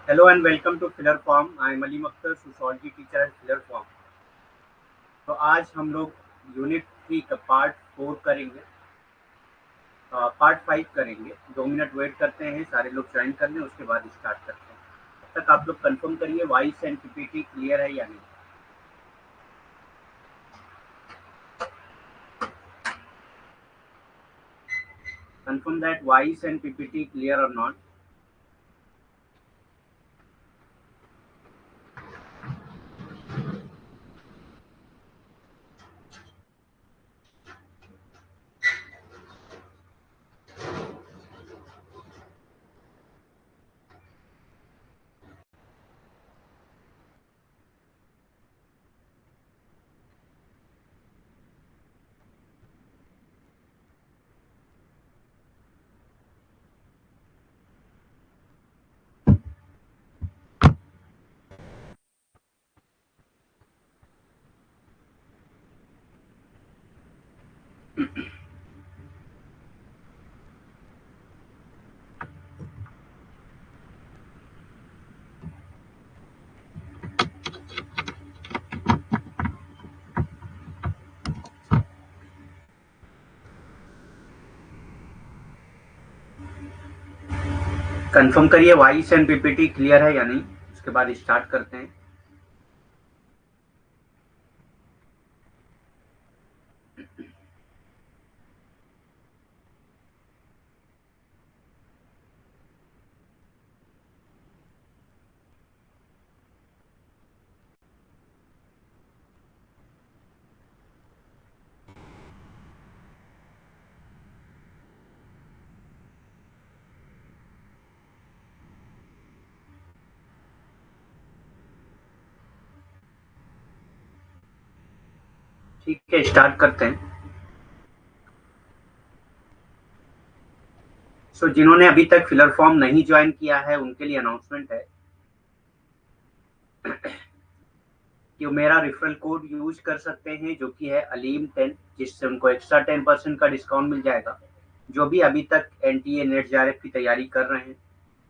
Hello and welcome to Filler Farm. I am Aleem Akhtar, sociology teacher at filler form. तो आज हम लोग unit 3 का पार्ट 4 करेंगे, पार्ट 5 करेंगे। 2 मिनट वेट करते हैं, सारे लोग ज्वाइन कर लें, उसके बाद स्टार्ट करते हैं। तब तक आप लोग कंफर्म करिए वॉइस एंड पीपीटी क्लियर है या नहीं। Confirm that voice and PPT clear और नॉट। कंफर्म करिए वॉइस एंड पीपीटी क्लियर है या नहीं, उसके बाद स्टार्ट करते हैं। ठीक है, स्टार्ट करते हैं। जिन्होंने अभी तक फिलर फॉर्म नहीं ज्वाइन किया है उनके लिए अनाउंसमेंट है कि वो मेरा रेफरल कोड यूज कर सकते हैं, जो कि है अलीम10, जिससे उनको एक्स्ट्रा 10% का डिस्काउंट मिल जाएगा। जो भी अभी तक एनटीए नेट जेआरएफ की तैयारी कर रहे हैं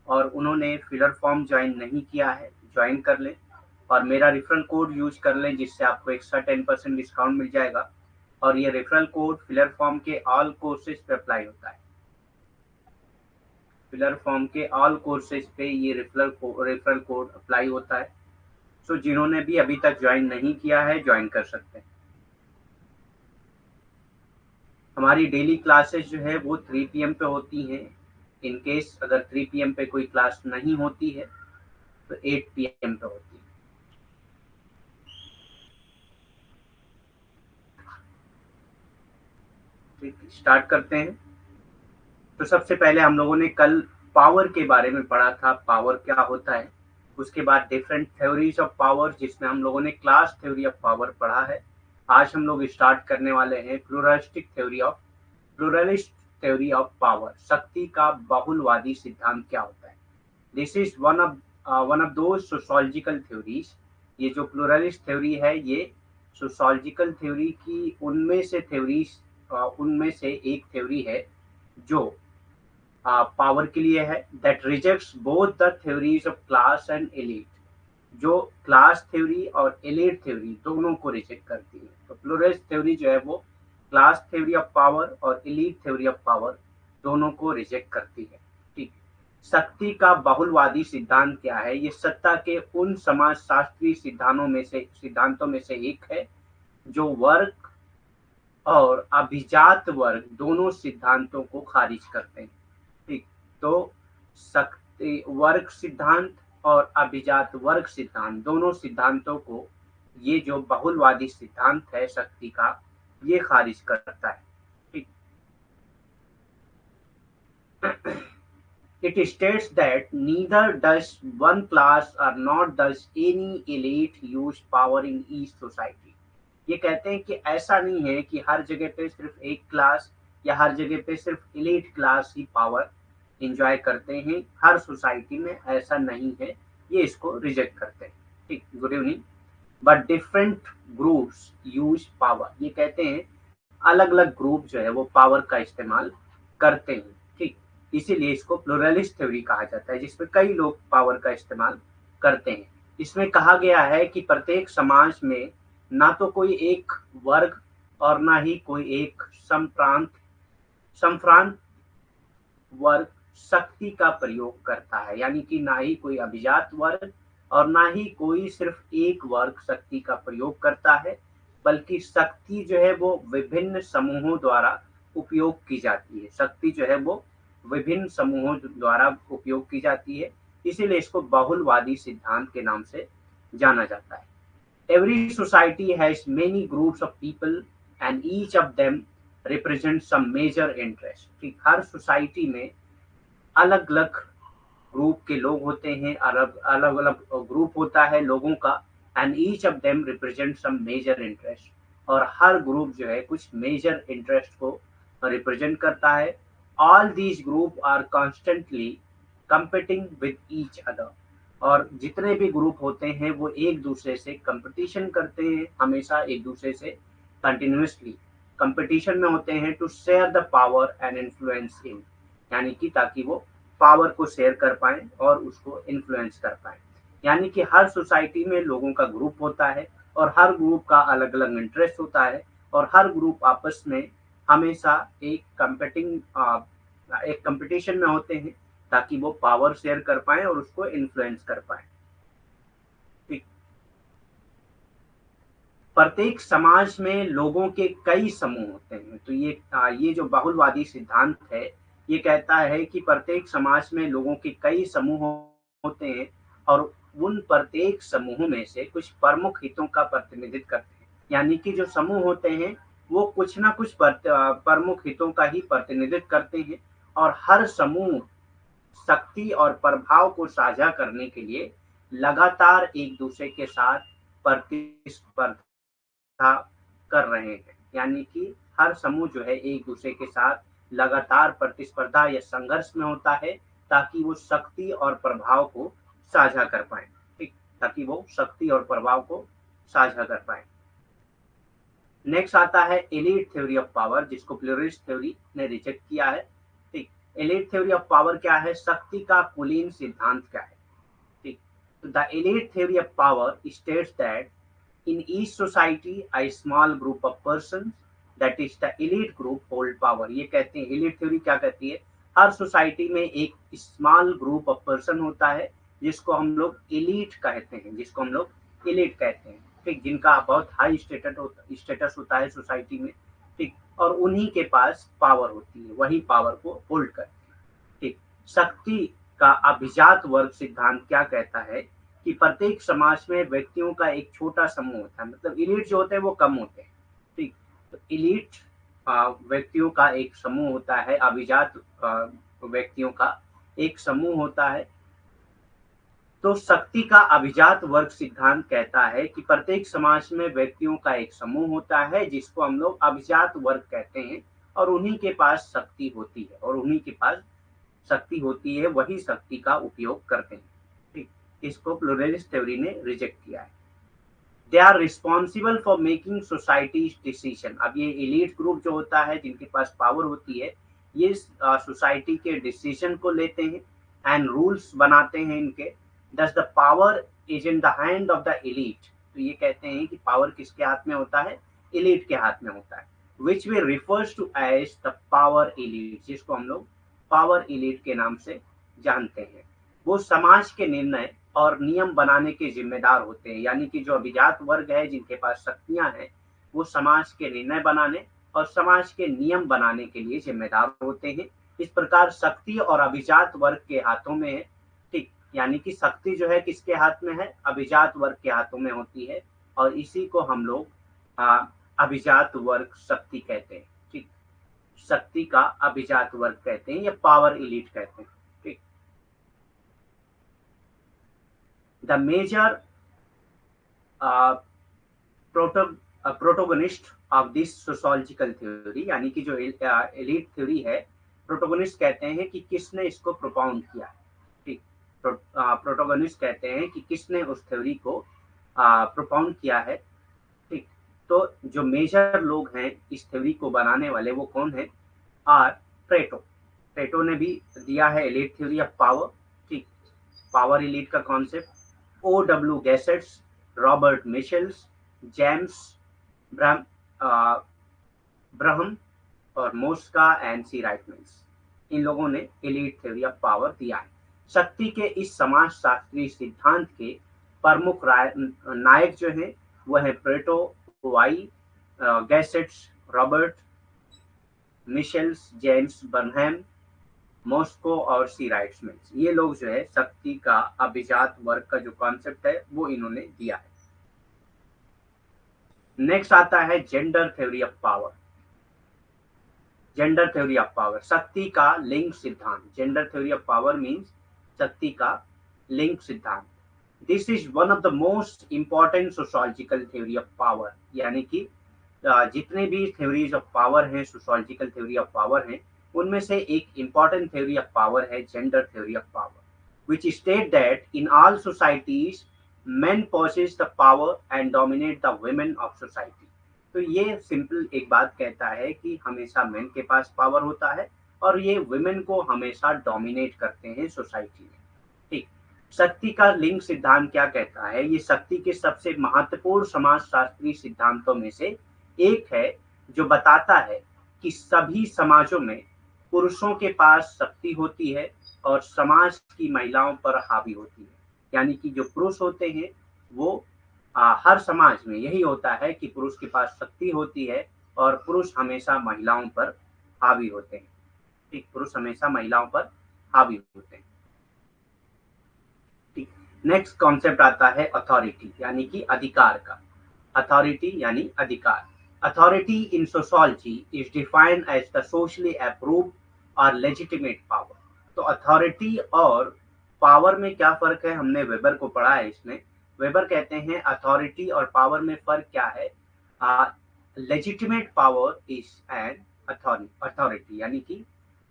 और उन्होंने फिलर फॉर्म ज्वाइन नहीं किया है, ज्वाइन कर लें और मेरा रेफरल कोड यूज कर लें, जिससे आपको एक्स्ट्रा 10% डिस्काउंट मिल जाएगा। और ये रेफरल कोड फिलर फॉर्म के ऑल कोर्सेज पे अप्लाई होता है। फिलर फॉर्म के ऑल कोर्सेज पे ये रेफरल कोड अप्लाई होता है। जिन्होंने भी अभी तक ज्वाइन नहीं किया है, ज्वाइन कर सकते हैं। हमारी डेली क्लासेस जो है वो 3 PM पे होती हैं। इन केस अगर 3 PM पे कोई क्लास नहीं होती है तो 8 PM पे होती है। ठीक, स्टार्ट करते हैं। तो सबसे पहले हम लोगों ने कल पावर के बारे में पढ़ा था, पावर क्या होता है। उसके बाद डिफरेंट थ्योरीज ऑफ पावर, जिसमें हम लोगों ने क्लास थ्योरी ऑफ पावर पढ़ा है। आज हम लोग स्टार्ट करने वाले हैं प्लूरलिस्ट थ्योरी ऑफ पावर, शक्ति का बहुलवादी सिद्धांत क्या होता है। दिस इज वन ऑफ दो सोशोलॉजिकल थ्योरीज। ये जो प्लूरलिस्ट थ्योरी है ये सोशोलॉजिकल थ्योरी की उनमें से एक थ्योरी है जो पावर के लिए है, that rejects both the theories of class and elite, जो क्लास थ्योरी और एलीट थ्योरी दोनों को रिजेक्ट करती है। तो प्लूरलिस्ट थ्योरी जो है वो क्लास थ्योरी ऑफ पावर और एलीट थ्योरी ऑफ पावर दोनों को रिजेक्ट करती है। ठीक, शक्ति का बहुलवादी सिद्धांत क्या है। ये सत्ता के उन समाजशास्त्रीय सिद्धांतों में से एक है जो वर्ग और अभिजात वर्ग दोनों सिद्धांतों को खारिज करते हैं। ठीक, तो शक्ति वर्ग सिद्धांत और अभिजात वर्ग सिद्धांत दोनों सिद्धांतों को ये जो बहुलवादी सिद्धांत है शक्ति का, ये खारिज करता है। ठीक, it states that neither does one class or not does any elite use power in each society। ये कहते हैं कि ऐसा नहीं है कि हर जगह पे सिर्फ एक क्लास या हर जगह पे सिर्फ एलीट क्लास ही पावर एंजॉय करते हैं, हर सोसाइटी में ऐसा नहीं है। ये इसको रिजेक्ट करते हैं। ठीक, good evening. But different groups use power, ये कहते हैं अलग अलग ग्रुप जो है वो पावर का इस्तेमाल करते हैं। ठीक, इसीलिए इसको प्लुरलिस्ट थ्योरी कहा जाता है, जिसमें कई लोग पावर का इस्तेमाल करते हैं। इसमें कहा गया है कि प्रत्येक समाज में ना तो कोई एक वर्ग और ना ही कोई एक संप्रांत वर्ग शक्ति का प्रयोग करता है, यानी कि ना ही कोई अभिजात वर्ग और ना ही कोई सिर्फ एक वर्ग शक्ति का प्रयोग करता है, बल्कि शक्ति जो है वो विभिन्न समूहों द्वारा उपयोग की जाती है। शक्ति जो है वो विभिन्न समूहों द्वारा उपयोग की जाती है, इसीलिए इसको बहुलवादी सिद्धांत के नाम से जाना जाता है। Every society has many groups of people and each of them represents some major interest। कि हर सोसाइटी में अलग अलग ग्रुप के लोग होते हैं, अलग अलग अलग ग्रुप होता है लोगों का, and each of them represent some major interest, और हर ग्रुप जो है कुछ मेजर इंटरेस्ट को रिप्रेजेंट करता है। All these group are constantly competing with each other, और जितने भी ग्रुप होते हैं वो एक दूसरे से कंपटीशन करते हैं, हमेशा एक दूसरे से कंटिन्यूसली कंपटीशन में होते हैं to share the power and influence in, यानी कि ताकि वो पावर को शेयर कर पाएं और उसको इन्फ्लुएंस कर पाएं। यानी कि हर सोसाइटी में लोगों का ग्रुप होता है और हर ग्रुप का अलग अलग इंटरेस्ट होता है, और हर ग्रुप आपस में हमेशा एक कंपटीशन में होते हैं ताकि वो पावर शेयर कर पाए और उसको इन्फ्लुएंस कर पाए। ठीक। प्रत्येक समाज में लोगों के कई समूह होते हैं, तो ये जो बहुलवादी सिद्धांत है ये कहता है कि प्रत्येक समाज में लोगों के कई समूह होते हैं और उन प्रत्येक समूह में से कुछ प्रमुख हितों का प्रतिनिधित्व करते हैं। यानी कि जो समूह होते हैं वो कुछ ना कुछ प्रमुख हितों का ही प्रतिनिधित्व करते हैं, और हर समूह शक्ति और प्रभाव को साझा करने के लिए लगातार एक दूसरे के साथ प्रतिस्पर्धा कर रहे हैं। यानी कि हर समूह जो है एक दूसरे के साथ लगातार प्रतिस्पर्धा या संघर्ष में होता है ताकि वो शक्ति और प्रभाव को साझा कर पाए। ठीक, ताकि वो शक्ति और प्रभाव को साझा कर पाए। नेक्स्ट आता है एलीट थ्योरी ऑफ पावर, जिसको प्लुरलिस्ट थ्योरी ने रिजेक्ट किया है। ठीक, एलीट थ्योरी ऑफ पावर क्या है? शक्ति का कुलीन सिद्धांत क्या है? ठीक, तो the elite theory of power states that in each society a small group of persons, that is the elite group hold power। ये कहते हैं, elite theory क्या कहती है? हर सोसाइटी में एक स्मॉल ग्रुप ऑफ पर्सन होता है जिसको हम लोग elite कहते हैं, जिसको हम लोग elite कहते हैं। ठीक, जिनका बहुत हाई स्टेटस होता है सोसाइटी में। ठीक, और उन्हीं के पास पावर होती है, वही पावर को होल्ड करते हैं। ठीक, शक्ति का अभिजात वर्ग सिद्धांत क्या कहता है कि प्रत्येक समाज में व्यक्तियों का एक छोटा समूह होता है, मतलब इलीट जो होते हैं वो कम होते हैं। ठीक, तो इलीट व्यक्तियों का एक समूह होता है, अभिजात व्यक्तियों का एक समूह होता है। तो शक्ति का अभिजात वर्ग सिद्धांत कहता है कि प्रत्येक समाज में व्यक्तियों का एक समूह होता है जिसको हम लोग अभिजात वर्ग कहते हैं, और उन्हीं के पास शक्ति होती है, और उन्हीं के पास शक्ति होती है, वही शक्ति का उपयोग करते हैं। ठीक, इसको प्लुरलिस्ट थ्योरी ने रिजेक्ट किया है। They are responsible for making societies decision. अब ये एलीट ग्रुप जो होता है जिनके पास पावर होती है, ये सोसाइटी के डिसीजन को लेते हैं एंड रूल्स बनाते हैं इनके। दस the power is in the hand of the elite. तो ये कहते हैं कि पावर किसके हाथ में होता है? एलीट के हाथ में होता है। Which we refers to as the power elite, जिसको हम लोग पावर एलीट के नाम से जानते हैं। वो समाज के निर्णय और नियम बनाने के जिम्मेदार होते हैं, यानी कि जो अभिजात वर्ग है जिनके पास शक्तियां हैं, वो समाज के निर्णय बनाने और समाज के नियम बनाने के लिए जिम्मेदार होते हैं। इस प्रकार शक्ति और अभिजात वर्ग के हाथों में है। ठीक, यानी कि शक्ति जो है किसके हाथ में है? अभिजात वर्ग के हाथों में होती है, और इसी को हम लोग अभिजात वर्ग शक्ति कहते हैं। ठीक, शक्ति का अभिजात वर्ग कहते हैं या पावर एलीट कहते हैं। ठीक, the major protagonist of this sociological theory, यानी कि जो एलीट थ्योरी है, प्रोटोगनिस्ट कहते हैं कि किसने इसको प्रोपाउंड किया। ठीक, प्रोटोगनिस्ट कहते हैं कि किसने उस थ्योरी को प्रोपाउंड किया है। ठीक, तो जो मेजर लोग हैं इस थ्योरी को बनाने वाले वो कौन है? आर प्लेटो। प्लेटो ने भी दिया है एलीट थ्योरी ऑफ पावर, ठीक, पावर एलीट का concept. O W Gassets, Robert Michels, James ब्रह्म ब्रह्म और मोस्का एंड सी राइटमैन्स, इन लोगों ने एलीट थ्योरी ऑफ पावर दिया है। शक्ति के इस समाजशास्त्रीय सिद्धांत के प्रमुख नायक जो हैं वो है Plato, Y, Gassets, Robert Michels, James Burnham, Mosca और सी राइट्समैन। ये लोग जो है शक्ति का अभिजात वर्ग का जो कॉन्सेप्ट है वो इन्होंने दिया है। नेक्स्ट आता है gender theory of power. Gender theory of power, शक्ति का लिंग सिद्धांत। Gender theory of power means शक्ति का लिंग सिद्धांत। This is one of the most important sociological theory of power, यानी कि जितने भी थ्योरीज ऑफ पावर हैं, सोशियोलॉजिकल थ्योरी ऑफ पावर हैं, उनमें से एक इंपॉर्टेंट थ्योरी ऑफ पावर है gender theory of power, which state that in all societies men possess the power and dominate the women of society। तो ये simple एक बात कहता है कि हमेशा मेन के पास पावर होता है और ये वुमेन को हमेशा डोमिनेट करते हैं सोसाइटी में, ठीक। शक्ति का लिंग सिद्धांत क्या कहता है? ये शक्ति के सबसे महत्वपूर्ण समाजशास्त्रीय सिद्धांतों में से एक है, जो बताता है कि सभी समाजों में पुरुषों के पास शक्ति होती है और समाज की महिलाओं पर हावी होती है। यानी कि जो पुरुष होते हैं वो हर समाज में यही होता है कि पुरुष के पास शक्ति होती है और पुरुष हमेशा महिलाओं पर हावी होते हैं, ठीक, पुरुष हमेशा महिलाओं पर हावी होते हैं, ठीक। नेक्स्ट कॉन्सेप्ट आता है अथॉरिटी, यानी कि अधिकार का। अथॉरिटी यानी अधिकार। Authority in sociology is defined as the socially approved और लेजिटिमेट पावर। तो अथॉरिटी और पावर में क्या फर्क है? हमने वेबर को पढ़ा है इसमें। वेबर कहते हैं अथॉरिटी और पावर में फर्क क्या है? Legitimate power is an authority, यानी कि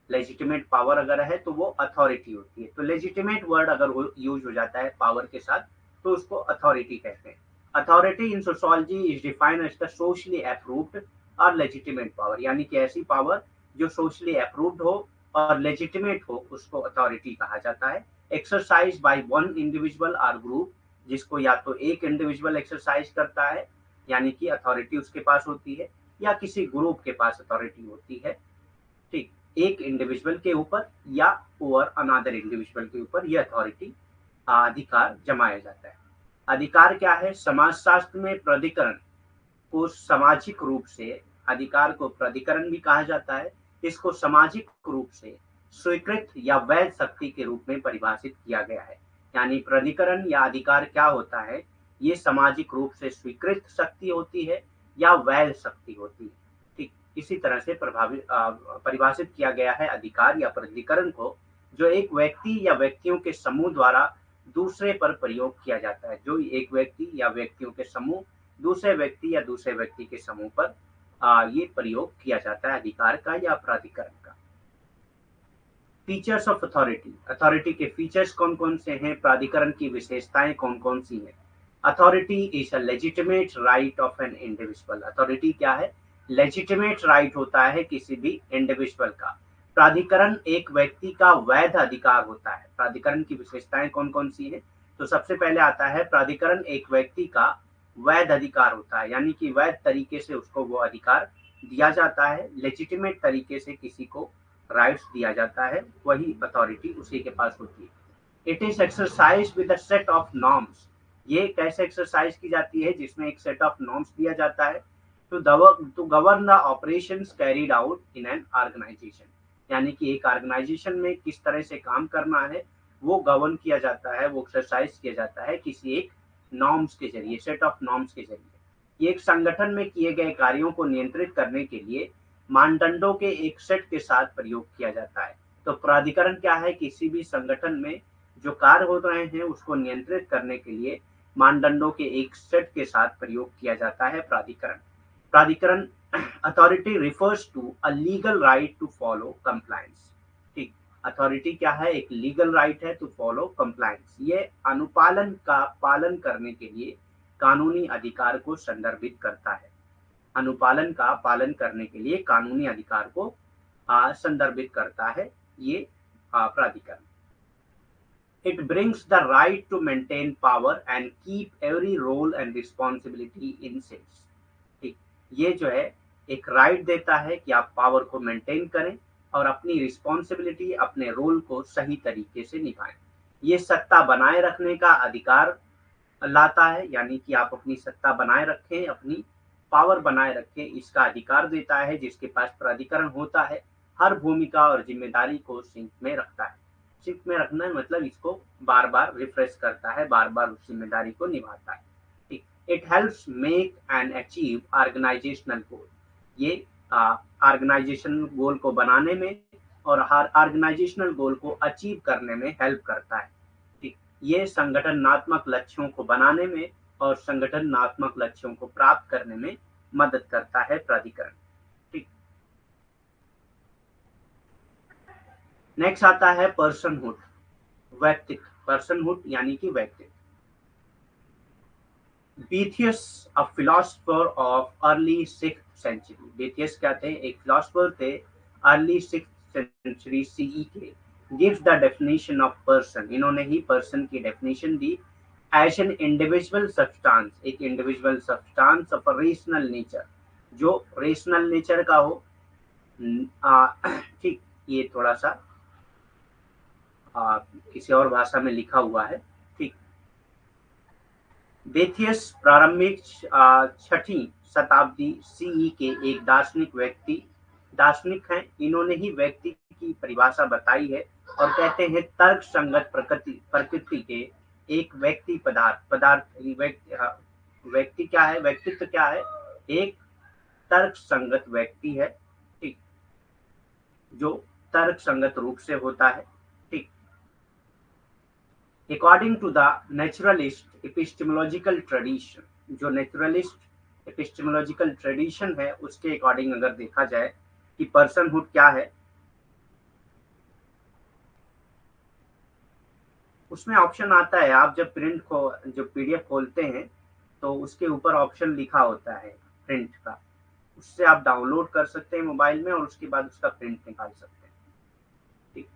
लेजिटिमेट पावर अगर है तो वो अथॉरिटी होती है। तो लेजिटिमेट वर्ड अगर यूज हो जाता है पावर के साथ तो उसको अथॉरिटी कहते हैं। Authority in sociology is defined as the socially approved और लेजिटिमेट पावर, यानी कि ऐसी पावर जो सोशली अप्रूव्ड हो और लेजिटिमेट हो उसको अथॉरिटी कहा जाता है। एक्सरसाइज बाय वन इंडिविजुअल और ग्रुप, जिसको या तो एक इंडिविजुअल एक्सरसाइज करता है यानी कि अथॉरिटी उसके पास होती है, या किसी ग्रुप के पास अथॉरिटी होती है, ठीक, एक इंडिविजुअल के ऊपर या ओवर अनदर इंडिविजुअल के ऊपर यह अथॉरिटी अधिकार जमाया जाता है। अधिकार क्या है? समाजशास्त्र में प्राधिकरण को सामाजिक रूप से, अधिकार को प्राधिकरण भी कहा जाता है, इसको सामाजिक रूप से स्वीकृत या वैध शक्ति के रूप में परिभाषित किया गया है। यानी प्राधिकरण या अधिकार क्या होता है? ये सामाजिक रूप से स्वीकृत शक्ति होती है या वैध शक्ति होती है, ठीक। इसी तरह से परिभाषित किया गया है अधिकार या प्राधिकरण को, जो एक व्यक्ति या व्यक्तियों के समूह द्वारा दूसरे पर प्रयोग किया जाता है। जो एक व्यक्ति या व्यक्तियों के समूह दूसरे व्यक्ति या दूसरे व्यक्ति के समूह पर ये प्रयोग किया जाता है अधिकार का या प्राधिकरण का। Features of authority. अथॉरिटी के फीचर्स कौन कौन से हैं? प्राधिकरण की विशेषताएं कौन कौन सी हैं? Authority is a legitimate right of an individual. Authority क्या है? लेजिटिमेट राइट होता है किसी भी इंडिविजुअल का। प्राधिकरण एक व्यक्ति का वैध अधिकार होता है। प्राधिकरण की विशेषताएं कौन कौन सी है? तो सबसे पहले आता है प्राधिकरण एक व्यक्ति का वैध अधिकार होता है, यानी कि वैध तरीके से उसको वो अधिकार दिया जाता है, लेजिटिमेट तरीके से किसी को राइट्स दिया जाता है, वही अथॉरिटी उसी के पास होती है। It is exercise with a set of norms. ये कैसे एक्सरसाइज की जाती है? जिसमें एक सेट ऑफ नॉर्म्स दिया जाता है to govern the operations carried out in an organization, यानी कि एक ऑर्गेनाइजेशन में किस तरह से काम करना है वो गवर्न किया जाता है, वो एक्सरसाइज किया जाता है किसी एक नॉर्म्स के जरिए, सेट ऑफ नॉर्म्स के जरिए। ये एक संगठन में किए गए कार्यों को नियंत्रित करने के लिए मानदंडों के एक सेट के साथ प्रयोग किया जाता है। तो प्राधिकरण क्या है? किसी भी संगठन में जो कार्य हो रहे हैं उसको नियंत्रित करने के लिए मानदंडों के एक सेट के साथ प्रयोग किया जाता है प्राधिकरण। प्राधिकरण authority refers to a legal right to follow compliance, ठीक। अथॉरिटी क्या है? एक लीगल राइट है टू फॉलो कंप्लायंस। ये अनुपालन का पालन करने के लिए कानूनी अधिकार को संदर्भित करता है। अनुपालन का पालन करने के लिए कानूनी अधिकार को संदर्भित करता है। ये प्राधिकरण। It brings the right to maintain power and keep every role and responsibility in sense। ठीक, ये जो है एक राइट देता है कि आप पावर को मेंटेन करें और अपनी रिस्पॉन्सिबिलिटी, अपने रोल को सही तरीके से निभाएं। ये सत्ता बनाए रखने का अधिकार लाता है, यानी कि आप अपनी सत्ता बनाए रखें, अपनी पावर बनाए रखें, इसका अधिकार देता है। जिसके पास प्राधिकरण होता है हर भूमिका और जिम्मेदारी को सिंक में रखता है। सिंक में रखना मतलब इसको बार बार रिफ्रेश करता है, बार बार उस जिम्मेदारी को निभाता है। ठीक, it helps make and achieve organisational goal. ये ऑर्गेनाइजेशन गोल को बनाने में और हर ऑर्गेनाइजेशनल गोल को अचीव करने में हेल्प करता है। ठीक, ये संगठनात्मक लक्ष्यों को बनाने में और संगठनात्मक लक्ष्यों को प्राप्त करने में मदद करता है प्राधिकरण। ठीक, नेक्स्ट आता है पर्सनहुड, व्यक्तित्व। पर्सनहुड यानी कि व्यक्तित्व। Boethius, a philosopher of early 6th century. Boethius क्या थे? एक फिलोसोफर थे अर्ली 6th सेंचुरी सीई के। Gives the definition of person. इन्होंने ही पर्सन की डेफिनेशन दी एज एन इंडिविजुअल सब्सटेंस, एक individual substance of a rational nature, जो रेशनल नेचर का हो। ठीक, ये थोड़ा सा किसी और भाषा में लिखा हुआ है। ठीक, बेथियस प्रारंभिक 6वीं शताब्दी सीई के एक दार्शनिक हैं। इन्होंने ही व्यक्ति की परिभाषा बताई है और कहते हैं तर्क संगत प्रकृति के एक व्यक्ति व्यक्ति क्या है, व्यक्तित्व क्या है? एक तर्क संगत व्यक्ति है। ठीक, जो तर्क संगत रूप से होता है। ठीक, according to the naturalist epistemological tradition, जो नेचुरलिस्ट एपिस्टेमोलॉजिकल ट्रेडिशन है उसके अकॉर्डिंग अगर देखा जाए कि पर्सनहुड क्या है, उसमें ऑप्शन आता है। आप जब जो पीडीएफ खोलते हैं तो उसके ऊपर ऑप्शन लिखा होता है प्रिंट का, उससे आप डाउनलोड कर सकते हैं मोबाइल में और उसके बाद उसका प्रिंट निकाल सकते हैं। ठीक,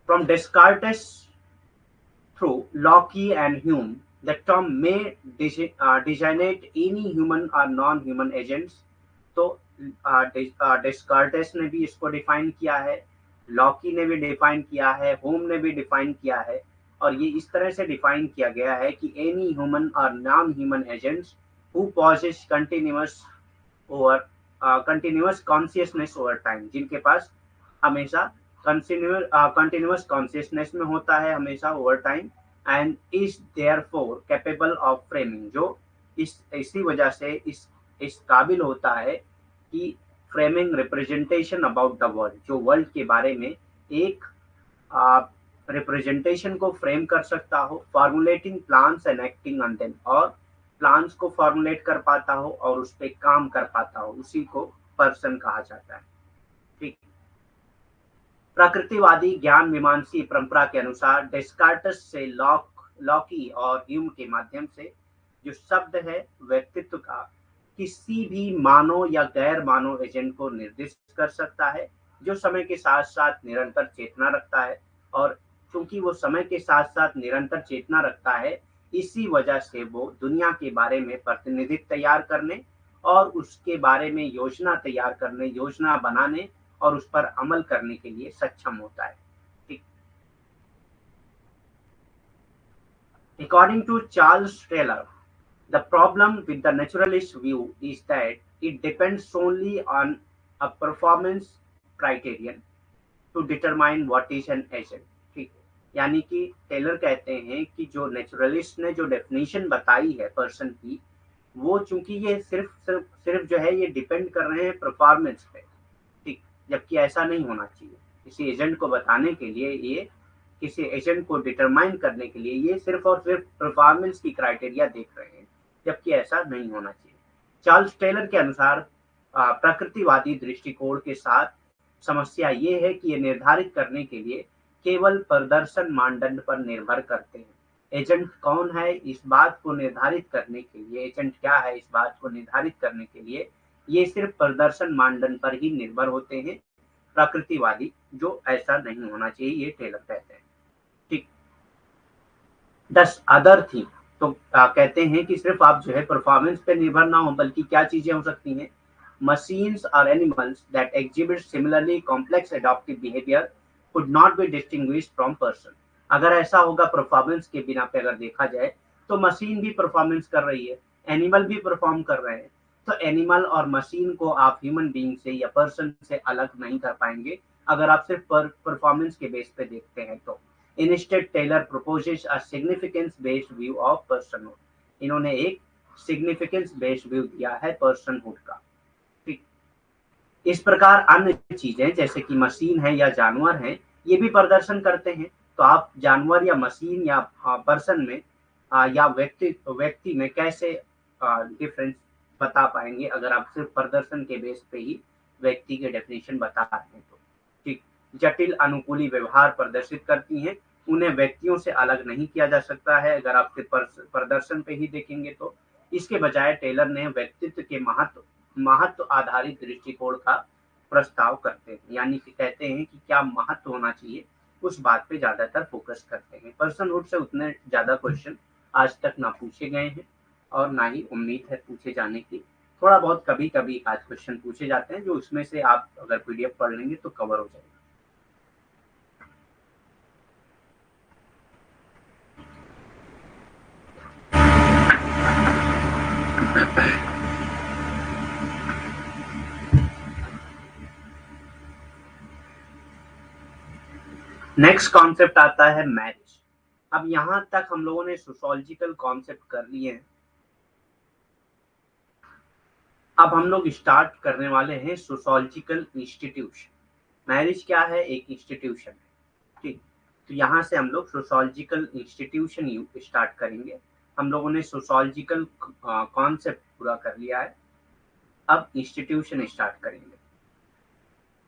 from डेस्कार्टेस through Locke and Hume, the term may designate any human or non-human agents। तो डेस्कार्टेस ने भी इसको डिफाइन किया है, लॉकी ने भी डिफाइन किया है, होम ने भी डिफाइन किया है। और ये इस तरह से डिफाइन किया गया है कि एनी ह्यूमन और non human agents who possess continuous consciousness over time, जिनके पास हमेशा कंटिन्यूअस कॉन्शियसनेस में होता है हमेशा over time, and is therefore capable of framing, जो इसी वजह से इस काबिल होता है कि framing representation about the world, जो वर्ल्ड के बारे में एक रिप्रेजेंटेशन को फ्रेम कर सकता हो, formulating plans and acting on them, और प्लान्स को फॉर्मुलेट कर पाता हो और उस पर काम कर पाता हो, उसी को पर्सन कहा जाता है। ठीक, प्रकृतिवादी ज्ञान मीमांसी परंपरा के अनुसार डेस्कार्टस से लॉकी और ह्यूम के माध्यम से जो शब्द है व्यक्तित्व का किसी भी मानव या गैर मानव एजेंट को निर्दिष्ट कर सकता है, जो समय के साथ साथ निरंतर चेतना रखता है। और क्योंकि वो समय के साथ साथ निरंतर चेतना रखता है, इसी वजह से वो दुनिया के बारे में प्रतिनिधित्व तैयार करने और उसके बारे में योजना तैयार करने, योजना बनाने और उस पर अमल करने के लिए सक्षम होता है। ठीक, according to Charles Taylor, the problem with the naturalist view is that it depends only on a performance criterion to determine what is an agent. ठीक, यानी कि टेलर कहते हैं कि जो नेचुरलिस्ट ने जो डेफिनेशन बताई है पर्सन की, वो चूंकि ये सिर्फ जो है ये डिपेंड कर रहे हैं परफॉर्मेंस पे। ठीक, जबकि ऐसा नहीं होना चाहिए। किसी एजेंट को बताने के लिए, ये किसी एजेंट को डिटरमाइन करने के लिए ये सिर्फ और सिर्फ परफॉर्मेंस की क्राइटेरिया देख रहे हैं, जबकि ऐसा नहीं होना चाहिए। चार्ल्स टेलर के अनुसार प्रकृतिवादी दृष्टिकोण के साथ समस्या ये है कि ये निर्धारित करने के लिए केवल प्रदर्शन मानदंड पर निर्भर करते हैं। एजेंट कौन है इस बात को निर्धारित करने के लिए, एजेंट क्या है इस बात को निर्धारित करने के लिए ये सिर्फ प्रदर्शन मानदंड पर ही निर्भर होते हैं। प्रकृतिवादी, जो ऐसा नहीं होना चाहिए, ये टेलर कहते हैं। ठीक। 10 अदर थी, तो कहते हैं कि सिर्फ आप जो है परफॉर्मेंस पे निर्भर ना हो, बल्कि क्या चीजें हो सकती हैं, machines or animals that exhibit similarly complex adaptive behavior could not be distinguished from person। अगर ऐसा होगा परफॉर्मेंस के बिना पे अगर देखा जाए, तो मशीन भी परफॉर्मेंस कर रही है, एनिमल भी परफॉर्म कर रहे हैं, तो एनिमल और मशीन को आप ह्यूमन बीइंग से या पर्सन से अलग नहीं कर पाएंगे अगर आप सिर्फ परफॉर्मेंस के बेस पे देखते हैं तो। Instead, Taylor proposes a significance-based view of personhood। इन्होंने एक significance-based view दिया है personhood का। ठीक। इस प्रकार अन्य चीजें जैसे कि मशीन है या जानवर हैं, ये भी प्रदर्शन करते हैं। तो आप जानवर या मशीन या पर्सन में या व्यक्ति में कैसे डिफरेंस बता पाएंगे अगर आप सिर्फ प्रदर्शन के बेस पे ही व्यक्ति के डेफिनेशन बता रहे हैं तो। ठीक। जटिल अनुकूली व्यवहार प्रदर्शित करती हैं, उन्हें व्यक्तियों से अलग नहीं किया जा सकता है अगर आप सिर्फ प्रदर्शन पे ही देखेंगे तो। इसके बजाय टेलर ने व्यक्तित्व के महत्व आधारित दृष्टिकोण का प्रस्ताव करते हैं, यानी कि कहते हैं कि क्या महत्व होना चाहिए, उस बात पे ज्यादातर फोकस करते हैं। पर्सनहुड से उतने ज्यादा क्वेश्चन आज तक ना पूछे गए हैं और ना ही उम्मीद है पूछे जाने की। थोड़ा बहुत कभी कभी आज क्वेश्चन पूछे जाते हैं, जो उसमें से आप अगर पीडीएफ पढ़ लेंगे तो कवर हो जाएगा। नेक्स्ट कॉन्सेप्ट आता है मैरिज। अब यहां तक हम लोगों ने सोशोलॉजिकल कॉन्सेप्ट कर लिए हैं, अब हम लोग स्टार्ट करने वाले हैं सोशोलॉजिकल इंस्टीट्यूशन। मैरिज क्या है? एक इंस्टीट्यूशन है। ठीक। तो यहाँ से हम लोग सोशोलॉजिकल इंस्टीट्यूशन स्टार्ट करेंगे। हम लोगों ने सोशोलॉजिकल कॉन्सेप्ट पूरा कर लिया है, अब इंस्टीट्यूशन स्टार्ट करेंगे।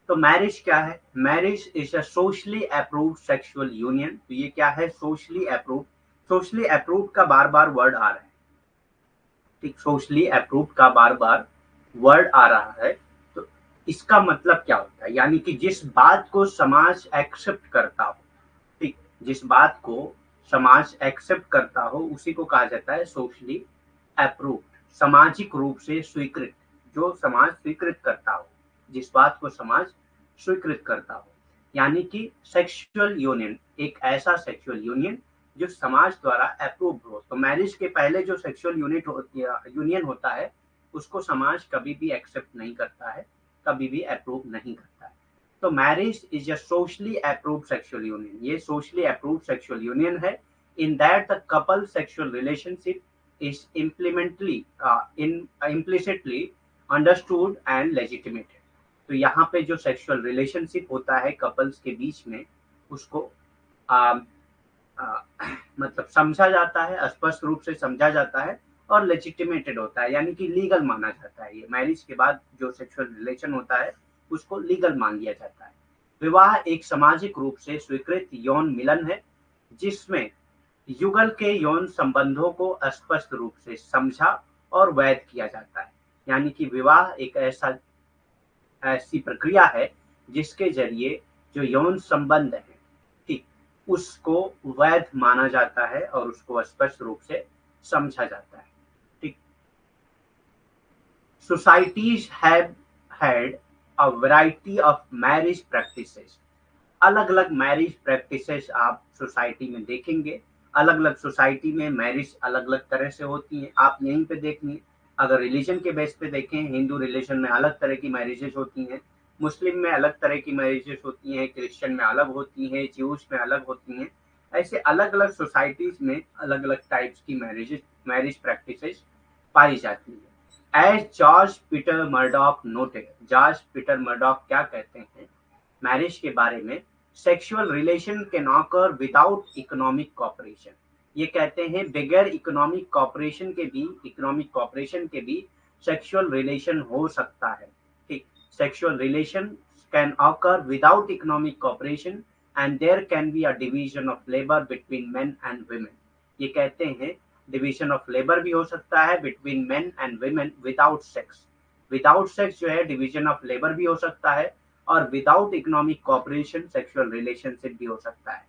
तो मैरिज क्या है? Marriage is a socially approved sexual union. तो ये क्या है? Socially approved. सोशली अप्रूव्ड का बार बार वर्ड आ रहा है। ठीक। सोशली अप्रूव्ड का बार बार वर्ड आ रहा है, तो इसका मतलब क्या होता है? यानी कि जिस बात को समाज एक्सेप्ट करता हो। ठीक। जिस बात को समाज एक्सेप्ट करता हो उसी को कहा जाता है सोशली अप्रूव्ड, सामाजिक रूप से स्वीकृत, जो समाज स्वीकृत करता हो, जिस बात को समाज स्वीकृत करता हो। यानी कि सेक्सुअल यूनियन एक ऐसा सेक्सुअल यूनियन जो समाज द्वारा अप्रूव हो। तो मैरिज के पहले जो सेक्सुअल यूनियन होता है उसको समाज कभी भी एक्सेप्ट नहीं करता है, कभी भी अप्रूव नहीं करता है। तो marriage is a socially approved sexual union. ये सोशली अप्रूव्ड सेक्सुअल यूनियन है in that the couple sexual relationship is implicitly understood and legitimate। तो यहाँ पे जो सेक्सुअल रिलेशनशिप होता है कपल्स के बीच में, उसको आ, मतलब समझा जाता है, स्पष्ट रूप से समझा जाता है और लेजिटिमेटेड होता है, यानी कि लीगल माना जाता है। ये मैरिज के बाद जो सेक्सुअल रिलेशन होता है उसको लीगल मान लिया जाता है। विवाह एक सामाजिक रूप से स्वीकृत यौन मिलन है जिसमें युगल के यौन संबंधों को स्पष्ट रूप से समझा और वैध किया जाता है। यानी कि विवाह एक ऐसी प्रक्रिया है जिसके जरिए जो यौन संबंध है, ठीक, उसको वैध माना जाता है और उसको स्पष्ट रूप से समझा जाता है। ठीक। Societies have had a variety of marriage practices. अलग अलग मैरिज प्रैक्टिसेस आप सोसाइटी में देखेंगे। अलग अलग सोसाइटी में मैरिज अलग अलग तरह से होती है, आप यहीं पे देखिए। अगर रिलीजन के बेस पे देखें, हिंदू रिलीजन में अलग तरह की मैरिजेस होती हैं, मुस्लिम में अलग तरह की मैरिजेस होती हैं, क्रिश्चियन में अलग होती हैं, ज्यूज में अलग होती हैं। ऐसे अलग अलग सोसाइटीज में अलग अलग टाइप्स की मैरिज प्रैक्टिसेस पाई जाती है। As George Peter Murdock noted, George Peter Murdock क्या कहते हैं मैरिज के बारे में? Sexual relation can occur without economic cooperation. ये कहते हैं बगैर इकोनॉमिक कॉपरेशन के भी सेक्सुअल रिलेशन हो सकता है। ठीक। Sexual relation can occur without economic cooperation and there can be a division of labour between men and women. ये कहते हैं डिवीजन ऑफ लेबर भी हो सकता है between men and women without sex. Without sex जो है डिवीजन ऑफ लेबर भी हो सकता है और without economic cooperation sexual relationship भी हो सकता है,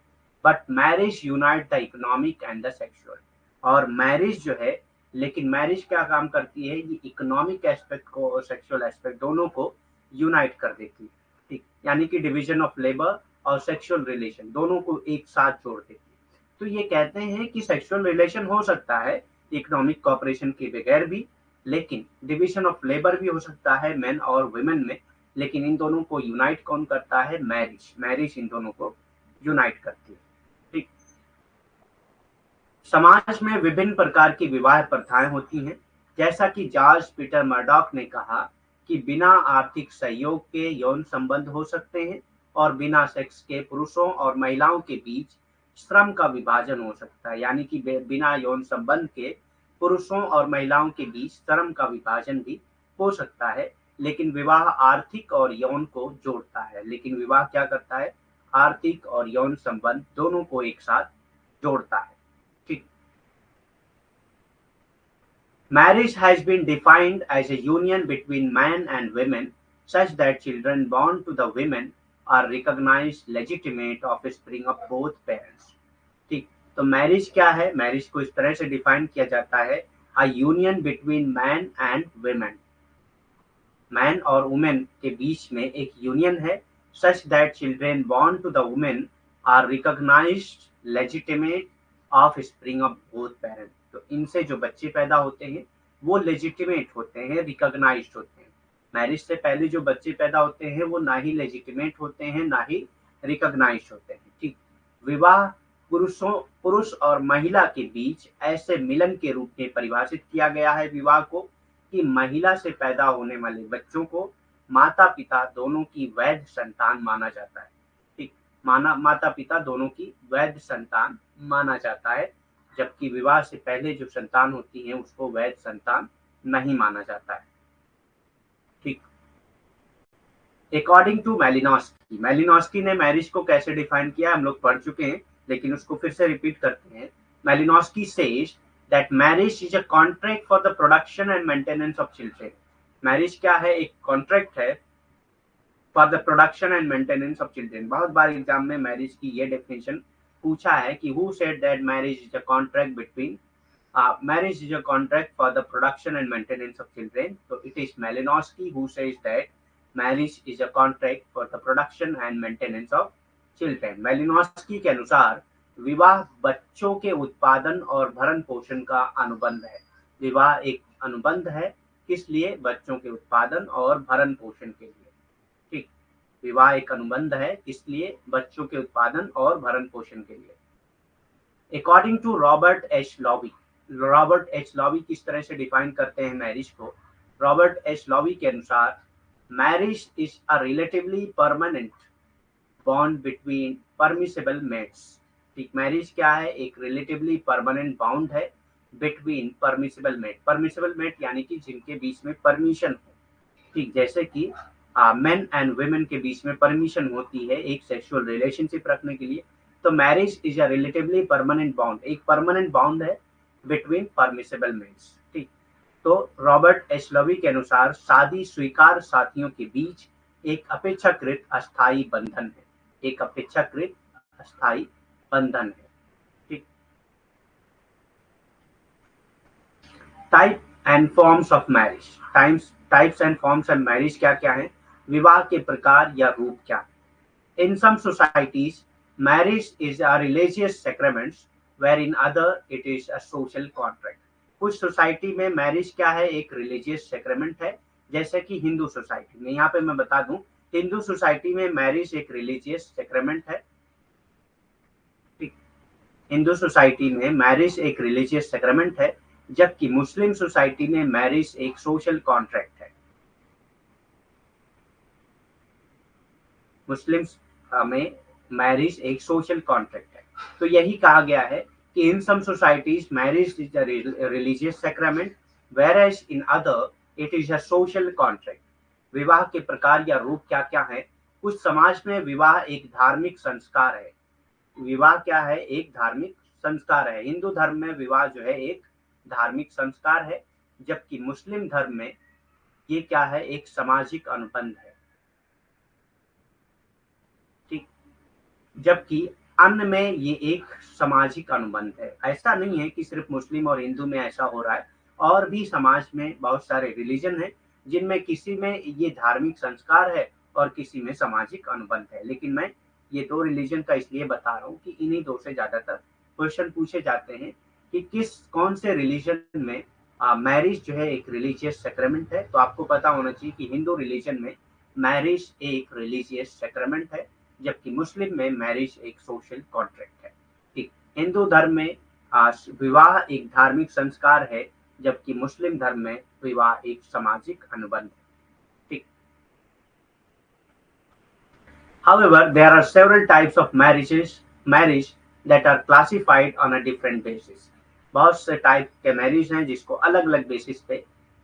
but marriage unite the economic and the sexual. और मैरिज जो है, लेकिन मैरिज क्या काम करती है, ये इकोनॉमिक एस्पेक्ट को और सेक्सुअल एस्पेक्ट दोनों को यूनाइट कर देती है, ठीक, यानी कि डिवीजन ऑफ लेबर और सेक्सुअल रिलेशन दोनों को एक साथ जोड़ देती है। तो ये कहते हैं कि सेक्सुअल रिलेशन हो सकता है इकोनॉमिक कोऑपरेशन के बगैर भी, लेकिन डिवीजन ऑफ लेबर भी हो सकता है मेन और वुमेन में, लेकिन इन दोनों को यूनाइट कौन करता है, मैरिज। मैरिज इन दोनों को यूनाइट करती है, ठीक। समाज में विभिन्न प्रकार की विवाह प्रथाएं होती हैं, जैसा कि जॉर्ज पीटर मर्डॉक ने कहा कि बिना आर्थिक सहयोग के यौन संबंध हो सकते हैं और बिना सेक्स के पुरुषों और महिलाओं के बीच श्रम का विभाजन हो सकता है, यानी कि बिना यौन संबंध के पुरुषों और महिलाओं के बीच श्रम का विभाजन भी हो सकता है। लेकिन विवाह आर्थिक और यौन को जोड़ता है, लेकिन विवाह क्या करता है, आर्थिक और यौन संबंध दोनों को एक साथ जोड़ता है, ठीक। Marriage has been defined as a union between man and women such that children born to the women are recognized legitimate offspring of both parents। ठीक, तो मैरिज क्या है, मैरिज को इस तरह से डिफाइन किया जाता है, a union between man and women, man और वुमेन के बीच में एक यूनियन है, such that children born to the women are recognised legitimate offspring of both parent. तो इनसे जो बच्चे पैदा होते हैं वो लेजिटिमेट होते हैं, रिकॉग्नाइज्ड होते हैं। मैरिज से पहले जो बच्चे पैदा होते हैं वो ना ही लेजिटिमेट होते हैं ना ही रिकॉग्नाइज्ड होते हैं, ठीक। विवाह पुरुष और महिला के बीच ऐसे मिलन के रूप में परिभाषित किया गया है विवाह को, कि महिला से पैदा होने वाले बच्चों को माता पिता दोनों की वैध संतान माना जाता है, ठीक। माता पिता दोनों की वैध संतान माना जाता है, जबकि विवाह से पहले जो संतान होती है उसको वैध संतान नहीं माना जाता है, ठीक। अकॉर्डिंग टू मेलिनोस्की ने मैरिज को कैसे डिफाइन किया हम लोग पढ़ चुके हैं, लेकिन उसको फिर से रिपीट करते हैं। Malinowski says that marriage is a contract for the production and maintenance of children. Marriage क्या है, एक कॉन्ट्रैक्ट है for the production and maintenance of children. बहुत बार एग्जाम में मैरिज की ये डेफिनेशन पूछा है कि who said that marriage is a contract between marriage is a contract for the production and maintenance of children. So it is Malinowski who says that marriage is a contract for the production and maintenance of children. Malinowski के अनुसार विवाह बच्चों के उत्पादन और भरण पोषण का अनुबंध है। विवाह एक अनुबंध है, किस लिए, बच्चों के उत्पादन और भरण पोषण के लिए, ठीक। विवाह एक अनुबंध है, किस लिए, बच्चों के उत्पादन और भरण पोषण के लिए। According to Robert H Lowie किस तरह से डिफाइन करते हैं मैरिज को। रॉबर्ट एच लॉवी के अनुसार marriage is a relatively permanent bond between permissible mates, ठीक। मैरिज क्या है, एक रिलेटिवली परमानेंट बॉन्ड है बिटवीन परमिसिबल मेट यानी कि जिनके बीच में परमिशन हो, ठीक। जैसे कि मेन एंड वुमेन के बीच में परमिशन होती है एक सेक्सुअल रिलेशनशिप रखने के लिए, तो marriage is a relatively permanent bond, एक परमानेंट बॉन्ड है बिटवीन परमिसिबल मेट्स, ठीक। तो रॉबर्ट एच लवी के अनुसार शादी स्वीकार साथियों के बीच एक अपेक्षाकृत अस्थायी बंधन है, एक अपेक्षाकृत अस्थायी बंधन है, ठीक। Type and forms of marriage, types and forms of marriage क्या क्या है, विवाह के प्रकार या रूप क्या है। In some societies marriage is a religious sacrament where in other it is a social contract. कुछ सोसाइटी में मैरिज क्या है, एक रिलीजियस सैक्रामेंट है, जैसे कि हिंदू सोसाइटी में। यहाँ पे मैं बता दूं, हिंदू सोसाइटी में मैरिज एक रिलीजियस सैक्रामेंट है, ठीक। हिंदू सोसाइटी में मैरिज एक रिलीजियस सैक्रामेंट है, जबकि मुस्लिम सोसाइटी में मैरिज एक सोशल कॉन्ट्रैक्ट है। मुस्लिम में मैरिज एक सोशल कॉन्ट्रैक्ट है। तो यही कहा गया है कि in some societies marriage is a religious sacrament whereas in other it is a social contract. विवाह के प्रकार या रूप क्या क्या है। कुछ समाज में विवाह एक धार्मिक संस्कार है। विवाह क्या है, एक धार्मिक संस्कार है। हिंदू धर्म में विवाह जो है एक धार्मिक संस्कार है, जबकि मुस्लिम धर्म में ये क्या है, एक सामाजिक अनुबंध है। जबकि अन्य में ये एक सामाजिक अनुबंध है। ऐसा नहीं है कि सिर्फ मुस्लिम और हिंदू में ऐसा हो रहा है, और भी समाज में बहुत सारे रिलीजन है जिनमें किसी में ये धार्मिक संस्कार है और किसी में सामाजिक अनुबंध है। लेकिन मैं ये दो रिलीजन का इसलिए बता रहा हूँ कि इन्हीं दो से ज्यादातर क्वेश्चन पूछे जाते हैं कि कौन से रिलीजन में मैरिज जो है एक रिलीजियस सेक्रेमेंट है। तो आपको पता होना चाहिए कि हिंदू रिलीजन में मैरिज एक रिलीजियस सेक्रेमेंट है, जबकि मुस्लिम में मैरिज एक सोशल कॉन्ट्रैक्ट है। ठीक, हिंदू धर्म में विवाह एक धार्मिक संस्कार है, जबकि मुस्लिम धर्म में विवाह एक सामाजिक अनुबंध है। ठीक, however, there are several types of marriage that are classified on a different basis. बहुत से टाइप के मैरिज हैं जिसको अलग अलग बेसिस पे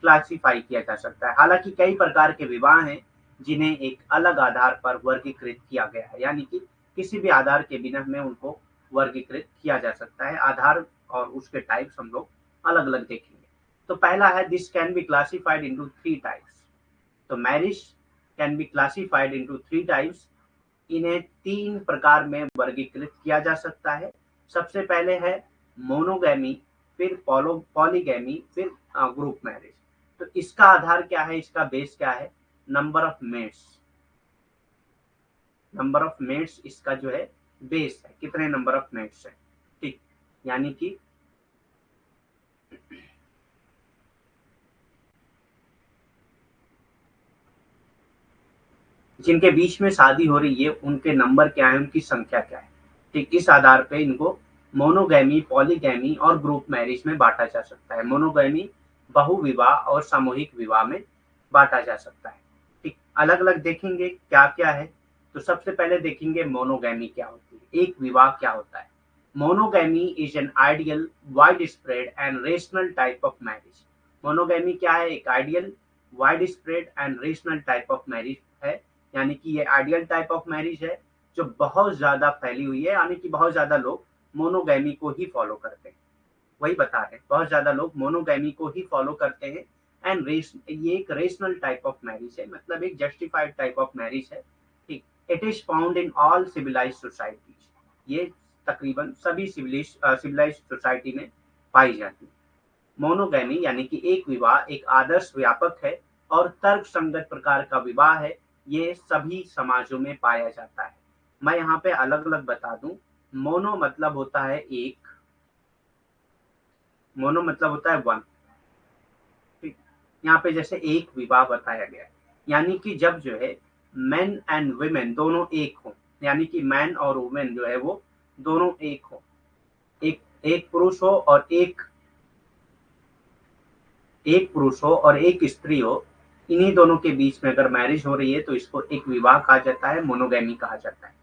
क्लासिफाई किया जा सकता है। हालांकि कई प्रकार के विवाह हैं जिन्हें एक अलग आधार पर वर्गीकृत किया गया है, यानी कि किसी भी आधार के बिना में उनको वर्गीकृत किया जा सकता है। आधार और उसके टाइप्स हम लोग अलग अलग देखेंगे। तो पहला है, this can be classified into three types. तो marriage can be classified into three types. इन्हें तीन प्रकार में वर्गीकृत किया जा सकता है। सबसे पहले है मोनोगैमी, फिर पॉलीगैमी, फिर ग्रुप मैरिज। तो इसका आधार क्या है, इसका बेस क्या है? Number of mates. Number of mates इसका जो है बेस है, कितने नंबर ऑफ मेट्स है। ठीक, यानी कि जिनके बीच में शादी हो रही है उनके नंबर क्या है, उनकी संख्या क्या है। ठीक, इस आधार पे इनको मोनोगैमी, पॉलीगैमी और ग्रुप मैरिज में बांटा जा सकता है। मोनोगैमी बहुविवाह और सामूहिक विवाह में बांटा जा सकता है। ठीक, अलग अलग देखेंगे क्या क्या है। तो सबसे पहले देखेंगे मोनोगैमी क्या होती है, एक विवाह क्या होता है। Monogamy is an ideal, wide spread and rational type of marriage. Monogamy क्या है, एक ideal, wide spread and rational type of marriage है। यानी कि ये आइडियल टाइप ऑफ मैरिज है जो बहुत ज्यादा फैली हुई है, यानी कि बहुत ज्यादा लोग मोनोगैमी को ही फॉलो करते हैं। वही बता रहे हैं, बहुत ज्यादा लोग मोनोगैमी को ही फॉलो करते हैं। एंड ये एक रेशनल टाइप ऑफ मैरिज है, मतलब एक जस्टिफाइड टाइप ऑफ मैरिज है। ठीक, it is found in all civilised societies. ये तकरीबन सभी सिविलाइज्ड सोसाइटी में पाई जाती है। मोनोगैमी यानी कि एक विवाह एक आदर्श व्यापक है और तर्क संगत प्रकार का विवाह है। ये सभी समाजों में पाया जाता है। मैं यहाँ पे अलग अलग बता दूं। मोनो मतलब होता है एक, मोनो मतलब होता है वन। ठीक, यहाँ पे जैसे एक विवाह बताया गया है, यानी कि जब जो है मेन एंड वुमेन दोनों एक हो, यानी कि मैन और वुमेन जो है वो दोनों एक हो, एक एक पुरुष हो और एक पुरुष हो और एक स्त्री हो, इन्हीं दोनों के बीच में अगर मैरिज हो रही है तो इसको एक विवाह कहा जाता है, मोनोगैमी कहा जाता है।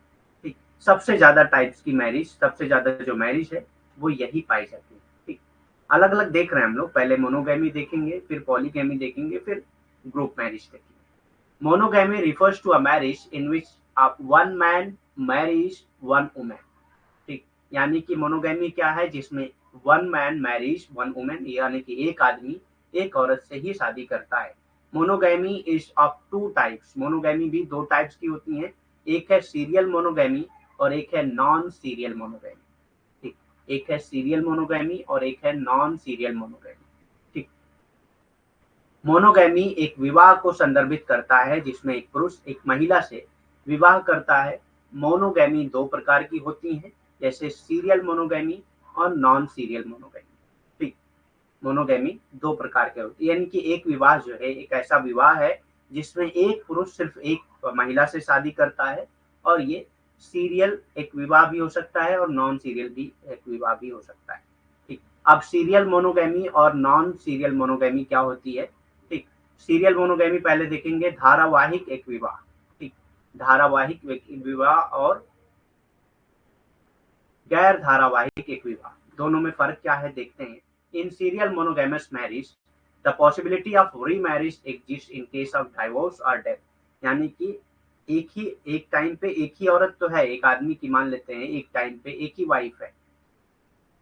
ठीक, सबसे ज्यादा टाइप्स की मैरिज, सबसे ज्यादा जो मैरिज है वो यही पाई जाती है। ठीक, अलग अलग देख रहे हैं हम लोग, पहले मोनोगैमी देखेंगे, फिर पॉलीगैमी देखेंगे, फिर ग्रुप मैरिज देखेंगे। Monogamy refers to a marriage in which one man marriage one women. ठीक, यानी कि मोनोगैमी क्या है, जिसमें one man marriage one women, यानी कि एक आदमी एक औरत से ही शादी करता है। Monogamy is of two types. Monogamy भी दो टाइप्स की होती हैं, एक है सीरियल मोनोगैमी और एक है नॉन सीरियल मोनोगैमी। ठीक, एक है सीरियल मोनोगैमी और एक है नॉन सीरियल मोनोगैमी। ठीक, मोनोगैमी एक विवाह को संदर्भित करता है जिसमें एक पुरुष एक महिला से विवाह करता है। मोनोगैमी दो प्रकार की होती हैं, जैसे सीरियल मोनोगैमी और नॉन सीरियल मोनोगैमी। ठीक, मोनोगैमी दो प्रकार के होती है, यानी कि एक विवाह जो है एक ऐसा विवाह है जिसमें एक पुरुष सिर्फ एक महिला से शादी करता है, और ये सीरियल एक विवाह भी हो सकता है और नॉन सीरियल भी एक विवाह भी हो सकता है। ठीक, अब सीरियल मोनोगैमी और नॉन सीरियल मोनोगैमी क्या होती है। ठीक, सीरियल मोनोगैमी पहले देखेंगे, धारावाहिक एक विवाह। ठीक, धारावाहिक विवाह और गैर धारावाहिक एक विवाह, दोनों में फर्क क्या है देखते हैं। In serial monogamous marriage the possibility of remarriage exist in case of divorce और डेथ। यानी कि एक टाइम पे एक ही औरत तो है, एक आदमी की मान लेते हैं एक टाइम पे एक ही वाइफ है।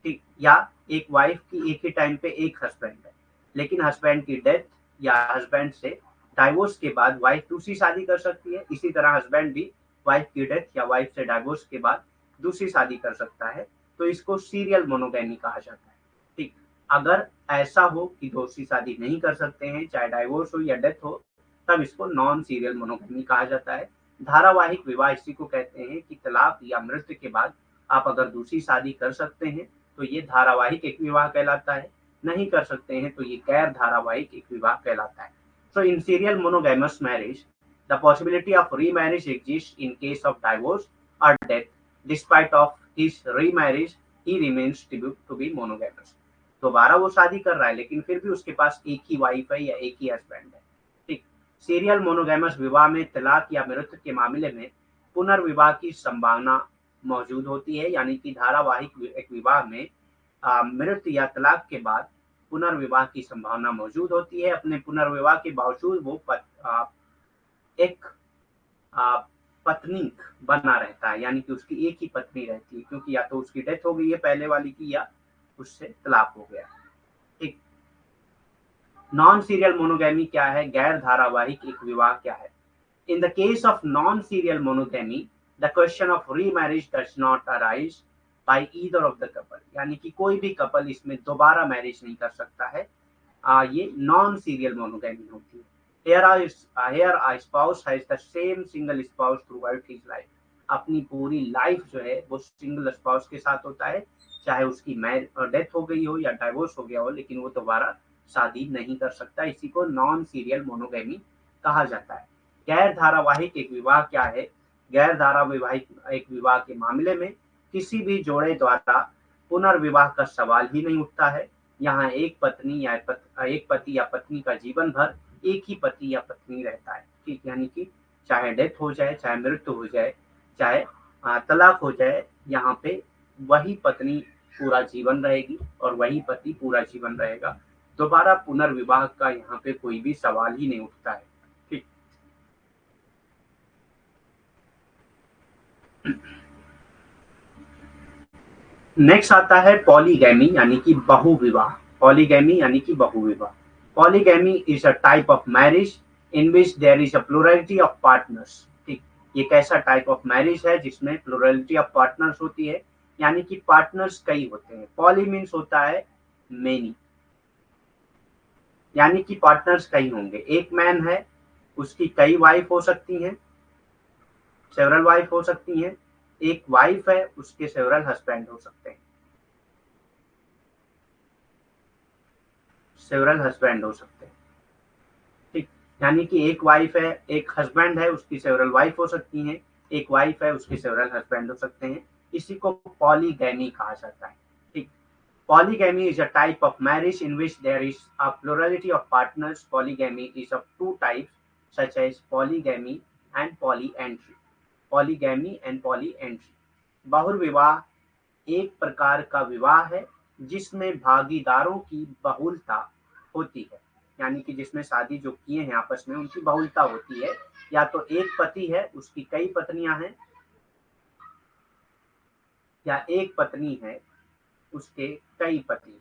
ठीक, या एक वाइफ की एक ही टाइम पे एक हस्बैंड है, लेकिन हस्बैंड की डेथ या हस्बैंड से डाइवोर्स के बाद वाइफ दूसरी शादी कर सकती है। इसी तरह हस्बैंड भी वाइफ की डेथ या वाइफ से डाइवोर्स के बाद दूसरी शादी कर सकता है, तो इसको सीरियल मोनोगैमी कहा जाता है। ठीक, अगर ऐसा हो कि दूसरी शादी नहीं कर सकते हैं, चाहे डाइवोर्स हो या डेथ हो, तब इसको नॉन सीरियल मोनोगैमी कहा जाता है। धारावाहिक विवाह इसी को कहते हैं कि तलाक या मृत्यु के बाद आप अगर दूसरी शादी कर सकते हैं तो ये धारावाहिक एक विवाह कहलाता है, नहीं कर सकते हैं तो ये गैर धारावाहिक एक विवाह कहलाता है। So in serial monogamous marriage, the possibility of remarriage exists in case of divorce or death. Despite of his remarriage, he remains to be monogamous. दोबारा वो शादी कर रहा है लेकिन फिर भी उसके पास एक ही वाइफ है या एक ही हस्बैंड है। ठीक, सीरियल मोनोगैमस विवाह में तलाक या मृत्यु के मामले में पुनर्विवाह की संभावना मौजूद होती है, यानी कि धारावाहिक एक विवाह में मृत्यु या तलाक के बाद पुनर्विवाह की संभावना मौजूद होती है। अपने पुनर्विवाह के बावजूद वो एक पत्नी बना रहता है, यानी कि उसकी एक ही पत्नी रहती है, क्योंकि या तो उसकी डेथ हो गई है पहले वाली की या उससे तलाक हो गया। ठीक, नॉन सीरियल मोनोगैमी क्या है, गैर धारावाहिक एक विवाह क्या है? In the case of non serial monogamy, the question of remarriage does not arise by either of the couple, यानी कि कोई भी कपल इसमें दोबारा मैरिज नहीं कर सकता है। ये नॉन सीरियल मोनोगैमी होती है। Here a spouse has the same single spouse throughout his life. अपनी पूरी लाइफ जो है वो सिंगल स्पाउस के साथ होता है, चाहे उसकी डेथ हो गई हो या डाइवोर्स हो गया हो, लेकिन वो दोबारा शादी नहीं कर सकता। इसी को नॉन सीरियल मोनोगैमी कहा जाता है। गैर धारावाहिक एक विवाह क्या है? गैर धारावाहिक एक विवाह के मामले में किसी भी जोड़े द्वारा पुनर्विवाह का सवाल ही नहीं उठता है। यहाँ एक पति या पत्नी का जीवन भर एक ही पति या पत्नी रहता है। ठीक, यानी कि चाहे डेथ हो जाए, चाहे मृत्यु हो जाए, चाहे तलाक हो जाए, यहाँ पे वही पत्नी पूरा जीवन रहेगी और वही पति पूरा जीवन रहेगा। दोबारा पुनर्विवाह का यहाँ पे कोई भी सवाल ही नहीं उठता है। ठीक, नेक्स्ट आता है पॉलीगैमी यानी कि बहुविवाह। पॉलीगैमी यानी कि बहुविवाह। Polygamy is a type of marriage in which there is a plurality of partners. ठीक, ये कैसा टाइप ऑफ मैरिज है जिसमें प्लुरलिटी ऑफ पार्टनर्स होती है, यानी कि पार्टनर्स कई होते हैं। पॉली मीन्स होता है मेनी, यानी कि पार्टनर्स कई होंगे। एक मैन है, उसकी कई वाइफ हो सकती हैं, सेवरल वाइफ हो सकती हैं। एक वाइफ है, उसके सेवरल हस्बैंड हो सकते हैं, सेवरल हस्बैंड हो सकते हैं। ठीक, यानी कि एक वाइफ है, एक हस्बैंड है, उसकी सेवरल वाइफ हो सकती हैं, एक वाइफ है, उसके सेवरल हस्बैंड हो सकते हैं। इसी को पॉलीगैमी कहा जाता है। ठीक, polygamy is a type of marriage in which there is a plurality of partners. Polygamy is of two types such as polygamy and polyandry. Polygamy and polyandry. बहुविवाह एक प्रकार का विवाह है जिसमें भागीदारों की बहुलता होती है, यानी कि जिसमें शादी जो किए हैं आपस में उनकी बहुलता होती है। या तो एक पति है, उसकी कई पत्नियां हैं, या एक पत्नी है, उसके कई पति।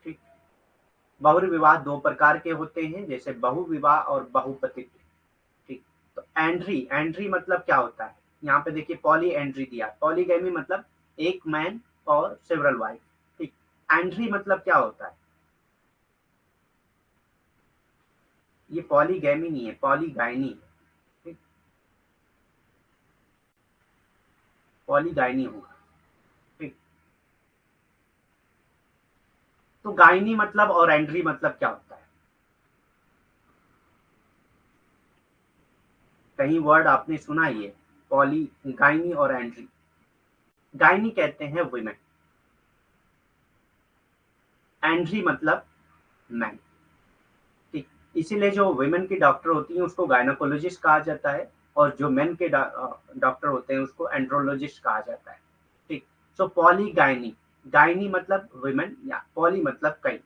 ठीक, बहुविवाह दो प्रकार के होते हैं, जैसे बहुविवाह और बहुपतित्व। ठीक, तो एंड्री मतलब क्या होता है? यहाँ पे देखिए पॉली एंड्री दिया। पॉलीगैमी मतलब एक मैन और सेवरल वाइफ। ठीक, एंड्री मतलब क्या होता है? ये पॉलीगैमी नहीं है, पॉलीगाइनी है। ठीक, पॉलीगाइनी होगा। ठीक, तो गाइनी मतलब और एंड्री मतलब क्या होता है? कहीं वर्ड आपने सुना ही है, पॉली गाइनी और एंड्री। गाइनी कहते हैं वुमेन, एंड्री मतलब मैन। ठीक, इसीलिए जो वुमेन की डॉक्टर होती हैं उसको गायनोकोलॉजिस्ट कहा जाता है, और जो मेन के डॉक्टर होते हैं उसको एंड्रोलॉजिस्ट कहा जाता है। ठीक, सो पॉलीगाइनी, गाइनी मतलब वुमेन या पॉली मतलब कई,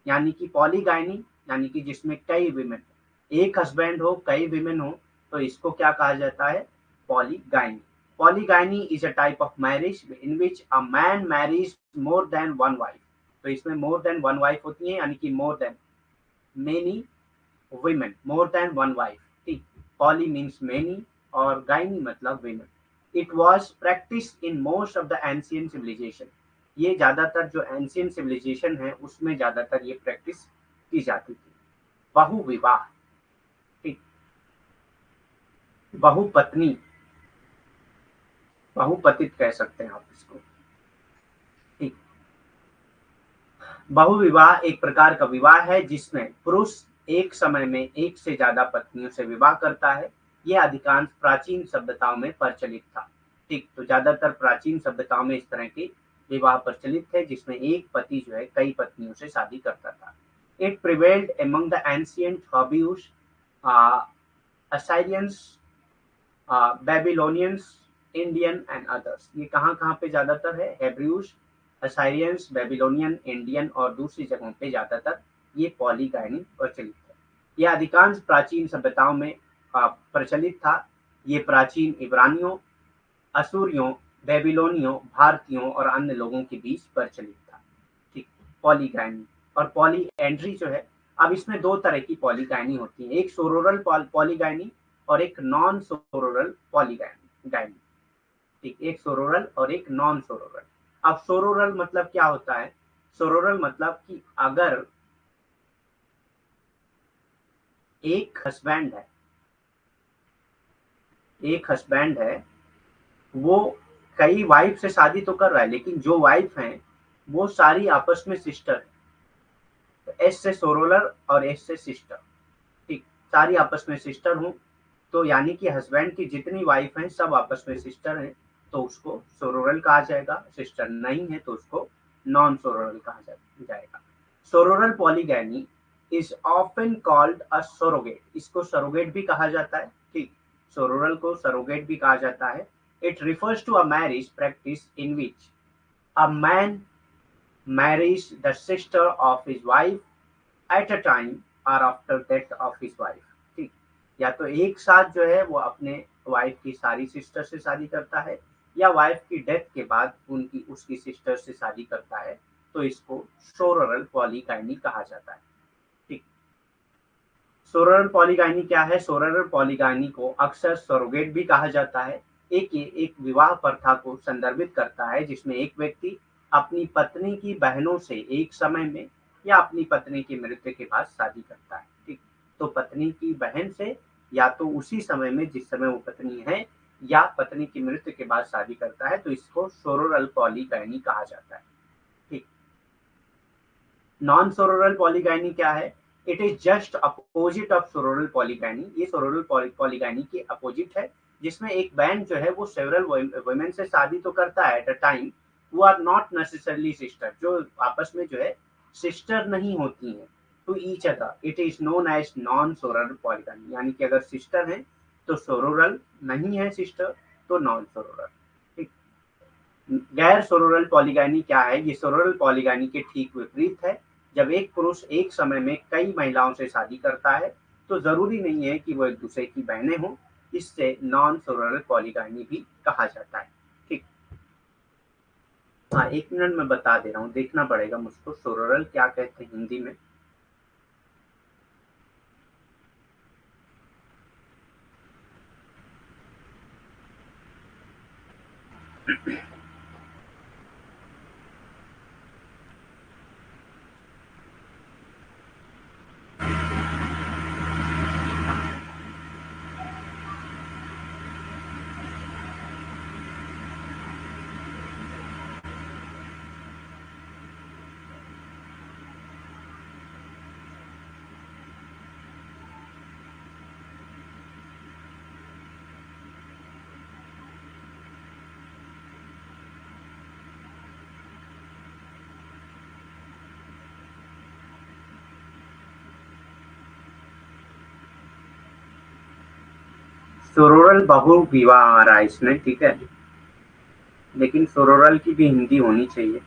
यानी कि पॉलीगाइनी यानी कि जिसमें कई वुमेन, एक हस्बैंड हो, कई वुमेन हो, तो इसको क्या कहा जाता है? Polygyny. Polygyny is a type of marriage in which a man marries more than one wife. तो इसमें मोर देन वन वाइफ होती है, यानी कि more than many women, more than one wife. ठीक, poly means many और गायनी मतलब विनर। It was practice in most of the ancient civilisation. ये ज्यादातर जो एंशियंट सिविलाइजेशन है उसमें ज्यादातर ये प्रैक्टिस की जाती थी। बहुविवाह, ठीक, बहुपत्नी, बहुपतित कह सकते हैं आप इसको, ठीक। बहुविवाह एक प्रकार का विवाह है जिसमें पुरुष एक समय में एक से ज्यादा पत्नियों से विवाह करता है। यह अधिकांश प्राचीन सभ्यताओं में प्रचलित था, ठीक। तो ज्यादातर प्राचीन सभ्यताओं में इस तरह के विवाह प्रचलित थे जिसमें एक पति जो है कई पत्नियों से शादी करता था। It prevailed among the ancient Hebrews, Assyrians, Babylonians, Indian and others. ये कहाँ कहाँ पे ज्यादातर है? हेब्रूस, असाइरियंस, बेबीलोनियन, इंडियन और दूसरी जगहों पे ज्यादातर ये पॉलीगाइनी प्रचलित है। यह अधिकांश प्राचीन सभ्यताओं में प्रचलित था। ये प्राचीन इब्रानियों, असुरियों, बेबीलोनियों, भारतीयों और अन्य लोगों के बीच प्रचलित था, ठीक। पॉलीगाइनी और पॉलीएंड्री जो है, अब इसमें दो तरह की पॉलीगाइनी होती है, एक सोरोरल पॉलीगाइनी और एक नॉन सोरोरल पॉलीगाइनी, ठीक। एक सोरोरल और एक नॉन सोरोरल। अब सोरोरल मतलब क्या होता है? सोरोरल मतलब कि अगर एक हस्बैंड है, एक हस्बैंड है, वो कई वाइफ से शादी तो कर रहा है लेकिन जो वाइफ हैं वो सारी आपस में सिस्टर है। तो एस से सोरोलर और एस से सिस्टर, ठीक। सारी आपस में सिस्टर हूँ, तो यानी कि हस्बैंड की जितनी वाइफ हैं सब आपस में सिस्टर हैं, तो उसको सोरोरल कहा जाएगा। सिस्टर नहीं है तो उसको नॉन सोरोरल कहा जाएगा। Sororal polygyny is often called a surrogate. इसको सरोगेट भी कहा जाता है, ठीक। सोरोरल को सरोगेट भी कहा जाता है। It refers to a marriage practice in which a man marries the sister of his wife at a time और after death of his wife, ठीक। या तो एक साथ जो है वो अपने वाइफ की सारी सिस्टर से शादी करता है या वाइफ की डेथ के बाद उनकी उसकी सिस्टर से शादी करता है, तो इसको सोरोरल पॉलीगाइनी कहा जाता है, ठीक। सोरोरल पॉलीगाइनी क्या है? सोरोरल पॉलीगाइनी को अक्सर सरोगेट भी कहा जाता है। एक विवाह प्रथा को संदर्भित करता है जिसमें एक व्यक्ति अपनी पत्नी की बहनों से एक समय में या अपनी पत्नी की मृत्यु के बाद शादी करता है, ठीक। तो पत्नी की बहन से या तो उसी समय में जिस समय वो पत्नी है या पत्नी की मृत्यु के बाद शादी करता है, तो इसको सोरोरल पॉलीगाइनी कहा जाता है, ठीक। नॉन सोरोरल पॉलीगाइनी क्या है? It is just opposite of sororal polygyny. ये सोरोरल पॉलीगाइनी के अपोजिट है जिसमें एक मैन जो है वो सेवरल वुमेन से शादी तो करता है एट अ टाइम, वो आर नॉट नेसेसरली सिस्टर, जो आपस में जो है सिस्टर नहीं होती हैं to each other. It is known as non sororal polygyny, यानी कि अगर सिस्टर है तो सोरोरल, नहीं है सिस्टर तो नॉन सोरोरल, ठीक। गैर सोरोरल पॉलीगाइनी क्या है? ये सोरोरल पॉलीगाइनी के ठीक विपरीत है। जब एक पुरुष एक समय में कई महिलाओं से शादी करता है तो जरूरी नहीं है कि वो एक दूसरे की बहनें हों, इससे नॉन सोरोरल पॉलीगाइनी भी कहा जाता है, ठीक। हाँ, एक मिनट में बता दे रहा हूँ, देखना पड़ेगा मुझको सोरोरल क्या कहते हैं हिंदी में। सोरोरल बहुविवाह आ रहा है इसमें, ठीक है, लेकिन सोरोरल की भी हिंदी होनी चाहिए।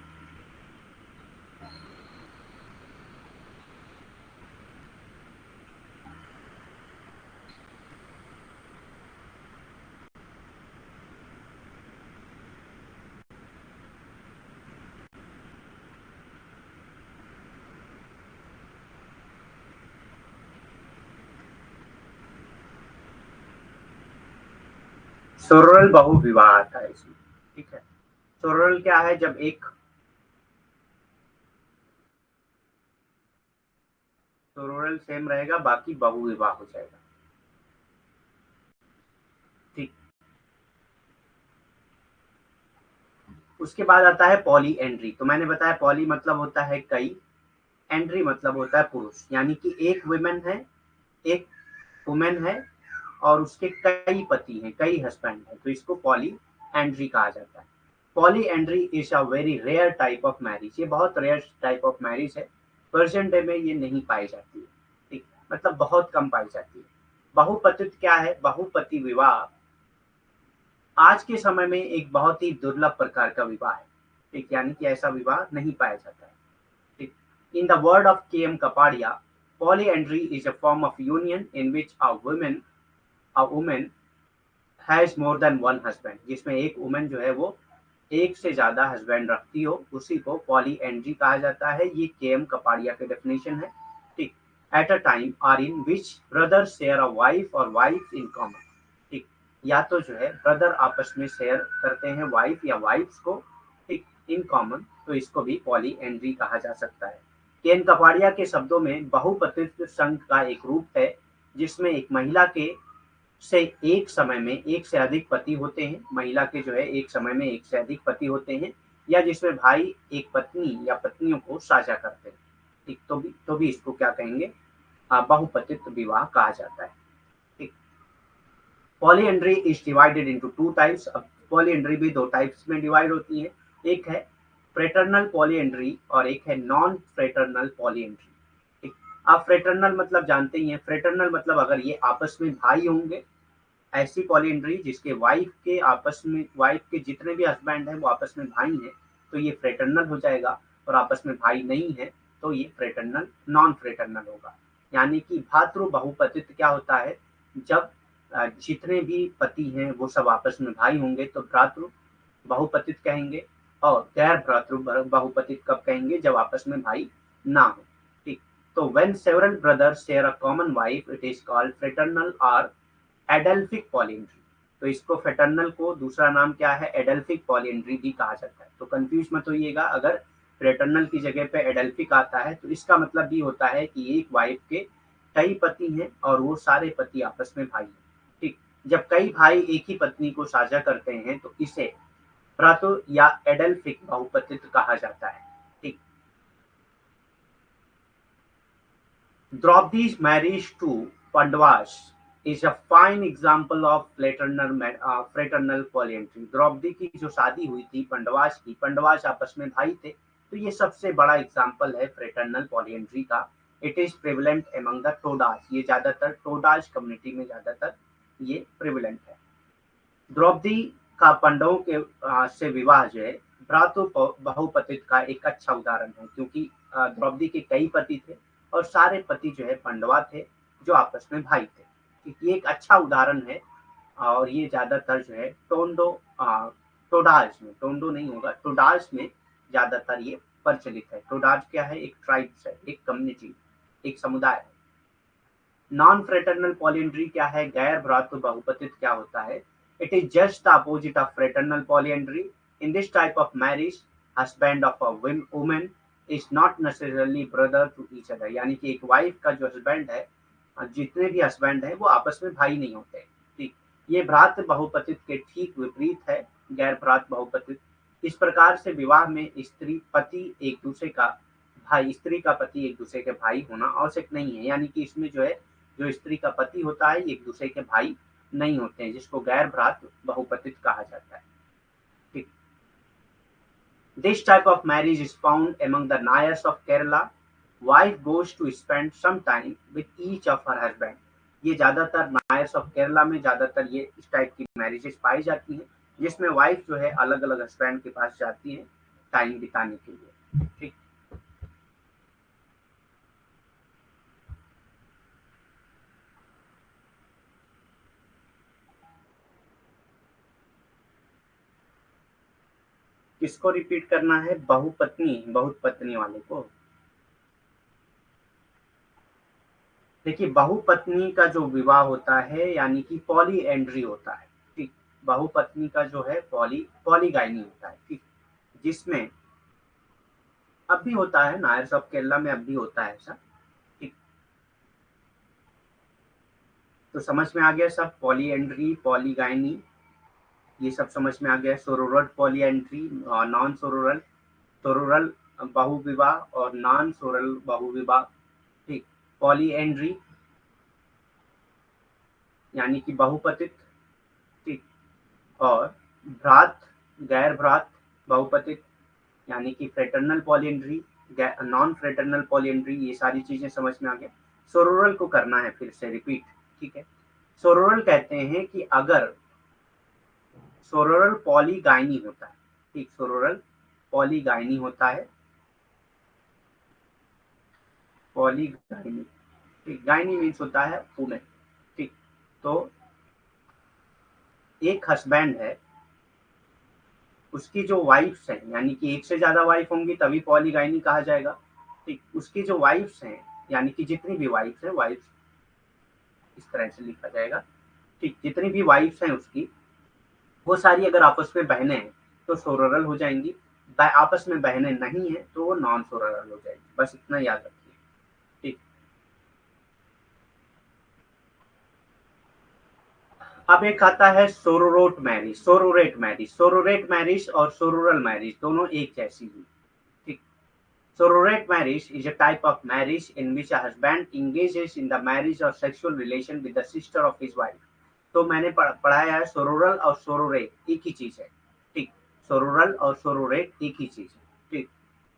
सोरल बहुविवाह आता है इसमें, ठीक है। सोरल क्या है, जब एक सोरल सेम रहेगा, बाकी बहुविवाह हो जाएगा, ठीक। उसके बाद आता है पॉली एंड्री। तो मैंने बताया पॉली मतलब होता है कई, एंड्री मतलब होता है पुरुष, यानी कि एक वुमेन है, एक वुमेन है और उसके कई पति हैं, कई हस्बैंड हैं, तो इसको पॉली एंड्री कहा जाता है। Polyandry is a very rare type of marriage, ये बहुत रेयर टाइप ऑफ मैरिज है। प्रेजेंट डे में ये नहीं पाई जाती है, ठीक, मतलब बहुत कम पाई जाती है। बहुपतित क्या है, बहुपति विवाह आज के समय में एक बहुत ही दुर्लभ प्रकार का विवाह है, ठीक, यानी कि ऐसा विवाह नहीं पाया जाता है, ठीक। In the word of K M Kapadia, polyandry is a form of union in which a woman has more than one husband, जिसमें एक वुमन जो है वो एक से ज्यादा हस्बैंड रखती हो, उसी को पॉली एंड्री कहा जाता है। ये के एम कपाड़िया के डेफिनेशन है, ठीक। At a time or in which brother share a wife और वाइफ इन कॉमन, ठीक, या तो जो है ब्रदर आपस में शेयर करते हैं वाइफ या वाइफ्स को, ठीक, इन कॉमन, तो इसको भी पॉली एंड्री कहा जा सकता है। के एन कपाड़िया के शब्दों में बहुपतित्व संघ का एक रूप है जिसमें एक महिला के से एक समय में एक से अधिक पति होते हैं, महिला के जो है एक समय में एक से अधिक पति होते हैं, या जिसमें भाई एक पत्नी या पत्नियों को साझा करते हैं, ठीक, तो भी इसको क्या कहेंगे, बहुपतित्व विवाह कहा जाता है, ठीक। Polyandry is divided into two types. अब पॉलीएंड्री भी दो टाइप्स में डिवाइड होती है, एक है फ्रेटर्नल पॉलीएंड्री और एक है नॉन फ्रेटर्नल पॉलीएंड्री, ठीक। आप फ्रेटर्नल मतलब जानते ही हैं, फ्रेटर्नल मतलब अगर ये आपस में भाई होंगे, ऐसी पॉलीएंड्री जिसके वाइफ के जितने भी हस्बैंड हैं वो आपस में भाई हैं, तो ये फ्रेटर्नल हो जाएगा। और आपस में भाई नहीं है तो ये फ्रेटर्नल नॉन फ्रेटर्नल होगा। यानी कि भातृ बहुपतित्व क्या होता है, जब जितने भी पति हैं वो सब आपस में भाई होंगे तो भ्रातृ बहुपतित कहेंगे, और गैर भ्रातृ बहुपतित कब कहेंगे, जब आपस में भाई ना हो, ठीक। तो when several brothers share a common wife it is called fraternal और एडल्फिक पॉलीएंड्री। तो इसको फ्रेटर्नल को दूसरा नाम क्या है, एडल्फिक पॉलीएंड्री भी कहा जाता है। तो कंफ्यूज मत होइएगा, अगर फ्रेटर्नल की जगह पे एडल्फिक आता है तो इसका मतलब भी होता है कि एक वाइफ के कई पति हैं और वो सारे पति आपस में भाई हैं, ठीक। जब कई भाई एक ही पत्नी को साझा करते हैं तो इसे भ्रातु या एडल्फिक बहुपतित्व कहा जाता है, ठीक। Draupadi's marriage to Pandavas is a fine example of fraternal polyandry. Draupadi की जो शादी हुई थी पंडवास की, पंडवास आपस में भाई थे, तो ये सबसे बड़ा एग्जाम्पल है फ्रेटर्नल पॉलीएंड्री का। It is prevalent among the Todas, ये ज्यादातर टोडास कम्युनिटी में ज्यादातर ये प्रिविलेंट है। द्रौपदी का पांडवों के से विवाह जो है भ्रातु बहुपतित का एक अच्छा उदाहरण है, क्योंकि द्रौपदी के कई पति थे और सारे पति जो है पांडवा थे जो आपस में भाई थे, ये एक अच्छा उदाहरण है। और ये ज्यादातर जो है टोडाल्स में, टोंडो नहीं होगा, टोडाल्स में ज्यादातर ये प्रचलित है। टोडाल्स क्या है, एक ट्राइब्स है, एक कम्युनिटी, एक समुदाय है। नॉन फ्रेटर्नल पॉलीएंड्री क्या है, गैर भ्रातृ बहुपतित क्या होता है, it is just the opposite of fraternal polyandry. In this type of marriage husband of a woman is not necessarily brother to each other, यानी कि एक वाइफ का जो हस्बैंड है, जितने भी हस्बैंड है वो आपस में भाई नहीं होते, ठीक। ये भ्रातृ बहुपतित के ठीक विपरीत है, गैर भ्रातृ बहुपतित। इस प्रकार से विवाह में स्त्री पति एक दूसरे का भाई, स्त्री का पति एक दूसरे के भाई होना आवश्यक नहीं है, यानी कि इसमें जो है जो स्त्री का पति होता है एक दूसरे के भाई नहीं होते हैं, जिसको गैर भ्रातृ बहुपतित कहा जाता है, ठीक। This type of marriage is found among the Nayars of Kerala. Wife goes to spend some time with each of her husband. ये ज्यादातर नायर्स ऑफ केरला में ज्यादातर ये इस टाइप की मैरिजेस पाई जाती हैं, जिसमें वाइफ जो है अलग अलग हस्बैंड के पास जाती है टाइम बिताने के लिए, ठीक। किसको रिपीट करना है, बहुपत्नी बहुत पत्नी वाले को। देखिए बहुपत्नी का जो विवाह होता है यानी कि पॉली एंड्री होता है, ठीक। बहुपत्नी का जो है पॉलीगाइनी होता है, ठीक, जिसमें अब भी होता है, नायर्स ऑफ केरला में अब भी होता है ऐसा, ठीक। तो समझ में आ गया सब, पॉलीएंड्री, पॉलीगाइनी, ये सब समझ में आ गया। सोरोरल पॉलीएंड्री, नॉन सोरोरल, सोरोरल बहुविवाह और नॉन सोरल बहुविवाह, ठीक। पॉलीएंड्री यानी कि बहुपतित, ठीक। और भ्रात, गैर भ्रात बहुपतित यानी कि fraternal polyandry, non fraternal polyandry, ये सारी चीजें समझ में आ गया। सोरोरल को करना है फिर से रिपीट, ठीक है। सोरोरल कहते हैं कि अगर सोरोरल पॉलीगाइनी होता है, ठीक, सोरोरल पॉलीगाइनी होता है, पॉलीगाइनी, ठीक, गाइनी मीन्स होता है वुमेन, ठीक। तो एक हस्बैंड है, उसकी जो वाइफ्स हैं, यानी कि एक से ज्यादा वाइफ होंगी तभी पॉलीगाइनी कहा जाएगा, ठीक। उसकी जो वाइफ्स हैं, यानी कि जितनी भी वाइफ्स हैं, वाइफ्स इस तरह से लिखा जाएगा, ठीक, जितनी भी वाइफ्स हैं उसकी, वो सारी अगर आपस में बहनें हैं तो सोरोरल हो जाएंगी, आपस में बहनें नहीं है तो वो नॉन सोरोरल हो जाएगी, बस इतना याद रखिए, ठीक। अब एक आता है sororate marriage, sororate marriage, sororate marriage और सोरोरल मैरिज दोनों एक जैसी ही, ठीक। Sororate marriage is a type of marriage in which a husband engages in the marriage or sexual relation with the sister of his wife. तो मैंने पढ़ाया है सोरोरल और सोरोरेट एक ही चीज है, ठीक। सोरोरल और सोरोरेट एक ही चीज है, ठीक।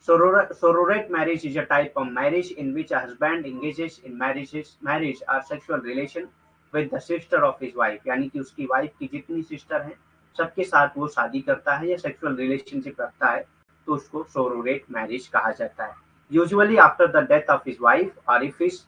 Sororate marriage is a type of marriage in which a husband engages in marriage or sexual relation with the sister of his wife, यानी कि उसकी वाइफ की जितनी सिस्टर हैं सबके साथ वो शादी करता है या सेक्सुअल रिलेशनशिप रखता है, तो उसको सोरोरेट मैरिज कहा जाता है। Usually after the death of his wife और if his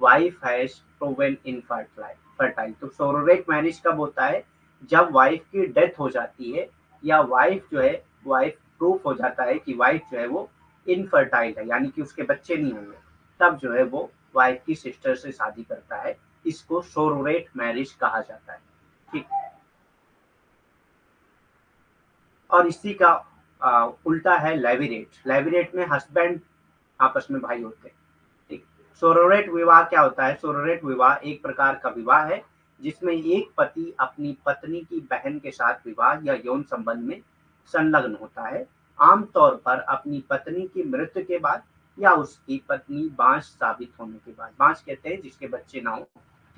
wife has proven infertile. तो सोरोरेट मैरिज कब होता है? जब वाइफ की डेथ हो जाती है या वाइफ जो है, वाइफ प्रूफ हो जाता है कि वाइफ जो है वो इनफर्टाइल है, यानी कि उसके बच्चे नहीं होंगे, तब जो है वो वाइफ की सिस्टर से शादी करता है, इसको सोरोरेट मैरिज कहा जाता है, ठीक। और इसी का उल्टा है लेविरेट। लेविरेट में हस्बैंड आपस में भाई होते हैं, ठीक। सोरोरेट विवाह क्या होता है? सोरोरेट विवाह एक प्रकार का विवाह है जिसमें एक पति अपनी पत्नी की बहन के साथ विवाह या यौन संबंध में संलग्न होता है, आमतौर पर अपनी पत्नी की मृत्यु के बाद या उसकी पत्नी बांझ साबित होने के बाद। बांझ कहते हैं जिसके बच्चे ना हो,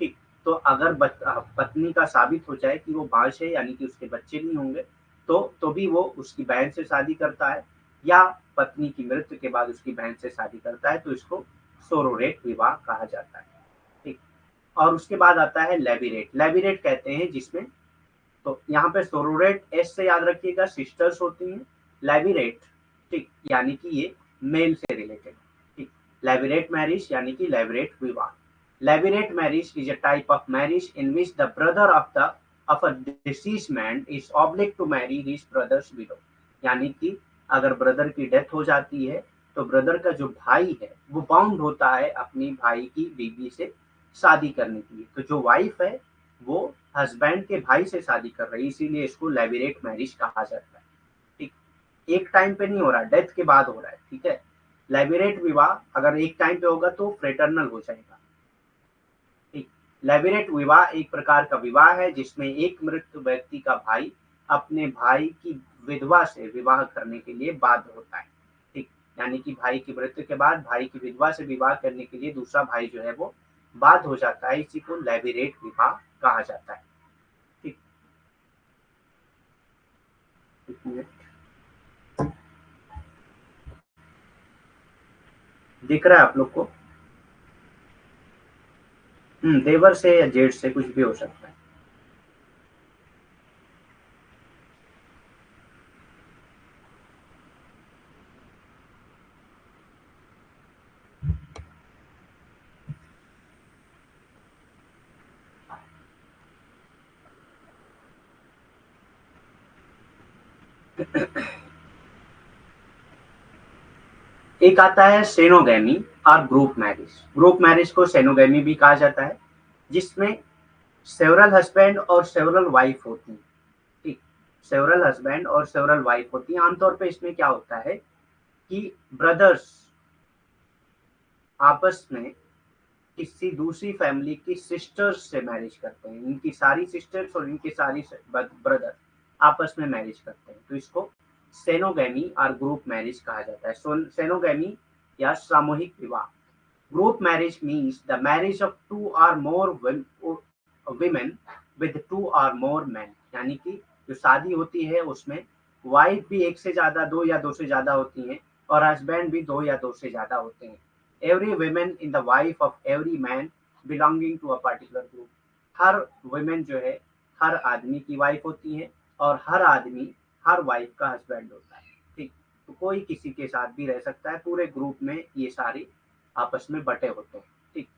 ठीक। तो अगर पत्नी का साबित हो जाए कि वो बांझ है, यानी कि उसके बच्चे नहीं होंगे, तो भी वो उसकी बहन से शादी करता है, या पत्नी की मृत्यु के बाद उसकी बहन से शादी करता है, तो इसको सोरोरेट विवाह कहा जाता है, ठीक। और उसके बाद आता है लेविरेट। लेविरेट कहते हैं जिसमें, तो यहाँ पे सोरोरेट एस से याद रखिएगा, सिस्टर्स होती हैं। लेविरेट, ठीक, यानी कि ये मेल से रिलेटेड, ठीक। लेविरेट मैरिज यानी कि लेविरेट विवाह। Levirate marriage is a type of marriage in which the brother of a deceased man is obliged to marry his brother's widow, यानी कि अगर ब्रदर की डेथ हो जाती है तो ब्रदर का जो भाई है वो बाउंड होता है अपनी भाई की बीवी से शादी करने के लिए। तो जो वाइफ है वो हस्बैंड के भाई से शादी कर रही है, इसीलिए इसको लेविरेट मैरिज कहा जाता है, ठीक। एक टाइम पे नहीं हो रहा, डेथ के बाद हो रहा है, ठीक है। लेविरेट विवाह अगर एक टाइम पे होगा तो फ्रेटर्नल हो जाएगा, ठीक। लेविरेट विवाह एक प्रकार का विवाह है जिसमें एक मृत व्यक्ति का भाई अपने भाई की विधवा से विवाह करने के लिए बाध्य होता है, ठीक। यानी कि भाई की मृत्यु के बाद भाई की विधवा से विवाह करने के लिए दूसरा भाई जो है वो बाध्य हो जाता है, इसी को लेविरेट विवाह कहा जाता है, ठीक। दिख रहा है आप लोग को? देवर से या जेठ से कुछ भी हो सकता है। एक आता है सेनोगैमी और ग्रुप मैरिज। ग्रुप मैरिज को सेनोगैमी भी कहा जाता है, जिसमें सेवरल हस्बैंड और सेवरल वाइफ होती हैं, सेवरल हस्बैंड और सेवरल वाइफ होती हैं। आमतौर पे इसमें क्या होता है कि ब्रदर्स आपस में किसी दूसरी फैमिली की सिस्टर्स से मैरिज करते हैं। इनकी सारी सिस्टर्स और इनके सारी ब्रदर आपस में मैरिज करते हैं, तो इसको सेनोगैमी और ग्रुप मैरिज कहा जाता है। सेनोगैमी या सामूहिक विवाह। Group marriage means the marriage of two or more women with two or more men, यानी कि जो शादी होती है उसमें वाइफ भी एक से ज्यादा, दो या दो से ज्यादा होती हैं, और हस्बैंड भी दो या दो से ज्यादा होते हैं। Every women in the wife of every man belonging to a particular group. हर वुमेन जो है हर आदमी की वाइफ होती है, और हर आदमी हर वाइफ का हस्बैंड होता है। ठीक, तो कोई किसी के साथ भी रह सकता है, पूरे ग्रुप में ये सारे आपस में बटे होते हैं। ठीक,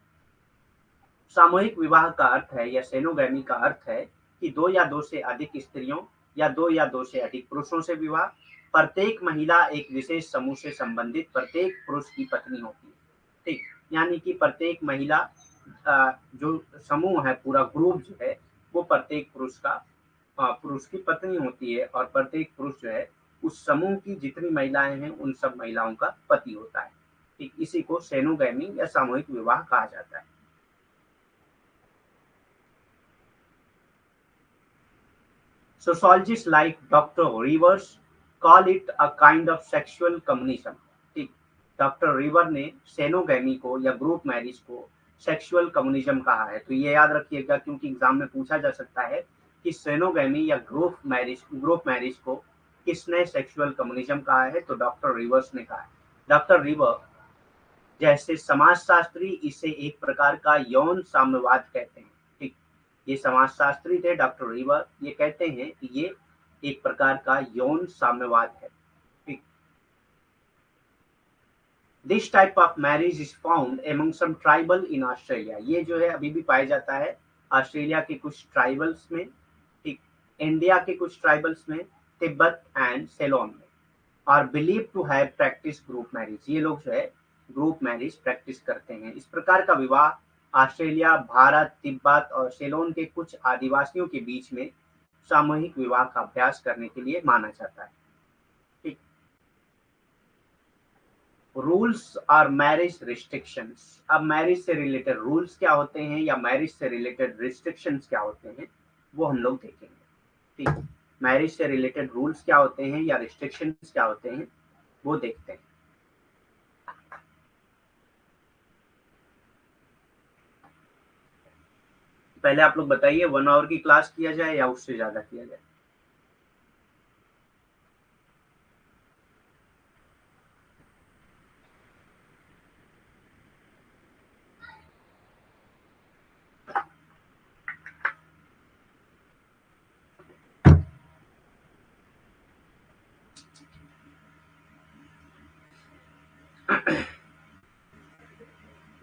सामूहिक विवाह का अर्थ है या सेनोगैमी का अर्थ है कि दो या दो से अधिक स्त्रियों या दो या दो से अधिक पुरुषों से विवाह। प्रत्येक महिला एक विशेष समूह से संबंधित प्रत्येक पुरुष की पत्नी होती है। ठीक, यानी कि प्रत्येक महिला जो समूह है, पूरा ग्रुप जो है, वो प्रत्येक पुरुष का पुरुष की पत्नी होती है, और प्रत्येक पुरुष जो है उस समूह की जितनी महिलाएं हैं उन सब महिलाओं का पति होता है। ठीक, इसी को सेनोगैमी या सामूहिक विवाह कहा जाता है। Sociologists like Dr. Rivers call it a kind of sexual communism। ठीक, डॉक्टर रिवर ने सेनोगैमी को या ग्रुप मैरिज को सेक्सुअल कम्युनिज्म कहा है। तो ये याद रखिएगा, क्योंकि एग्जाम में पूछा जा सकता है कि सेनोगैमी या ग्रुप मैरिज को किसने सेक्सुअल कम्युनिज्म कहा है, तो डॉक्टर रिवर्स ने कहा है। डॉक्टर रिवर जैसे समाजशास्त्री इसे एक प्रकार का यौन साम्यवाद कहते हैं। ठीक, ये समाजशास्त्री थे डॉक्टर रिवर, ये कहते हैं कि ये एक प्रकार का यौन साम्यवाद है। ठीक, this type of marriage is found among some tribal in Australia. ये जो है अभी भी पाया जाता है ऑस्ट्रेलिया के कुछ ट्राइबल्स में। ठीक, इंडिया के कुछ ट्राइबल्स में, तिब्बत एंड सेलोन में। और believe to have practice group marriage. ये लोग जो है ग्रुप मैरिज प्रैक्टिस करते हैं। इस प्रकार का विवाह ऑस्ट्रेलिया, भारत, तिब्बत और सेलोन के कुछ आदिवासियों के बीच में सामूहिक विवाह का अभ्यास करने के लिए माना जाता है। ठीक, रूल्स और मैरिज रिस्ट्रिक्शंस। अब मैरिज से रिलेटेड रूल्स क्या होते हैं या मैरिज से रिलेटेड रिस्ट्रिक्शंस क्या होते हैं, वो हम लोग देखेंगे। ठीक, मैरिज से रिलेटेड रूल्स क्या होते हैं या रिस्ट्रिक्शंस क्या होते हैं, वो देखते हैं। पहले आप लोग बताइए, 1 आवर की क्लास किया जाए या उससे ज्यादा किया जाए?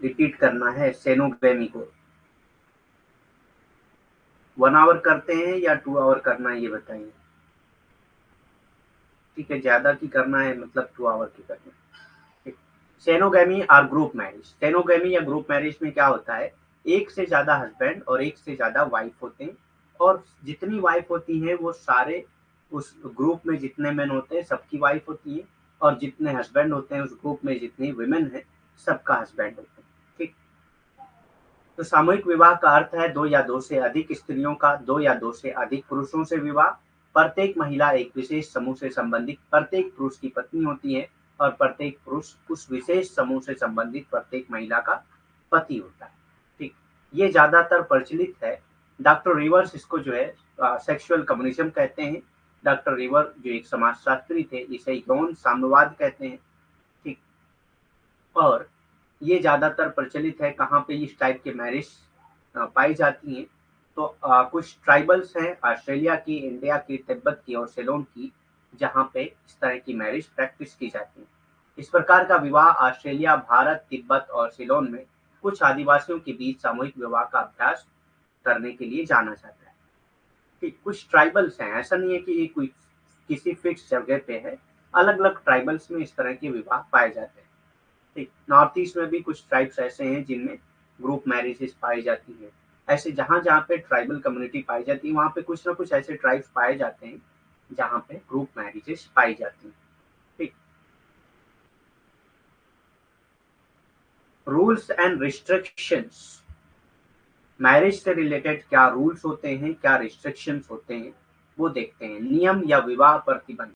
रिपीट करना है सेनोगेमी को। 1 आवर करते हैं या 2 आवर करना है, ये बताइए। ठीक है, ज्यादा की करना है मतलब 2 आवर की करना है। सेनोगेमी और ग्रुप मैरिज। सेनोगेमी या ग्रुप मैरिज में क्या होता है, एक से ज्यादा हस्बैंड और एक से ज्यादा वाइफ होते हैं, और जितनी वाइफ होती हैं वो सारे उस ग्रुप में जितने मेन होते हैं सबकी वाइफ होती है, और जितने हस्बैंड होते हैं उस ग्रुप में जितनी वुमेन है सबका हस्बैंड होते हैं। ठीक, तो सामूहिक विवाह का अर्थ है दो या दो से अधिक स्त्रियों का दो या दो से अधिक पुरुषों से विवाह। प्रत्येक महिला एक विशेष समूह से संबंधित प्रत्येक पुरुष की पत्नी होती है, और प्रत्येक पुरुष उस विशेष समूह से संबंधित प्रत्येक महिला का पति होता है। ठीक, ये ज्यादातर प्रचलित है। डॉक्टर रिवर्स इसको जो है सेक्सुअल कम्युनिज्म कहते हैं। डॉक्टर रिवर जो एक समाजशास्त्री थे, इसे यौन साम्यवाद कहते हैं। ठीक, और ये ज्यादातर प्रचलित है कहाँ पे इस टाइप के मैरिज पाई जाती हैं, तो कुछ ट्राइबल्स हैं ऑस्ट्रेलिया की, इंडिया की, तिब्बत की और सेलोन की, जहाँ पे इस तरह की मैरिज प्रैक्टिस की जाती है। इस प्रकार का विवाह ऑस्ट्रेलिया, भारत, तिब्बत और सिलोन में कुछ आदिवासियों के बीच सामूहिक विवाह का अभ्यास करने के लिए जाना जाता है। कि कुछ ट्राइबल्स हैं, ऐसा नहीं है कि ये कोई किसी फिक्स जगह पे है, अलग अलग ट्राइबल्स में इस तरह के विवाह पाए जाते हैं। ठीक, नॉर्थ ईस्ट में भी कुछ ट्राइब्स ऐसे हैं जिनमें ग्रुप मैरिजेस पाई जाती है। ऐसे जहाँ जहाँ पे ट्राइबल कम्युनिटी पाई जाती है वहाँ पे कुछ ना कुछ ऐसे ट्राइब्स पाए जाते हैं जहाँ पे ग्रुप मैरिजेस पाई जाती हैं। ठीक। रूल्स एंड रिस्ट्रिक्शंस, मैरिज से रिलेटेड क्या रूल्स होते हैं, क्या रिस्ट्रिक्शंस होते हैं, वो देखते हैं। नियम या विवाह प्रतिबंध।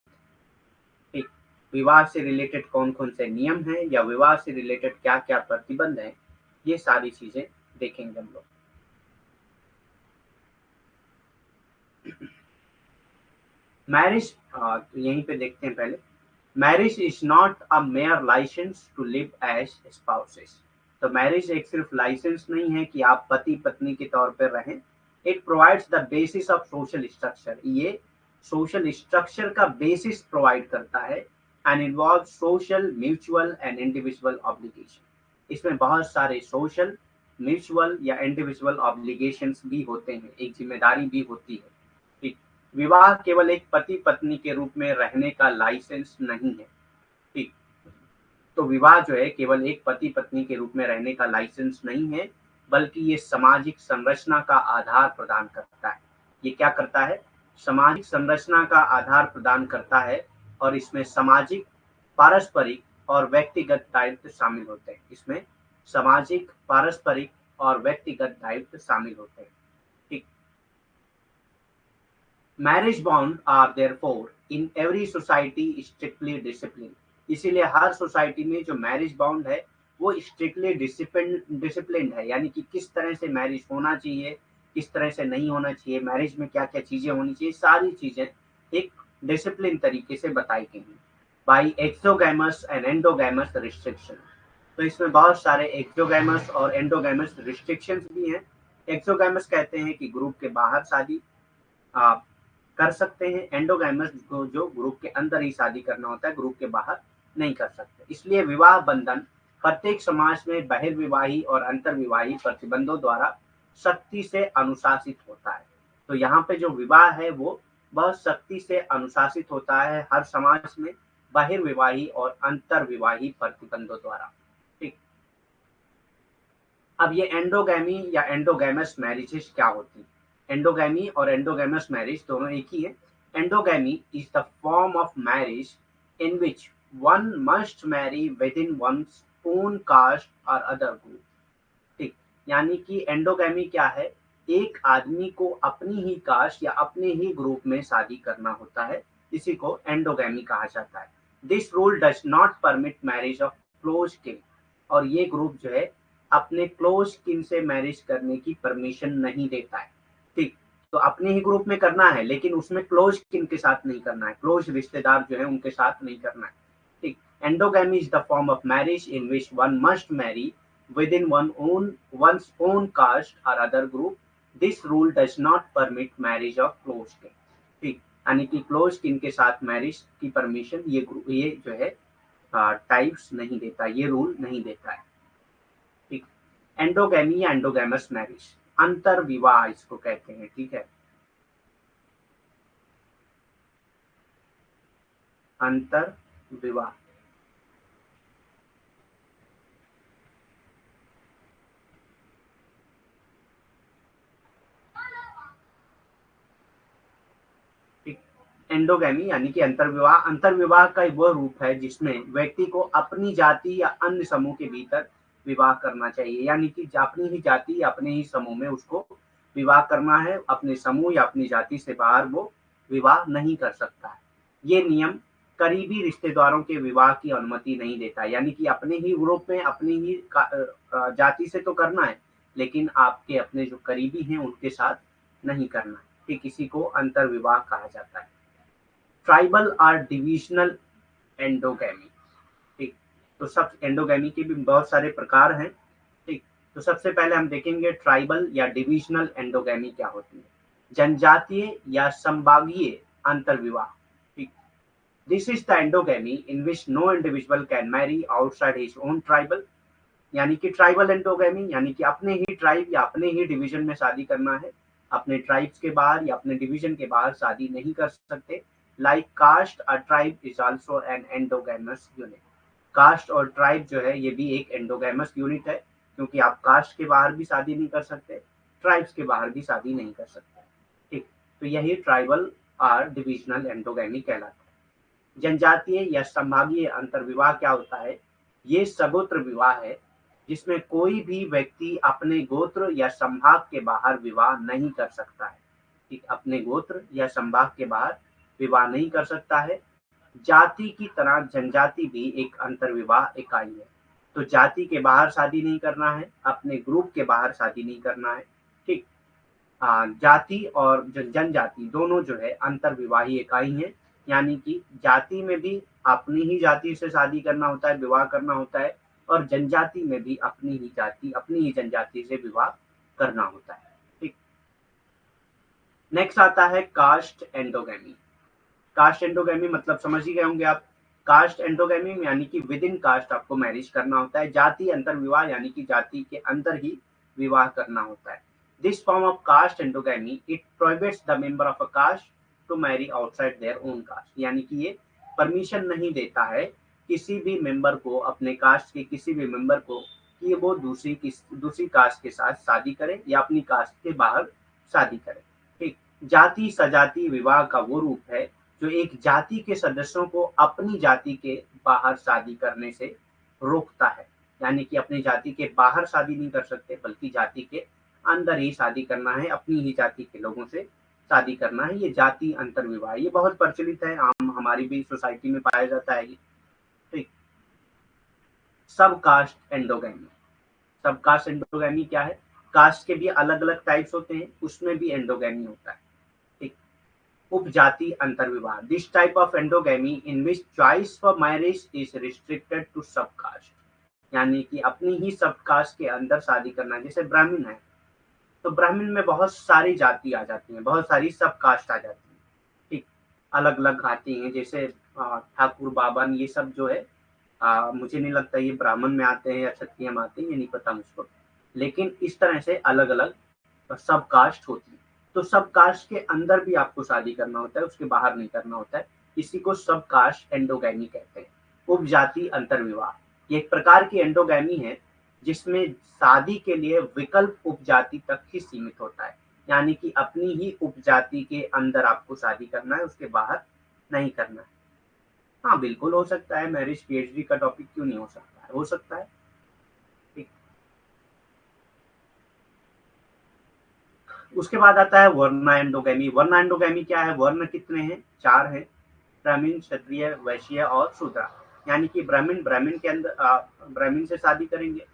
ठीक। विवाह से रिलेटेड कौन कौन से नियम हैं या विवाह से रिलेटेड क्या क्या प्रतिबंध हैं, ये सारी चीजें देखेंगे हम लोग। मैरिज, यहीं पे देखते हैं पहले। Marriage is not a mere licence to live as spouses. तो मैरिज एक सिर्फ लाइसेंस नहीं है कि आप पति पत्नी के तौर पर रहें। It provides the basis of social structure. ये सोशल स्ट्रक्चर का बेसिस प्रोवाइड करता है and involve social, mutual and individual obligation. इसमें बहुत सारे सोशल, म्यूचुअल या इंडिविजुअल ऑब्लिगेशंस भी होते हैं, एक जिम्मेदारी भी होती है। ठीक। विवाह केवल एक पति पत्नी के रूप में रहने का लाइसेंस नहीं है। ठीक। तो विवाह जो है केवल एक पति पत्नी के रूप में रहने का लाइसेंस नहीं है, बल्कि ये सामाजिक संरचना का आधार प्रदान करता है। ये क्या करता है? सामाजिक संरचना का आधार प्रदान करता है, और इसमें सामाजिक, पारस्परिक और व्यक्तिगत दायित्व शामिल होते हैं। इसमें सामाजिक, पारस्परिक और व्यक्तिगत दायित्व शामिल होते हैं। ठीक। Marriage bond are therefore in every society strictly discipline. इसीलिए हर सोसाइटी में जो मैरिज बॉन्ड है वो स्ट्रिक्टली डिसिप्लिन है, यानी कि किस तरह से मैरिज होना चाहिए, किस तरह से नहीं होना चाहिए, मैरिज में क्या क्या चीजें होनी चाहिए, सारी चीजें एक डिसिप्लिन तरीके से बताई गई हैं बाई एक्सोगैमस एंड एंडोगैमस रिस्ट्रिक्शन। तो इसमें बहुत सारे एक्सोगैमस और एंडोगैमस रिस्ट्रिक्शंस भी हैं। एक्सोगैमस कहते हैं कि ग्रुप के बाहर शादी आप कर सकते हैं, एंडोगैमस को जो ग्रुप के अंदर ही शादी करना होता है, ग्रुप के बाहर नहीं कर सकते। इसलिए विवाह बंधन प्रत्येक समाज में बहिर्विवाही और अंतर्विवाही प्रतिबंधों द्वारा सख्ती से अनुशासित होता है। तो यहाँ पे जो विवाह है वो बहुत सख्ती से अनुशासित होता है हर समाज में, बहिर्विवाही और अंतर्विवाही प्रतिबंधों द्वारा। ठीक। अब ये एंडोगैमी या एंडोगैमस मैरिजेस क्या होती है? एंडोगैमी और एंडोगैमस मैरिज दोनों एक ही है। Endogamy is the form of marriage in which one must marry within one's own caste और अदर ग्रुप। ठीक। यानी कि एंडोगैमी क्या है? एक आदमी को अपनी ही कास्ट या अपने ही ग्रुप में शादी करना होता है, इसी को एंडोगैमी कहा जाता है। This rule does not permit marriage of close किन। और ये ग्रुप जो है अपने क्लोज किन से मैरिज करने की परमिशन नहीं देता है। ठीक। तो अपने ही ग्रुप में करना है, लेकिन उसमें क्लोज किन के साथ नहीं करना है, क्लोज रिश्तेदार जो है उनके साथ नहीं करना है। ठीक। Endogamy is the form of marriage in which one must marry within one's own caste or other group. This rule does not permit marriage of close kin. ठीक। यानी कि क्लोज किन के साथ मैरिज की परमिशन ये जो है टाइप्स नहीं देता, ये रूल नहीं देता है। ठीक। एंडोगैमी या एंडोगैमस मैरिज, अंतर विवाह इसको कहते हैं। ठीक है, अंतर विवाह। एंडोगैमी यानी कि अंतर्विवाह। अंतर्विवाह का वह रूप है जिसमें व्यक्ति को अपनी जाति या अन्य समूह के भीतर विवाह करना चाहिए, यानी कि अपनी ही जाति या अपने ही समूह में उसको विवाह करना है, अपने समूह या अपनी जाति से बाहर वो विवाह नहीं कर सकता है। ये नियम करीबी रिश्तेदारों के विवाह की अनुमति नहीं देता, यानी कि अपने ही ग्रुप में अपनी ही जाति से तो करना है, लेकिन आपके अपने जो करीबी हैं उनके साथ नहीं करना है। ठीक, इसी को अंतर्विवाह कहा जाता है। ट्राइबल और डिविजनल एंडोगैमी। ठीक। तो सब एंडोगैमी के भी बहुत सारे प्रकार हैं। ठीक। तो सबसे पहले हम देखेंगे ट्राइबल या डिविजनल एंडोगैमी क्या होती है। जनजातीय या संभागीय अंतर्विवाह। ठीक। This is the endogamy in which no individual can marry outside his own tribal. यानी कि ट्राइबल एंडोगैमी यानी कि अपने ही ट्राइब या अपने ही डिवीजन में शादी करना है, अपने ट्राइब्स के बाहर या अपने डिवीजन के बाहर शादी नहीं कर सकते। लाइक कास्ट और tribe is also an endogamous unit. Caste और ट्राइब जो है ये भी एक एंडोगैमस यूनिट है, क्योंकि आप कास्ट के बाहर भी शादी नहीं कर सकते, ट्राइब्स के बाहर भी शादी नहीं कर सकते। ठीक। तो यही ट्राइबल और डिविजनल एंडोगैमी कहलाता है। जनजातीय या संभागीय अंतर्विवाह क्या होता है? ये सगोत्र विवाह है जिसमें कोई भी व्यक्ति अपने गोत्र या संभाग के बाहर विवाह नहीं कर सकता है। ठीक, अपने गोत्र या संभाग के बाहर विवाह नहीं कर सकता है। जाति की तरह जनजाति भी एक अंतर्विवाह इकाई है। तो जाति के बाहर शादी नहीं करना है, अपने ग्रुप के बाहर शादी नहीं करना है। ठीक, जाति और जनजाति दोनों जो है अंतर्विवाही इकाई है, यानी कि जाति में भी अपनी ही जाति से शादी करना होता है, विवाह करना होता है, और जनजाति में भी अपनी ही जाति, अपनी ही जनजाति से विवाह करना होता है। ठीक, नेक्स्ट आता है कास्ट एंडोगैमी। कास्ट एंडोगैमी मतलब समझ ही गए होंगे आप। कास्ट एंडोगैमी यानी कि विद इन कास्ट आपको मैरिज करना होता है। जाति अंतर विवाह यानी कि जाति के अंदर ही विवाह करना होता है। This form of caste endogamy it prohibits the member of a caste to marry outside their own caste, यानी कि ये परमिशन नहीं देता है किसी भी मेंबर को, अपने कास्ट के किसी भी मेंबर को, कि वो दूसरी कास्ट के साथ शादी करे या अपनी कास्ट के बाहर शादी करे। ठीक, जाति सजाति विवाह का वो रूप है जो एक जाति के सदस्यों को अपनी जाति के बाहर शादी करने से रोकता है, यानी कि अपनी जाति के बाहर शादी नहीं कर सकते बल्कि जाति के अंदर ही शादी करना है, अपनी ही जाति के लोगों से शादी करना है। ये जाति अंतर विवाह ये बहुत प्रचलित है, आम हमारी भी सोसाइटी में पाया जाता है ये। ठीक, सब कास्ट एंडोगैमी। सब कास्ट एंडोगैमी क्या है? कास्ट के भी अलग अलग टाइप्स होते हैं, उसमें भी एंडोगैमी होता है। ठीक, उपजाति अंतर्विवाह। This type of endogamy in which choice for marriage is restricted to sub caste, यानी कि अपनी ही सब कास्ट के अंदर शादी करना। जैसे ब्राह्मण है तो ब्राह्मण में बहुत सारी जाति आ जाती हैं, बहुत सारी सब कास्ट आ जाती हैं। ठीक, अलग अलग आती हैं, जैसे ठाकुर बाबन ये सब जो है मुझे नहीं लगता ये ब्राह्मण में आते हैं या क्षत्रिय में आते हैं, ये नहीं पता मुझको, लेकिन इस तरह से अलग अलग सब कास्ट होती है। तो सब कास्ट के अंदर भी आपको शादी करना होता है, उसके बाहर नहीं करना होता है। इसी को सब कास्ट एंडोगैमी कहते हैं। उपजाति अंतर्विवाह ये एक प्रकार की एंडोगैमी है जिसमें शादी के लिए विकल्प उपजाति तक ही सीमित होता है, यानी कि अपनी ही उपजाति के अंदर आपको शादी करना है, उसके बाहर नहीं करना है। हाँ बिल्कुल हो सकता है, मैरिज पीएचडी का टॉपिक क्यों नहीं हो सकता है, हो सकता है। ठीक, उसके बाद आता है वर्ण एंडोगैमी। वर्ण एंडोगैमी क्या है? वर्ण कितने हैं? 4 हैं, ब्राह्मण, क्षत्रिय, वैश्य और शूद्र। यानी कि ब्राह्मण ब्राह्मण के अंदर ब्राह्मण से शादी करेंगे,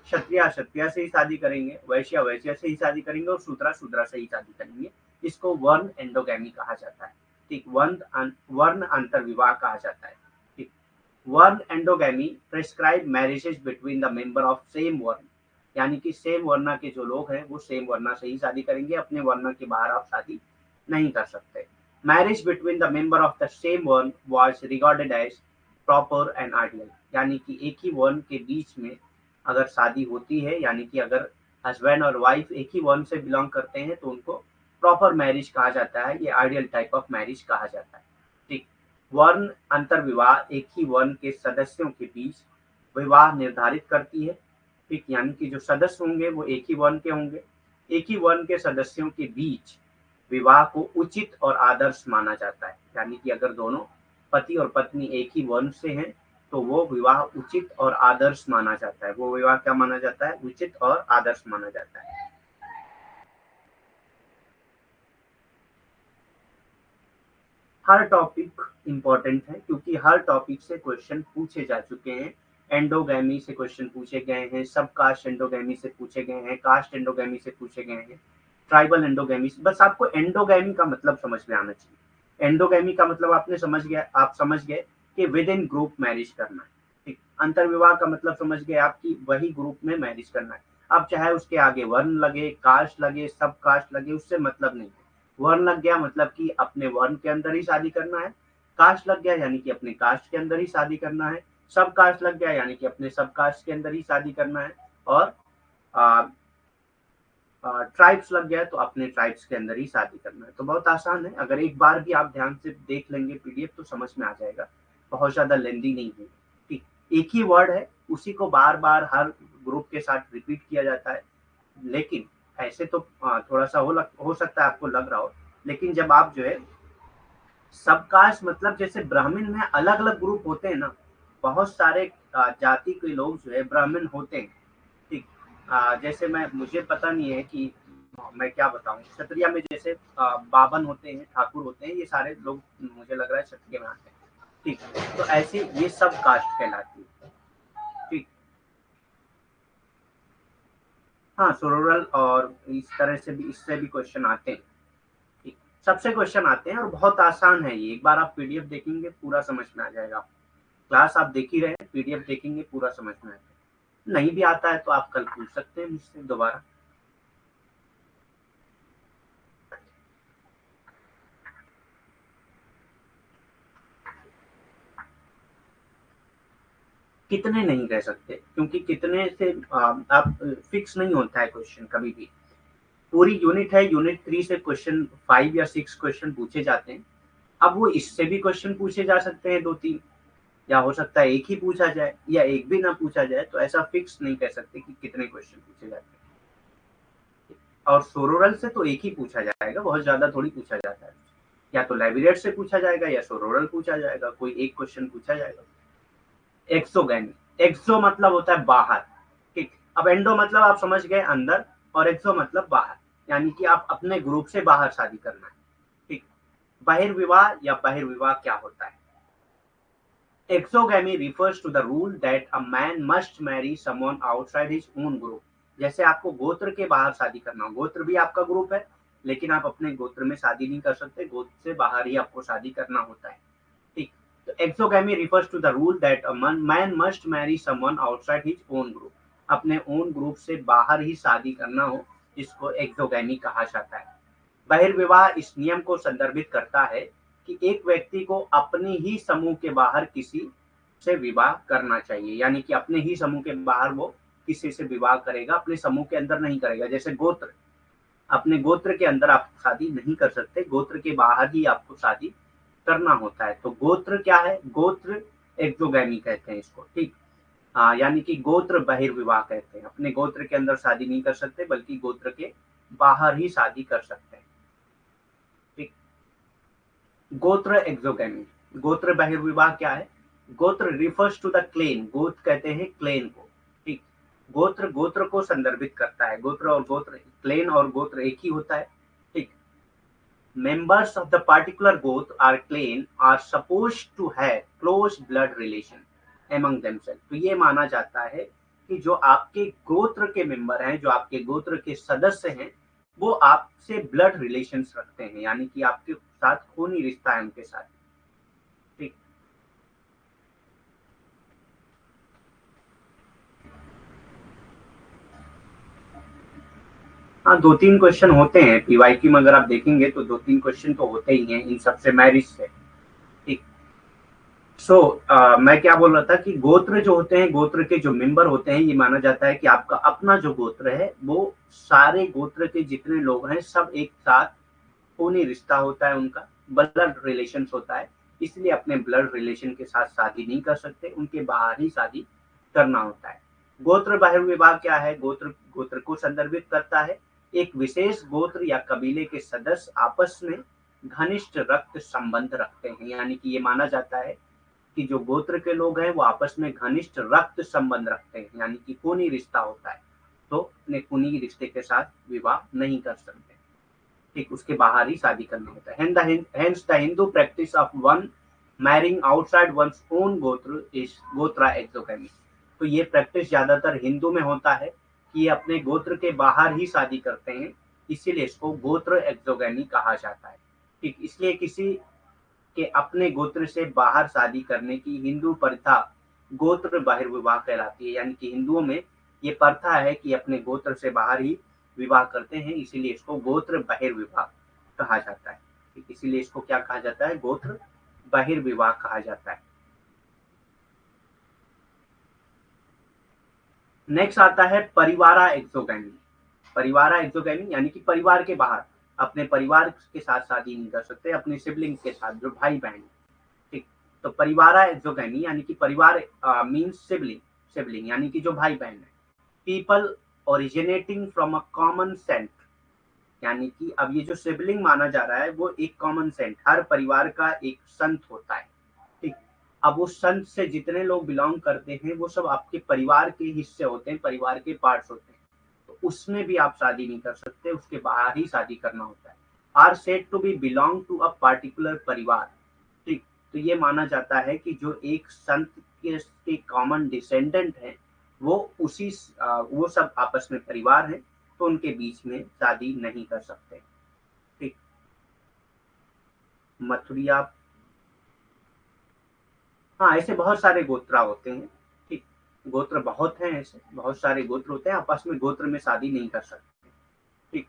क्षत्रिय क्षत्रिय से ही शादी करेंगे, वैश्य वैश्य से ही शादी करेंगे और शूद्र शूद्र से ही शादी करेंगे। इसको वर्ण एंडोगैमी कहा जाता है। ठीक, वर्ण अंतर्विवाह कहा जाता है। ठीक, वर्ण endogamy prescribe marriages between the member of same वर्ण, यानी कि सेम वर्ण के जो लोग हैं वो सेम वर्ण से ही शादी करेंगे, अपने वर्ण के बाहर आप शादी नहीं कर सकते। Marriage between the member of the same varna was regarded as proper and ideal, यानी कि एक ही वर्ण के बीच में अगर शादी होती है, यानी कि अगर हस्बैंड और वाइफ एक ही वर्ण से बिलोंग करते हैं तो उनको प्रॉपर मैरिज कहा जाता है, ये आइडियल टाइप ऑफ मैरिज कहा जाता है। ठीक, वर्ण अंतर्विवाह एक ही वर्ण के सदस्यों के बीच विवाह निर्धारित करती है। ठीक, यानी कि जो सदस्य होंगे वो एक ही वर्ण के होंगे, एक ही वर्ण के सदस्यों के बीच विवाह को उचित और आदर्श माना जाता है, यानी कि अगर दोनों पति और पत्नी एक ही वर्ण से हैं तो वो विवाह उचित और आदर्श माना जाता है। वो विवाह क्या माना जाता है? उचित और आदर्श माना जाता है। हर टॉपिक इंपॉर्टेंट है क्योंकि हर टॉपिक से क्वेश्चन पूछे जा चुके हैं। एंडोगैमी से क्वेश्चन पूछे गए हैं, सब कास्ट एंडोगैमी से पूछे गए हैं, कास्ट एंडोगैमी से पूछे गए हैं, ट्राइबल एंडोगैमी से। बस आपको एंडोगैमी का मतलब समझ में आना चाहिए। एंडोगैमी का मतलब आपने समझ गया, आप समझ गए कि विद इन ग्रुप मैरिज करना है। ठीक, अंतर्विवाह का मतलब समझ गए आपकी वही ग्रुप में मैरिज करना है। अब चाहे उसके आगे वर्ण लगे, कास्ट लगे, सब कास्ट लगे, उससे मतलब नहीं है। वर्ण लग गया मतलब कि अपने वर्ण के अंदर ही शादी करना है, कास्ट लग गया यानी कि अपने कास्ट के अंदर ही शादी करना है, सब कास्ट लग गया यानी कि अपने सब कास्ट के अंदर ही शादी करना है, और ट्राइब्स लग गया तो अपने ट्राइब्स के अंदर ही शादी करना है। तो बहुत आसान है, अगर एक बार भी आप ध्यान से देख लेंगे पीडीएफ तो समझ में आ जाएगा, बहुत ज्यादा लेंदी नहीं है। ठीक, एक ही वर्ड है, उसी को बार बार हर ग्रुप के साथ रिपीट किया जाता है। लेकिन ऐसे तो थोड़ा सा हो सकता है आपको लग रहा हो, लेकिन जब आप जो है सब कास्ट मतलब जैसे ब्राह्मण में अलग अलग ग्रुप होते हैं ना, बहुत सारे जाति के लोग जो है ब्राह्मण होते हैं। ठीक। जैसे मैं मुझे पता नहीं है कि मैं क्या बताऊं, क्षत्रिय में जैसे बावन होते हैं, ठाकुर होते हैं, ये सारे लोग मुझे लग रहा है क्षत्रिय में आते हैं। ठीक। तो ऐसे ये सब कास्ट कहलाती है। ठीक। हाँ, सोरोरल और इस तरह से भी, इससे भी क्वेश्चन आते हैं। ठीक। सबसे क्वेश्चन आते हैं और बहुत आसान है ये, एक बार आप पीडीएफ देखेंगे पूरा समझ में आ जाएगा। क्लास आप देख ही रहे हैं, पीडीएफ देखेंगे पूरा समझ में आएगा। नहीं भी आता है तो आप कल पूछ सकते हैं मुझसे दोबारा। कितने नहीं कह सकते, क्योंकि कितने से आप फिक्स नहीं होता है क्वेश्चन कभी भी। पूरी यूनिट है, यूनिट 3 से क्वेश्चन 5 या 6 क्वेश्चन पूछे जाते हैं। अब वो इससे भी क्वेश्चन पूछे जा सकते हैं 2-3, या हो सकता है एक ही पूछा जाए या एक भी ना पूछा जाए, तो ऐसा फिक्स नहीं कह सकते कि कितने क्वेश्चन पूछे जाते हैं। और सोरोरल से तो एक ही पूछा जाएगा, बहुत ज्यादा थोड़ी पूछा जाता है। या तो लाइब्रेरियन से पूछा जाएगा या सोरोरल पूछा जाएगा, कोई एक क्वेश्चन पूछा जाएगा। एक्सोगैमी, एक्सो मतलब होता है बाहर। ठीक। अब एंडो मतलब आप समझ गए अंदर, और एक्सो मतलब बाहर, यानी कि आप अपने ग्रुप से बाहर शादी करना है। ठीक। बहिर्विवाह या बहिर्विवाह क्या होता है? Exogamy refers to the rule that a man must marry someone outside his own group। जैसे आपको गोत्र के बाहर शादी करना हो, गोत्र भी आपका ग्रुप है, लेकिन आप अपने गोत्र में शादी नहीं कर सकते, गोत्र से बाहर ही आपको शादी करना होता है। ठीक। तो exogamy refers to the rule that a man must marry someone outside his own group। अपने ओन ग्रुप से बाहर ही शादी करना हो, इसको एक्सोगैमी कहा जाता है। बहिर्विवाह इस नियम को संदर्भित करता है कि एक व्यक्ति को अपने ही समूह के बाहर किसी से विवाह करना चाहिए, यानी कि अपने ही समूह के बाहर वो किसी से विवाह करेगा, अपने समूह के अंदर नहीं करेगा। जैसे गोत्र, अपने गोत्र के अंदर आप शादी नहीं कर सकते, गोत्र के बाहर ही आपको शादी करना होता है। तो गोत्र क्या है? गोत्र एक्सोगैमी कहते हैं इसको। ठीक। यानी कि गोत्र बहिर्विवाह कहते हैं, अपने गोत्र के अंदर शादी नहीं कर सकते बल्कि गोत्र के बाहर ही शादी कर सकते हैं। ठीक। गोत्र एक्सोगैमी, गोत्र बहिर्विवाह क्या है? गोत्र रिफर्स टू द क्लेन, गोत्र कहते हैं क्लेन को। ठीक। गोत्र गोत्र को संदर्भित करता है, गोत्र और गोत्र, क्लेन और गोत्र एक ही होता है। ठीक। members of the particular goth or clan are supposed to have close blood relation among themselves। तो ये माना जाता है कि जो आपके गोत्र के मेंबर हैं, जो आपके गोत्र के सदस्य हैं, वो आपसे ब्लड रिलेशंस रखते हैं, यानी कि आपके साथ खूनी रिश्ता है उनके साथ। ठीक। हाँ, 2-3 क्वेश्चन होते हैं पीवाईक्यू में, अगर आप देखेंगे तो 2-3 क्वेश्चन तो होते ही हैं इन सबसे मैरिज से। ठीक। सो मैं क्या बोल रहा था कि गोत्र जो होते हैं, गोत्र के जो मेंबर होते हैं, ये माना जाता है कि आपका अपना जो गोत्र है वो सारे गोत्र के जितने लोग हैं सब एक साथ खूनी रिश्ता होता है उनका, ब्लड रिलेशन होता है, इसलिए अपने ब्लड रिलेशन के साथ शादी नहीं कर सकते, उनके बाहर ही शादी करना होता है। गोत्र बहिर्विवाह क्या है? गोत्र गोत्र को संदर्भित करता है, एक विशेष गोत्र या कबीले के सदस्य आपस में घनिष्ठ रक्त संबंध रखते हैं, यानी कि ये माना जाता है कि जो गोत्र के लोग हैं वो आपस में घनिष्ठ रक्त संबंध रखते हैं, यानी कि खूनी रिश्ता होता है, तो अपने खूनी रिश्ते के साथ विवाह नहीं कर सकते। ठीक। उसके बाहर ही शादी करना होता है। Hence the Hindu practice of one marrying outside one's own गोत्र is गोत्रा एक्सोगैमी। तो ये प्रैक्टिस ज्यादातर हिंदू में होता है कि ये अपने गोत्र के बाहर ही शादी करते हैं, इसीलिए इसको गोत्र एक्सोगैमी कहा जाता है। ठीक। इसलिए किसी के अपने गोत्र से बाहर शादी करने की हिंदू प्रथा गोत्र बहिर्विवाह कहलाती है, यानी कि हिंदुओं में ये प्रथा है कि अपने गोत्र से बाहर ही विवाह करते हैं, इसीलिए इसको गोत्र बहिर्विवाह कहा जाता है। इसीलिए इसको क्या कहा जाता है? गोत्र बहिर्विवाह कहा जाता है। नेक्स्ट आता है परिवारा एक्सोगैमी। परिवारा एक्सोगैमी यानी कि परिवार के बाहर, अपने परिवार के साथ शादी नहीं कर सकते, अपने सिबलिंग्स के साथ, जो भाई बहन। ठीक। तो परिवारा एक्सोगैमी यानी कि परिवार मीन्स सिबलिंग, सिबलिंग यानी कि जो भाई बहन है। People originating from a common saint, यानी कि अब ये जो सिबलिंग माना जा रहा है वो एक कॉमन सेंट, हर परिवार का एक संत होता है, ठीक। अब उस संत से जितने लोग बिलोंग करते हैं वो सब आपके परिवार के हिस्से होते हैं, परिवार के पार्ट्स होते हैं, तो उसमें भी आप शादी नहीं कर सकते, उसके बाहर ही शादी करना होता है। Are said to be belong to a particular parivar, ठीक। तो ये माना जाता है कि जो एक संत के कॉमन डिसेंडेंट हैं वो उसी वो सब आपस में परिवार हैं, तो उनके बीच में शादी नहीं कर सकते, ठीक। मथुरिया, हाँ, ऐसे बहुत सारे गोत्रा होते हैं, ठीक। गोत्र बहुत हैं, ऐसे बहुत सारे गोत्र होते हैं, आपस में गोत्र में शादी नहीं कर सकते, ठीक।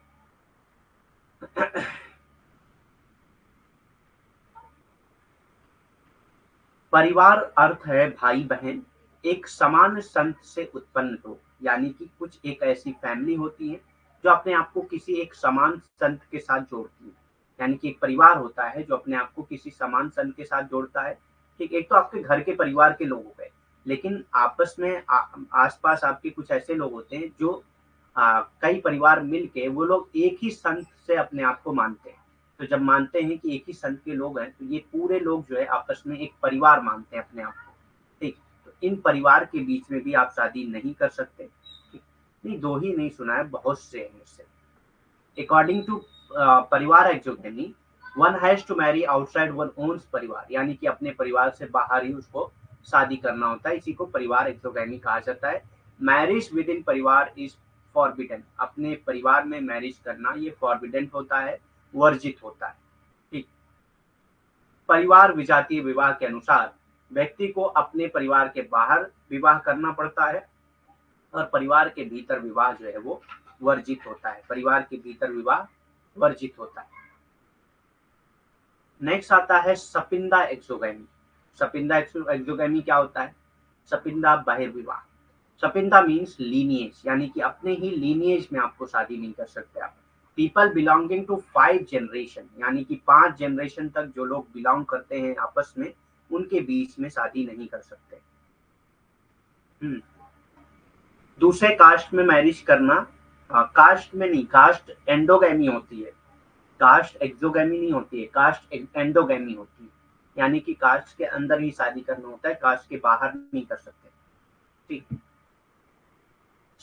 परिवार अर्थ है भाई बहन एक समान संत से उत्पन्न लोग, यानी कि कुछ एक ऐसी फैमिली होती है जो अपने आप को किसी एक समान संत के साथ जोड़ती है, यानी कि एक परिवार होता है जो अपने आप को किसी समान संत के साथ जोड़ता है, ठीक। एक तो आपके घर के परिवार के लोग हो गए, लेकिन आपस में आसपास आपके कुछ ऐसे लोग होते हैं जो कई परिवार मिलके वो लोग एक ही संत से अपने आप को मानते हैं। तो जब मानते हैं कि एक ही संत के लोग हैं, तो ये पूरे लोग जो है आपस में एक परिवार मानते हैं अपने आप को, ठीक। तो इन परिवार के बीच में भी आप शादी नहीं कर सकते, ठीक। नहीं, दो ही नहीं सुना है, बहुत से हैं इससे। According to parivar exogamy, one has to marry outside one one's parivar, यानी कि अपने परिवार से बाहर ही उसको शादी करना होता है, इसी को परिवार एक्सोगेमी कहा जाता है। मैरिज विद इन परिवार इज फॉरबिडन, अपने परिवार में मैरिज करना ये फॉरबिडन होता है, वर्जित होता है, ठीक। परिवार विजातीय विवाह के अनुसार व्यक्ति को अपने परिवार के बाहर विवाह करना पड़ता है, और परिवार के भीतर विवाह जो है वो वर्जित होता है, परिवार के भीतर विवाह वर्जित होता है। नेक्स्ट आता है सपिंदा एक्सोगैमी। सपिंदा एक्सोगैमी क्या होता है? सपिंदा बहिर्विवाह। सपिंदा मीन्स लीनिएज, यानी कि अपने ही लीनिएज में आपको शादी नहीं कर सकते आप। पीपल बिलोंगिंग टू 5 जनरेशन, यानी कि 5 जनरेशन तक जो लोग बिलोंग करते हैं आपस में, उनके बीच में शादी नहीं कर सकते। हम्म। दूसरे कास्ट में मैरिज करना, कास्ट में नहीं, कास्ट एंडोगैमी होती है, कास्ट एक्सोगैमी नहीं होती है, कास्ट एंडोगैमी होती है, यानी कि कास्ट के अंदर ही शादी करना होता है, कास्ट के बाहर नहीं कर सकते, ठीक।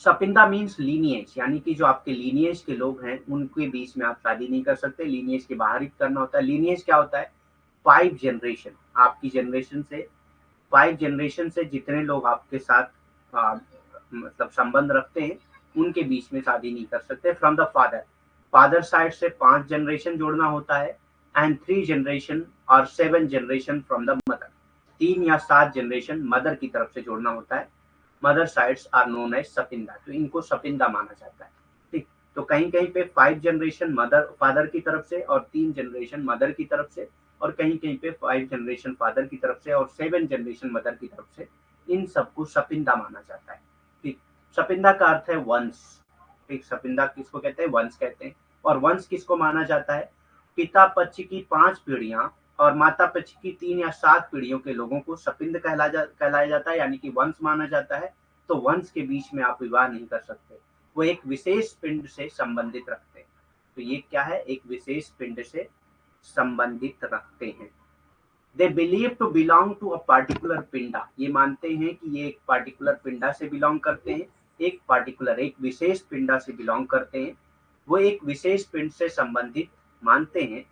सपिंदा मीन्स लीनिएज, यानी कि जो आपके लीनिएज के लोग हैं उनके बीच में आप शादी नहीं कर सकते, लीनिएज के बाहर ही करना होता है। लीनिएज क्या होता है? 5 जनरेशन, आपकी जनरेशन से 5 जनरेशन से जितने लोग आपके साथ मतलब संबंध रखते हैं उनके बीच में शादी नहीं कर सकते। From the father, father side से 5 जनरेशन जोड़ना होता है, एंड 3 जनरेशन और 7 जनरेशन फ्रॉम द मदर, 3 या 7 जनरेशन मदर की तरफ से जोड़ना होता है। Mother sides are known as sapinda, तो इनको सपिंदा माना जाता है, ठीक। तो कहीं कहीं पे 5 जनरेशन मदर फादर की तरफ से और 3 जनरेशन मदर की तरफ से, और कहीं कहीं पे 5 जनरेशन फादर की तरफ से और 7 जनरेशन मदर की तरफ से, इन सबको सपिंदा माना जाता है, ठीक। सपिंदा का अर्थ है वंश, ठीक। सपिंदा किसको कहते हैं? वंश कहते हैं। और वंश किसको माना जाता है? पिता पक्ष की 5 पीढ़ियां और माता पक्ष की 3 या 7 पीढ़ियों के लोगों को सपिंद कहलाया जाता है, यानी कि वंश माना जाता है। तो वंश के बीच में आप विवाह नहीं कर सकते, वो एक विशेष पिंड से संबंधित रखते हैं। तो ये क्या है? एक विशेष पिंड से संबंधित रखते हैं। They believe to belong to a particular pinda, ये मानते हैं कि ये एक पार्टिकुलर पिंडा से बिलोंग करते हैं, एक पार्टिकुलर एक विशेष पिंडा से बिलोंग करते हैं, वो एक विशेष पिंड से संबंधित मानते हैं।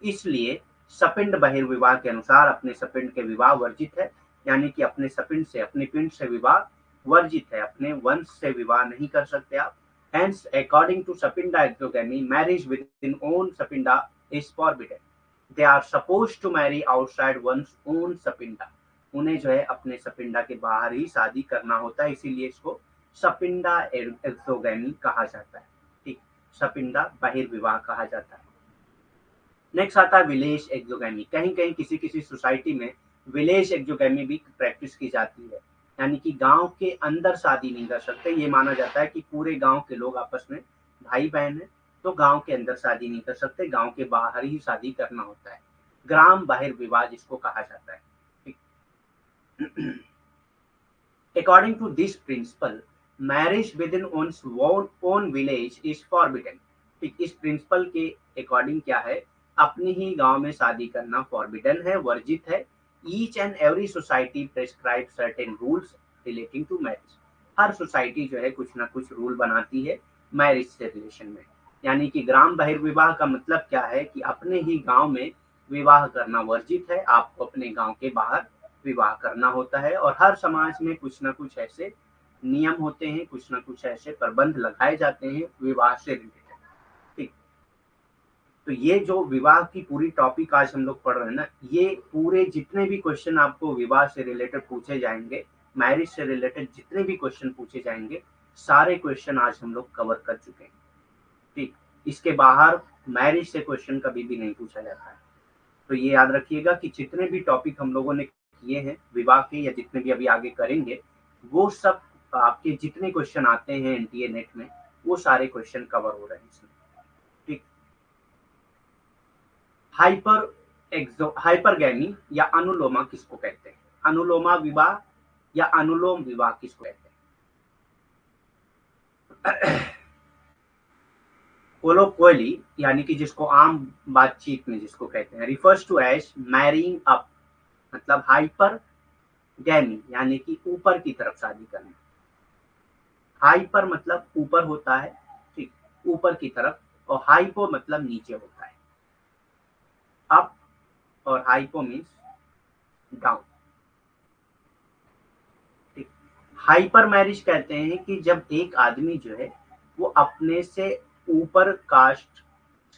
इसलिए सपिंड बहिर्विवाह के अनुसार अपने सपिंड के विवाह वर्जित है, यानी कि अपने सपिंड से अपने पिंड से विवाह वर्जित है, अपने वंश से विवाह नहीं कर सकते आप। Hence, according to Sapinda exogamy, marriage within own Sapinda is forbidden. They are supposed to marry outside one's own Sapinda. उन्हें जो है अपने सपिंडा के बाहर ही शादी करना होता है, इसीलिए इसको सपिंडा एक्सोगैमी कहा जाता है, ठीक। सपिंडा बहिर्विवाह कहा जाता है। नेक्स्ट आता है विलेज एक्सोगैमी। कहीं कहीं किसी किसी सोसाइटी में विलेज एक्सोगैमी भी प्रैक्टिस की जाती है, यानी कि गांव के अंदर शादी नहीं कर सकते। ये माना जाता है कि पूरे गांव के लोग आपस में भाई बहन है, तो गांव के अंदर शादी नहीं कर सकते, गांव के बाहर ही शादी करना होता है, ग्राम बहिर्विवाह जिसको कहा जाता है, ठीक। According to this principle, marriage within one's own village is forbidden. ठीक, इस प्रिंसिपल के अकॉर्डिंग क्या है, अपने ही गांव में शादी करना फॉरबिडन है, वर्जित है। Each and every society prescribe certain rules relating to marriage. हर सोसाइटी जो है कुछ ना कुछ रूल बनाती है मैरिज से रिलेशन में। यानी कि ग्राम बहिर्विवाह का मतलब क्या है कि अपने ही गांव में विवाह करना वर्जित है, आपको अपने गांव के बाहर विवाह करना होता है। और हर समाज में कुछ ना कुछ ऐसे नियम होते हैं, कुछ ना कुछ ऐसे प्रबंध लगाए जाते हैं विवाह से रिलेटेड। ठीक, तो ये जो विवाह की पूरी टॉपिक आज हम लोग पढ़ रहे हैं ना, ये पूरे जितने भी क्वेश्चन आपको विवाह से रिलेटेड पूछे जाएंगे, मैरिज से रिलेटेड जितने भी क्वेश्चन पूछे जाएंगे, सारे क्वेश्चन आज हम लोग कवर कर चुके हैं। ठीक, इसके बाहर मैरिज से क्वेश्चन कभी भी नहीं पूछा जाता है। तो ये याद रखिएगा कि जितने भी टॉपिक हम लोगों ने किए हैं विवाह के, या जितने भी अभी आगे करेंगे, वो सब आपके जितने क्वेश्चन आते हैं एनटीए नेट में, वो सारे क्वेश्चन कवर हो रहे हैं इसमें। ठीक, हाइपरगैमी या अनुलोमा किसको कहते हैं? अनुलोमा विवाह या अनुलोम विवाह किसको कहते हैं? कोलोक्वली, यानी कि जिसको आम बातचीत में जिसको कहते हैं, refers to as marrying up, मतलब हाइपर गैमी यानी कि ऊपर की तरफ शादी करना। हाइपर मतलब ऊपर होता है, ठीक, ऊपर की तरफ, और हाइपो मतलब नीचे होता है। अप और हाइपो मीन्स डाउन। ठीक, हाइपर मैरिज कहते हैं कि जब एक आदमी जो है वो अपने से ऊपर कास्ट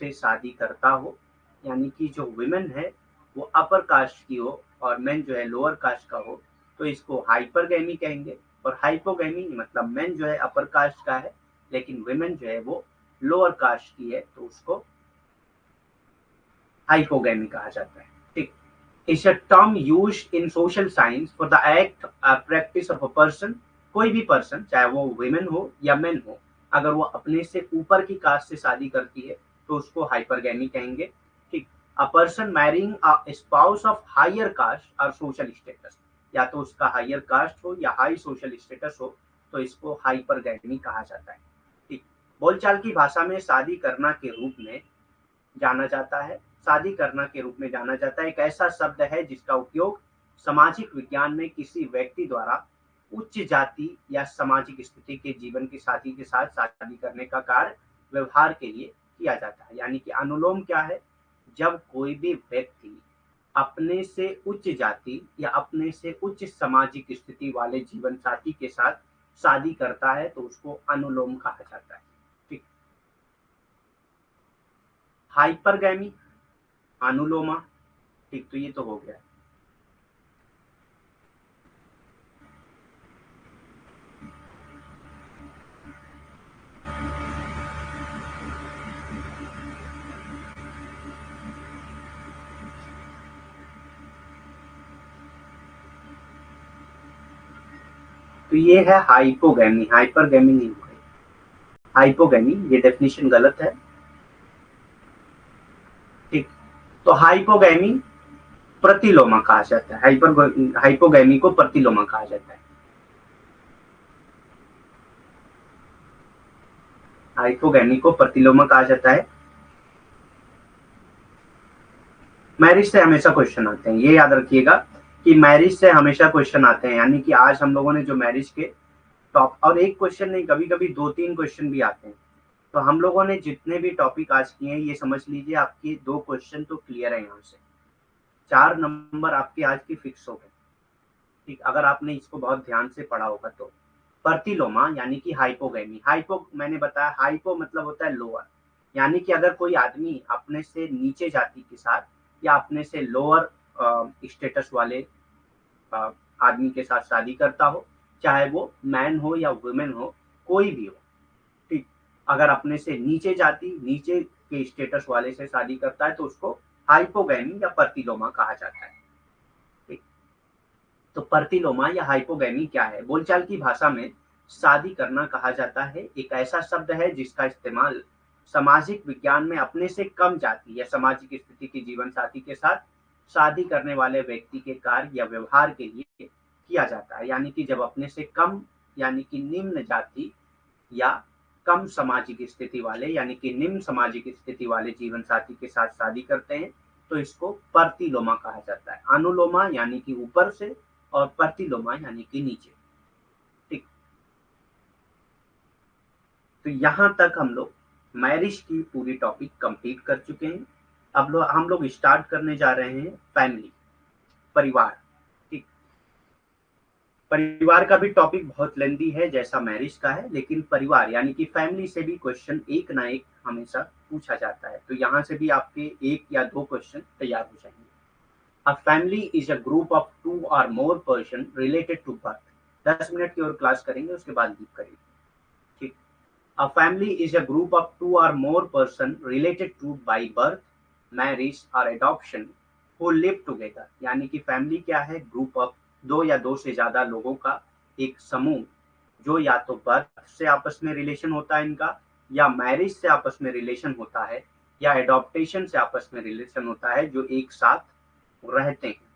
से शादी करता हो, यानी कि जो विमेन है वो अपर कास्ट की हो और मेन जो है लोअर कास्ट का हो, तो इसको हाइपरगैमी कहेंगे। और हाइपोगैमी मतलब मेन जो है अपर कास्ट का है लेकिन विमेन जो है वो लोअर कास्ट की है, तो उसको हाइपोगैमी कहा जाता है। ठीक, is a term used in social science for the act practice of a person। कोई भी पर्सन, चाहे वो वुमेन हो या मेन हो, अगर वो अपने से ऊपर की कास्ट से शादी करती है तो उसको हाइपरगैमी कहेंगे। ठीक, a person marrying a spouse of higher caste और सोशल स्टेटस, या तो उसका हायर कास्ट हो या हाई सोशल स्टेटस हो, तो इसको हाइपरगैमी कहा जाता है। ठीक, बोलचाल की भाषा में शादी करना के रूप में जाना जाता है। शादी करना के रूप में जाना जाता है एक ऐसा शब्द है जिसका उपयोग सामाजिक विज्ञान में किसी व्यक्ति द्वारा उच्च जाति या सामाजिक स्थिति के जीवन के साथी के साथ शादी करने का कार्य व्यवहार के लिए किया जाता है। यानी कि अनुलोम क्या है, जब कोई भी व्यक्ति अपने से उच्च जाति या अपने से उच्च सामाजिक स्थिति वाले जीवन साथी के साथ शादी करता है तो उसको अनुलोम कहा जाता है। ठीक, हाइपरगैमी, अनुलोमा, ठीक, तो ये तो हो गया। तो ये है हाइपोगैमी, हाइपरगैमी नहीं हुआ, हाइपोगैमी, ये डेफिनेशन गलत है। ठीक, तो हाइपोगैमी प्रतिलोमा कहा जाता है, हाइपोगैमी को प्रतिलोमा कहा जाता है। हाइपोगैमी को प्रतिलोमा कहा जाता है। मैरिज से हमेशा क्वेश्चन आते हैं, ये याद रखिएगा कि मैरिज से हमेशा क्वेश्चन आते हैं। यानी कि आज हम लोगों ने जो मैरिज के टॉप, और एक क्वेश्चन नहीं, कभी कभी 2-3 क्वेश्चन भी आते हैं। तो हम लोगों ने जितने भी टॉपिक आज किए हैं, ये समझ लीजिए आपकी 2 क्वेश्चन तो क्लियर है, यहाँ से 4 नंबर आपके आज की फिक्स हो गए। ठीक, अगर आपने इसको बहुत ध्यान से पढ़ा होगा तो। प्रतिलोमा यानी कि हाइपोगैमी, हाइपो मैंने बताया, हाइपो मतलब होता है लोअर, यानी कि अगर कोई आदमी अपने से नीचे जाति के साथ या अपने से लोअर स्टेटस वाले आदमी के साथ शादी करता हो, चाहे वो मैन हो या वुमेन हो, कोई भी हो। ठीक, अगर अपने से नीचे जाति, नीचे के स्टेटस वाले से शादी करता है तो उसको हाइपोगैमी या प्रतिलोमा कहा जाता है। ठीक, तो प्रतिलोमा या हाइपोगैमी क्या है? बोलचाल की भाषा में शादी करना कहा जाता है एक ऐसा शब्द है जिसका इस्तेमाल सामाजिक विज्ञान में अपने से कम जाति या सामाजिक स्थिति के जीवन साथी के साथ शादी करने वाले व्यक्ति के कार्य या व्यवहार के लिए किया जाता है। यानी कि जब अपने से कम यानी कि निम्न जाति या कम सामाजिक स्थिति वाले यानी कि निम्न सामाजिक स्थिति वाले जीवन साथी के साथ शादी करते हैं तो इसको प्रतिलोमा कहा जाता है। अनुलोमा यानी कि ऊपर से और प्रतिलोमा यानी कि नीचे। ठीक, तो यहाँ तक हम लोग मैरिज की पूरी टॉपिक कंप्लीट कर चुके हैं। अब हम लोग स्टार्ट करने जा रहे हैं फैमिली, परिवार। ठीक, परिवार का भी टॉपिक बहुत लेंदी है जैसा मैरिज का है, लेकिन परिवार यानी कि फैमिली से भी क्वेश्चन एक ना एक हमेशा पूछा जाता है, तो यहाँ से भी आपके एक या दो क्वेश्चन तैयार हो जाएंगे। A family is a group of 2 और more person related to birth. 10 minute की और क्लास करेंगे, उसके बाद लीव करेंगे। ठीक, a family is a group of 2 और more person related to by birth, marriage और एडॉप्शन हु लिव टुगेदर। यानी कि फैमिली क्या है? ग्रुप ऑफ दो या दो से ज्यादा लोगों का एक समूह, जो या तो बर्थ से आपस में रिलेशन होता है इनका, या मैरिज से आपस में रिलेशन होता है, या एडॉप्टेशन से आपस में रिलेशन होता है, जो एक साथ रहते हैं।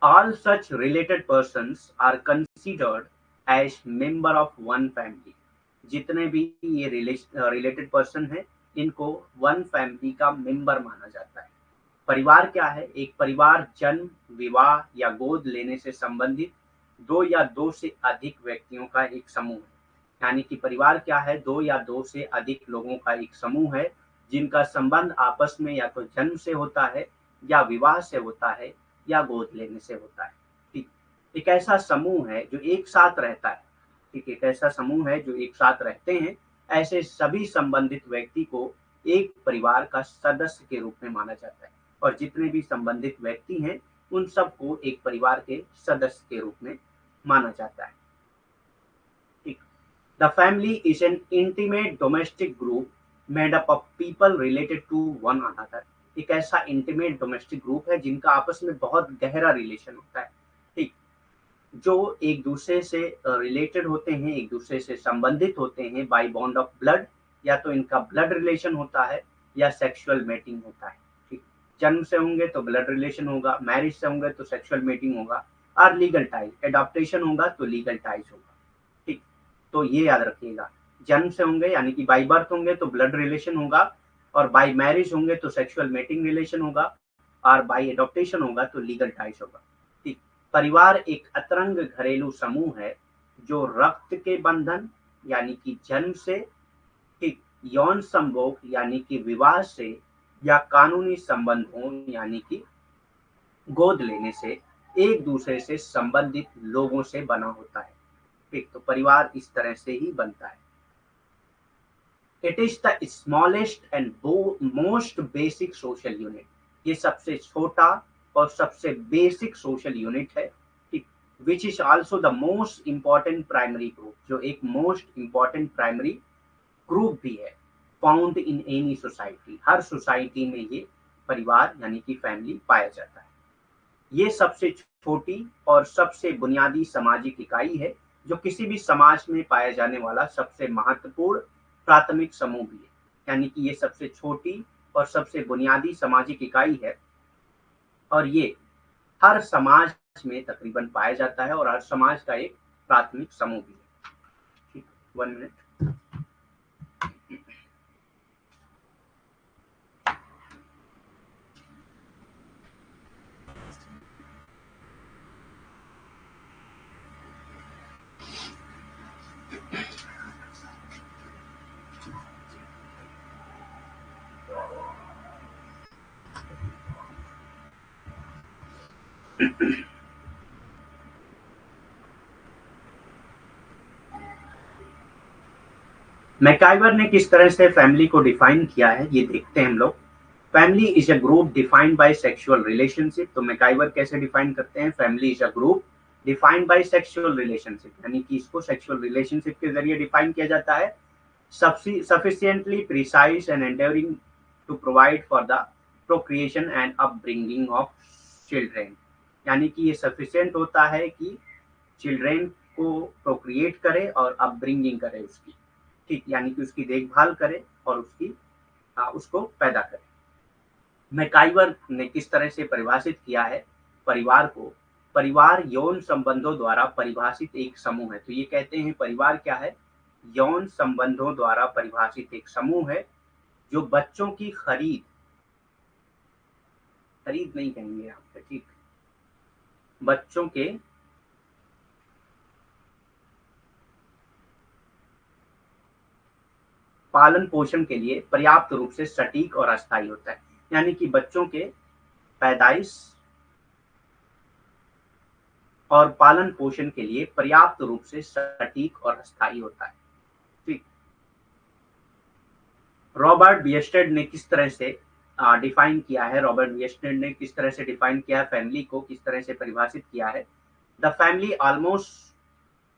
All such related persons are considered as member of one family। जितने भी ये रिलेटेड पर्सन है, इनको वन फैमिली का मेंबर माना जाता है। परिवार क्या है? एक परिवार जन्म, विवाह या गोद लेने से संबंधित दो या दो से अधिक व्यक्तियों का एक समूह है। यानी कि परिवार क्या है? दो या दो से अधिक लोगों का एक समूह है, जिनका संबंध आपस में या तो जन्म से होता है, या विवाह से होता है, या गोद लेने से होता है। ठीक, एक ऐसा समूह है जो एक साथ रहता है। ठीक, एक ऐसा समूह है जो एक साथ रहते हैं। ऐसे सभी संबंधित व्यक्ति को एक परिवार का सदस्य के रूप में माना जाता है, और जितने भी संबंधित व्यक्ति हैं उन सबको एक परिवार के सदस्य के रूप में माना जाता है। ठीक, the family is an intimate domestic group made up of people related to one another. एक ऐसा इंटीमेट डोमेस्टिक ग्रुप है जिनका आपस में बहुत गहरा रिलेशन होता है। ठीक, जो एक दूसरे से रिलेटेड होते हैं, एक दूसरे से संबंधित होते हैं बाय बॉन्ड ऑफ ब्लड, या तो इनका ब्लड रिलेशन होता है या सेक्सुअल मेटिंग होता है। ठीक, जन्म से होंगे तो ब्लड रिलेशन होगा, मैरिज से होंगे तो सेक्सुअल मेटिंग होगा, और लीगल टाइज, एडॉप्टेशन होगा तो लीगल टाइज होगा। ठीक, तो ये याद रखिएगा, जन्म से होंगे यानी कि बाय बर्थ होंगे तो ब्लड रिलेशन होगा, और बाय मैरिज होंगे तो सेक्सुअल मेटिंग रिलेशन होगा, और बाय एडॉप्टेशन होगा तो लीगल टाइज होगा। ठीक, परिवार एक अतरंग घरेलू समूह है जो रक्त के बंधन यानी कि जन्म से, ठीक, यौन संभोग यानी कि विवाह से, या कानूनी संबंधों यानी कि गोद लेने से एक दूसरे से संबंधित लोगों से बना होता है। ठीक, तो परिवार इस तरह से ही बनता है। It is the smallest and most basic social unit. ये सबसे छोटा और सबसे बेसिक सोशल यूनिट है। ठीक, which is also the most important primary group, जो एक मोस्ट इंपॉर्टेंट प्राइमरी ग्रुप भी है, found in any society. Her society में ये परिवार यानी कि फैमिली पाया जाता है। ये सबसे छोटी और सबसे बुनियादी सामाजिक इकाई है, जो किसी भी समाज में पाया जाने वाला सबसे महत्वपूर्ण प्राथमिक समूह भी है। यानी कि ये सबसे छोटी और सबसे बुनियादी सामाजिक इकाई है, और ये हर समाज में तकरीबन पाया जाता है, और हर समाज का एक प्राथमिक समूह भी है। ठीक, 1 मिनट। मैकाइवर ने किस तरह से फैमिली को डिफाइन किया है, ये देखते हैं हम लोग। Family is a group defined by sexual relationship. तो मैकाइवर कैसे डिफाइन करते हैं? Family is a group defined by sexual relationship, यानी कि इसको सेक्सुअल रिलेशनशिप के जरिए डिफाइन किया जाता है। sufficiently precise and endeavoring to provide for the procreation and upbringing of children। यानी कि ये सफिशिएंट होता है कि चिल्ड्रेन को प्रोक्रिएट करे और अपब्रिंगिंग करे उसकी। ठीक, यानी कि उसकी देखभाल करे और उसको पैदा करे। मैकाइवर ने किस तरह से परिभाषित किया है परिवार को? परिवार यौन संबंधों द्वारा परिभाषित एक समूह है। तो ये कहते हैं परिवार क्या है? यौन संबंधों द्वारा परिभाषित एक समूह है जो बच्चों की खरीद खरीद नहीं कहेंगे यहाँ पे, ठीक, बच्चों के पालन पोषण के लिए पर्याप्त रूप से सटीक और अस्थायी होता है। यानी कि बच्चों के पैदाइश और पालन पोषण के लिए पर्याप्त रूप से सटीक और अस्थायी होता है। ठीक। रॉबर्ट बियस्टेड ने किस तरह से डिफाइन किया है, रॉबर्ट बियस्टेड ने किस तरह से डिफाइन किया है फैमिली को, किस तरह से परिभाषित किया है। The family almost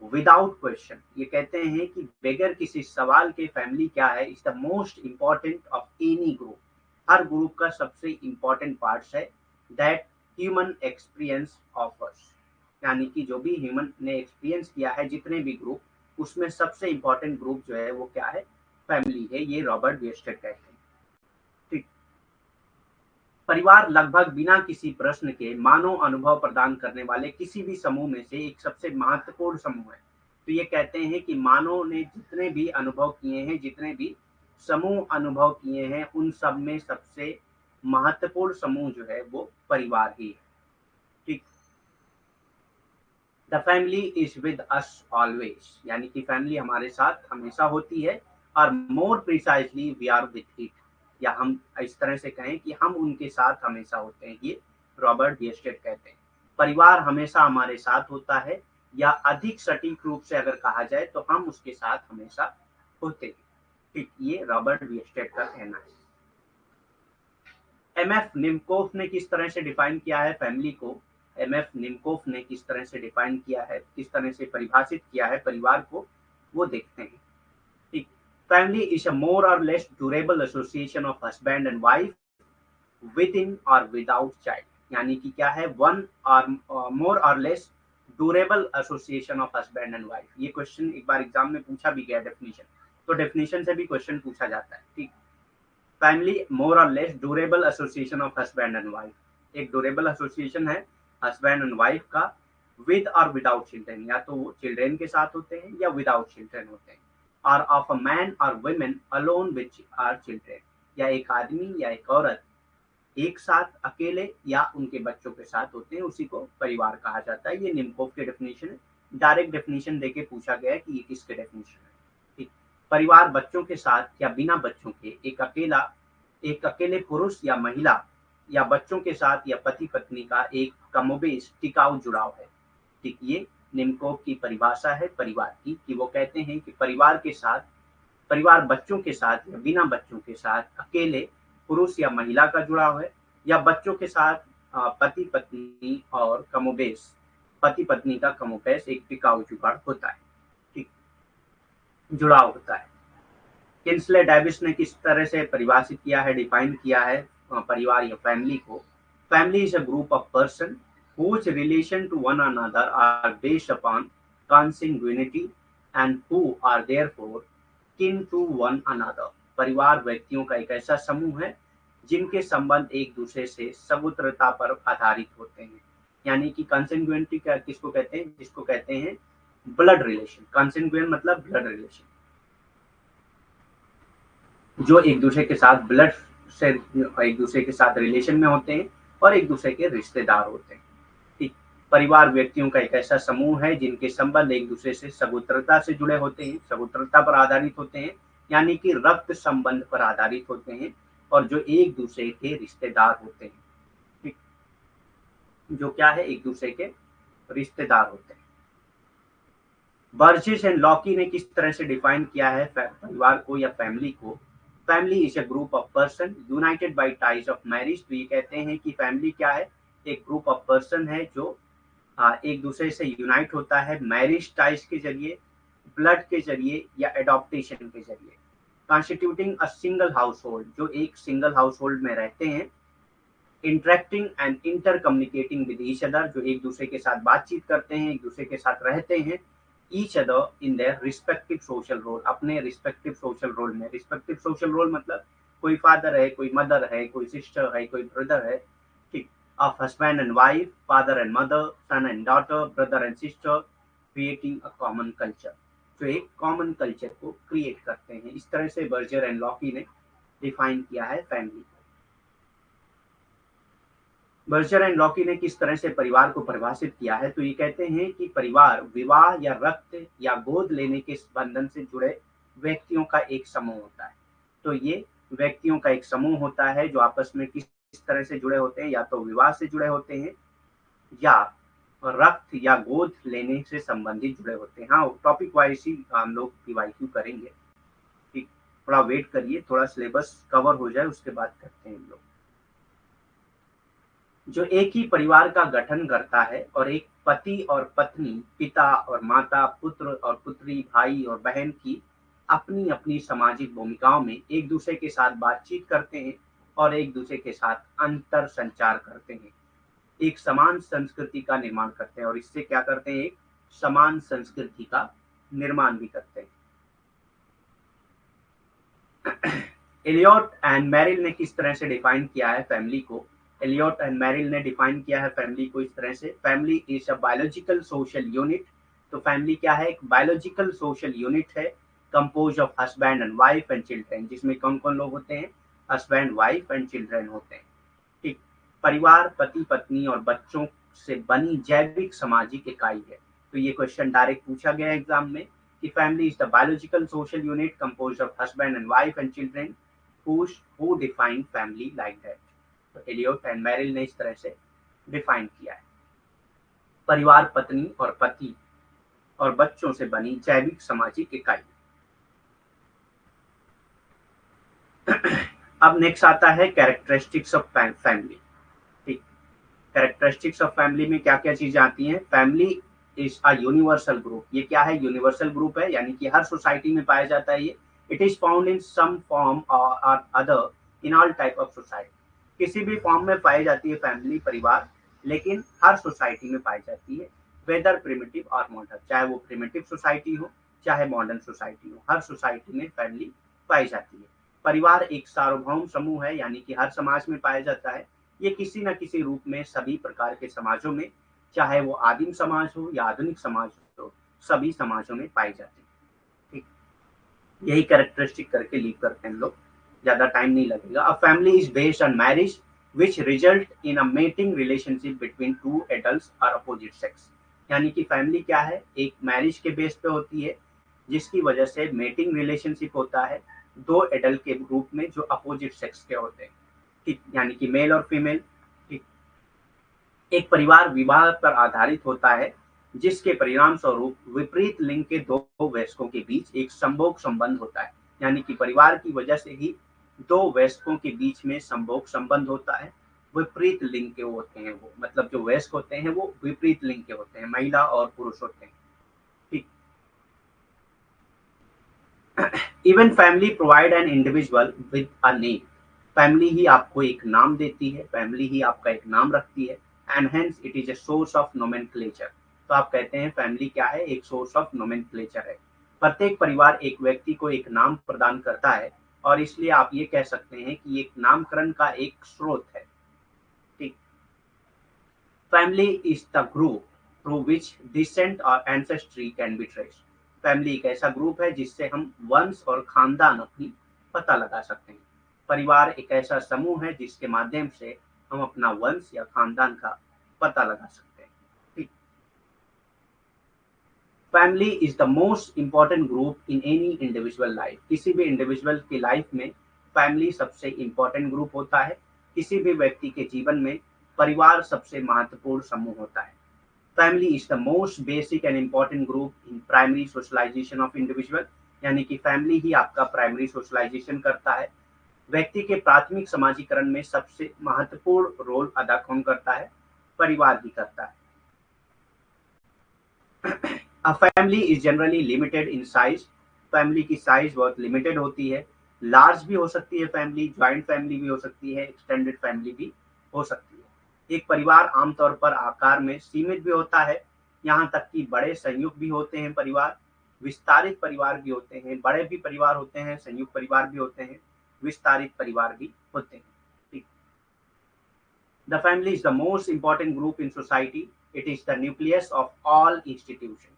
without question, ये कहते हैं कि बगैर किसी सवाल के फैमिली क्या है, is the most important of any group. Her group का सबसे इंपॉर्टेंट पार्ट है दैट ह्यूमन एक्सपीरियंस ऑफर्स, यानी कि जो भी ह्यूमन ने एक्सपीरियंस किया है जितने भी ग्रुप, उसमें सबसे इंपॉर्टेंट ग्रुप जो है वो क्या है, फैमिली है। ये रॉबर्ट बियस्टेड कहते हैं। ठीक। परिवार लगभग बिना किसी प्रश्न के मानव अनुभव प्रदान करने वाले किसी भी समूह में से एक सबसे महत्वपूर्ण समूह है। तो ये कहते हैं कि मानव ने जितने भी अनुभव किए हैं, जितने भी समूह अनुभव किए हैं, उन सब में सबसे महत्वपूर्ण समूह जो है वो परिवार ही है। ठीक। The family is with us always, यानी कि फैमिली हमारे साथ हमेशा होती है। और more precisely we are with it, या हम इस तरह से कहें कि हम उनके साथ हमेशा होते हैं। ये रॉबर्ट बियस्टेड कहते हैं। परिवार हमेशा हमारे साथ होता है, या अधिक सटीक रूप से अगर कहा जाए तो हम उसके साथ हमेशा होते हैं। ठीक, ये रॉबर्ट बियस्टेड का कहना है। एमएफ निमकोफ ने किस तरह से डिफाइन किया है फैमिली को, एमएफ निमकोफ ने किस तरह से डिफाइन किया है, किस तरह से परिभाषित किया है परिवार को, वो देखते हैं। ठीक। फैमिली इज अ मोर और less durable association of husband and wife with in और विदाउट चाइल्ड, यानी कि क्या है, वन और मोर और less durable association of husband and wife. ये क्वेश्चन एक बार एग्जाम में पूछा भी गया डेफिनेशन, तो डेफिनेशन से भी क्वेश्चन पूछा जाता है। ठीक। फैमिली मोर और less durable association of husband and wife, एक ड्यूरेबल एसोसिएशन है हस्बैंड एंड वाइफ का, विद और विदाउट चिल्ड्रन, या तो वो चिल्ड्रन के साथ होते हैं या विदाउट चिल्ड्रन होते हैं। और ऑफ अ मैन और women alone which are children, या एक आदमी या एक औरत एक साथ अकेले या उनके बच्चों के साथ होते हैं, उसी को परिवार कहा जाता है। ये निमकोफ के डेफिनेशन है। डायरेक्ट डेफिनेशन देके पूछा गया है कि ये किसके डेफिनेशन है। ठीक। परिवार बच्चों के साथ या बिना बच्चों के एक अकेले पुरुष या महिला या बच्चों के साथ या पति पत्नी का एक कमोबेश टिकाऊ जुड़ाव है। ठीक। ये निमकोफ की परिभाषा है परिवार की, कि वो कहते हैं कि परिवार बच्चों के साथ या बिना बच्चों के साथ अकेले पुरुष या महिला का जुड़ाव है, या बच्चों के साथ पति पत्नी और कमोबेश पति पत्नी का कमोबेश एक टिकाऊ जुगाड़ होता है। ठीक, जुड़ाव होता है। किंसले डेविस ने किस तरह से परिभाषित किया है, डिफाइन किया है परिवार या फैमिली को। Family is a group of person whose relation to one another are based upon consanguinity and who are therefore kin to one another। परिवार व्यक्तियों का एक ऐसा समूह है जिनके संबंध एक दूसरे से सगोत्रता पर आधारित होते हैं। यानी कि कंसेंगुइनिटी का किसको कहते हैं, जिसको कहते हैं ब्लड रिलेशन। कंसेंगुइन मतलब ब्लड रिलेशन, जो एक दूसरे के साथ ब्लड से एक दूसरे के साथ रिलेशन में होते हैं और एक दूसरे के रिश्तेदार होते हैं। ठीक। परिवार व्यक्तियों का एक ऐसा समूह है जिनके संबंध एक दूसरे से सगोत्रता से जुड़े होते हैं, सगोत्रता पर आधारित होते हैं, यानी कि रक्त संबंध पर आधारित होते हैं, और जो एक दूसरे के रिश्तेदार होते हैं। ठीक। जो क्या है, एक दूसरे के रिश्तेदार होते हैं। बर्जेस एंड लॉकी ने किस तरह से डिफाइन किया है परिवार को या फैमिली को। Family is a group of person united by ties of marriage. तो ये कहते हैं कि फैमिली क्या है, एक ग्रुप ऑफ पर्सन है जो एक दूसरे से यूनाइट होता है मैरिज टाइज के जरिए, ब्लड के जरिए या एडॉप्टेशन के जरिए। Constituting a single house hold, जो एक सिंगल हाउस होल्ड में रहते हैं। Interacting and inter communicating with each other, जो एक दूसरे के साथ बातचीत करते हैं, एक दूसरे के साथ रहते हैं। Each other in their respective social role, अपने रिस्पेक्टिव सोशल रोल में। रिस्पेक्टिव सोशल रोल मतलब कोई फादर है, कोई मदर है, कोई सिस्टर है, कोई ब्रदर है। ठीक। Of husband and wife, father and mother, son and daughter, brother and sister, creating a common culture. जो एक कॉमन कल्चर को क्रिएट करते हैं। इस तरह से बर्जर एंड लॉकी ने डिफाइन किया है फैमिली। बर्जर एंड लॉकी ने किस तरह से परिवार को परिभाषित किया है, तो ये कहते हैं कि परिवार विवाह या रक्त या गोद लेने के बंधन से जुड़े व्यक्तियों का एक समूह होता है। तो ये व्यक्तियों का एक समूह होता है जो आपस में किस तरह से जुड़े होते हैं, या तो विवाह से जुड़े होते हैं या रक्त या गोद लेने से संबंधित जुड़े होते हैं। हाँ, टॉपिक वाइज ही हम लोग पीवाईक्यू करेंगे, ठीक, थोड़ा वेट करिए, थोड़ा सिलेबस कवर हो जाए उसके बाद करते हैं हम लोग। जो एक ही परिवार का गठन करता है और एक पति और पत्नी, पिता और माता, पुत्र और पुत्री, भाई और बहन की अपनी अपनी सामाजिक भूमिकाओं में एक दूसरे के साथ बातचीत करते हैं और एक दूसरे के साथ अंतर संचार करते हैं, एक समान संस्कृति का निर्माण करते हैं, और इससे क्या करते हैं, एक समान संस्कृति का निर्माण भी करते हैं। एलियट एंड मेरिल ने किस तरह से डिफाइन किया है फैमिली को? एलियट एंड मेरिल ने डिफाइन किया है फैमिली को इस तरह से, family is a biological social unit. तो फैमिली क्या है? एक बायोलॉजिकल सोशल यूनिट है, compose of husband and wife and children, जिसमें कौन कौन लोग होते हैं? हस्बैंड, वाइफ एंड चिल्ड्रन होते हैं, ठीक। परिवार पति पत्नी और बच्चों से बनी जैविक सामाजिक इकाई है। तो ये क्वेश्चन डायरेक्ट पूछा गया एग्जाम में कि family is the biological social unit compose of husband and wife and children, who define family like that। तो एलियट एंड मेरिल ने इस तरह से डिफाइन किया है, परिवार पत्नी और पति और बच्चों से बनी जैविक सामाजिक इकाई। अब नेक्स्ट आता है कैरेक्टरिस्टिक्स ऑफ फैमिली, ठीक। कैरेक्टरिस्टिक्स ऑफ फैमिली में क्या क्या चीजें आती हैं? Family is a universal group. ये क्या है? यूनिवर्सल ग्रुप है, यानी कि हर सोसाइटी में पाया जाता है ये। It is found in some form और other in all type of society. किसी भी फॉर्म में पाई जाती है फैमिली, परिवार, लेकिन हर सोसाइटी में पाई जाती है, वेदर प्रिमिटिव और मॉडर्न, चाहे वो प्रिमिटिव सोसाइटी हो चाहे मॉडर्न सोसाइटी हो, हर सोसाइटी में फैमिली पाई जाती है। परिवार एक सार्वभौम समूह है, यानी कि हर समाज में पाया जाता है। ये किसी न किसी रूप में सभी प्रकार के समाजों में, चाहे वो आदिम समाज हो या आधुनिक समाज हो, सभी समाजों में पाई जाती है, ठीक। यही कैरेक्टरिस्टिक करके लीव करते हैं हम लोग, ज्यादा टाइम नहीं लगेगा। अ family is based on marriage which result in a mating relationship between two adults और अपोजिट सेक्स। यानी कि फैमिली क्या है? एक मैरिज के बेस पे होती है, जिसकी वजह से मेटिंग रिलेशनशिप होता है दो एडल्ट के ग्रुप में जो अपोजिट सेक्स के होते हैं, ठीक, यानी कि मेल और फीमेल, ठीक। एक परिवार विवाह पर आधारित होता है, जिसके परिणाम स्वरूप विपरीत लिंग के दो वयस्कों के बीच एक संभोग संबंध होता है। यानी कि परिवार की वजह से ही दो वयस्कों के बीच में संभोग संबंध होता है। विपरीत लिंग के होते हैं वो, मतलब जो वयस्क होते हैं वो विपरीत लिंग के होते हैं, महिला और पुरुष होते हैं, ठीक। Even family provide an individual with a name. Family ही आपको एक नाम देती है, फैमिली ही आपका एक नाम रखती है, and hence it is a source of nomenclature. तो आप कहते हैं फैमिली क्या है? एक सोर्स ऑफ नोमेनक्लेचर है। प्रत्येक परिवार एक व्यक्ति को एक नाम प्रदान करता है, और इसलिए आप ये कह सकते हैं कि एक नामकरण का एक स्रोत है, ठीक। Family is the group through which descent और ancestry can be traced. Family एक ऐसा ग्रुप है जिससे हम वंश और खानदान अपनी पता लगा सकते हैं। परिवार एक ऐसा समूह है जिसके माध्यम से हम अपना वंश या खानदान का पता लगा सकते हैं, ठीक। Family is the most important group in any individual life. किसी भी इंडिविजुअल की लाइफ में फैमिली सबसे इंपॉर्टेंट ग्रुप होता है। किसी भी व्यक्ति के जीवन में परिवार सबसे महत्वपूर्ण समूह होता है। Family is the most basic and important group in primary socialization of individual. यानी कि फैमिली ही आपका प्राइमरी सोशलाइजेशन करता है। व्यक्ति के प्राथमिक समाजीकरण में सबसे महत्वपूर्ण रोल अदा कौन करता है? परिवार ही करता है। अ family is generally limited in size. Family की साइज बहुत लिमिटेड होती है। लार्ज भी हो सकती है फैमिली, ज्वाइंट फैमिली भी हो सकती है, एक्सटेंडेड फैमिली भी हो सकती है। एक परिवार आमतौर पर आकार में सीमित भी होता है, यहाँ तक कि बड़े संयुक्त भी होते हैं परिवार, विस्तारित परिवार भी होते हैं, बड़े भी परिवार होते हैं, संयुक्त परिवार भी होते हैं, विस्तारित परिवार भी होते हैं, ठीक। The family is the most important group in society. It is the nucleus of all institutions.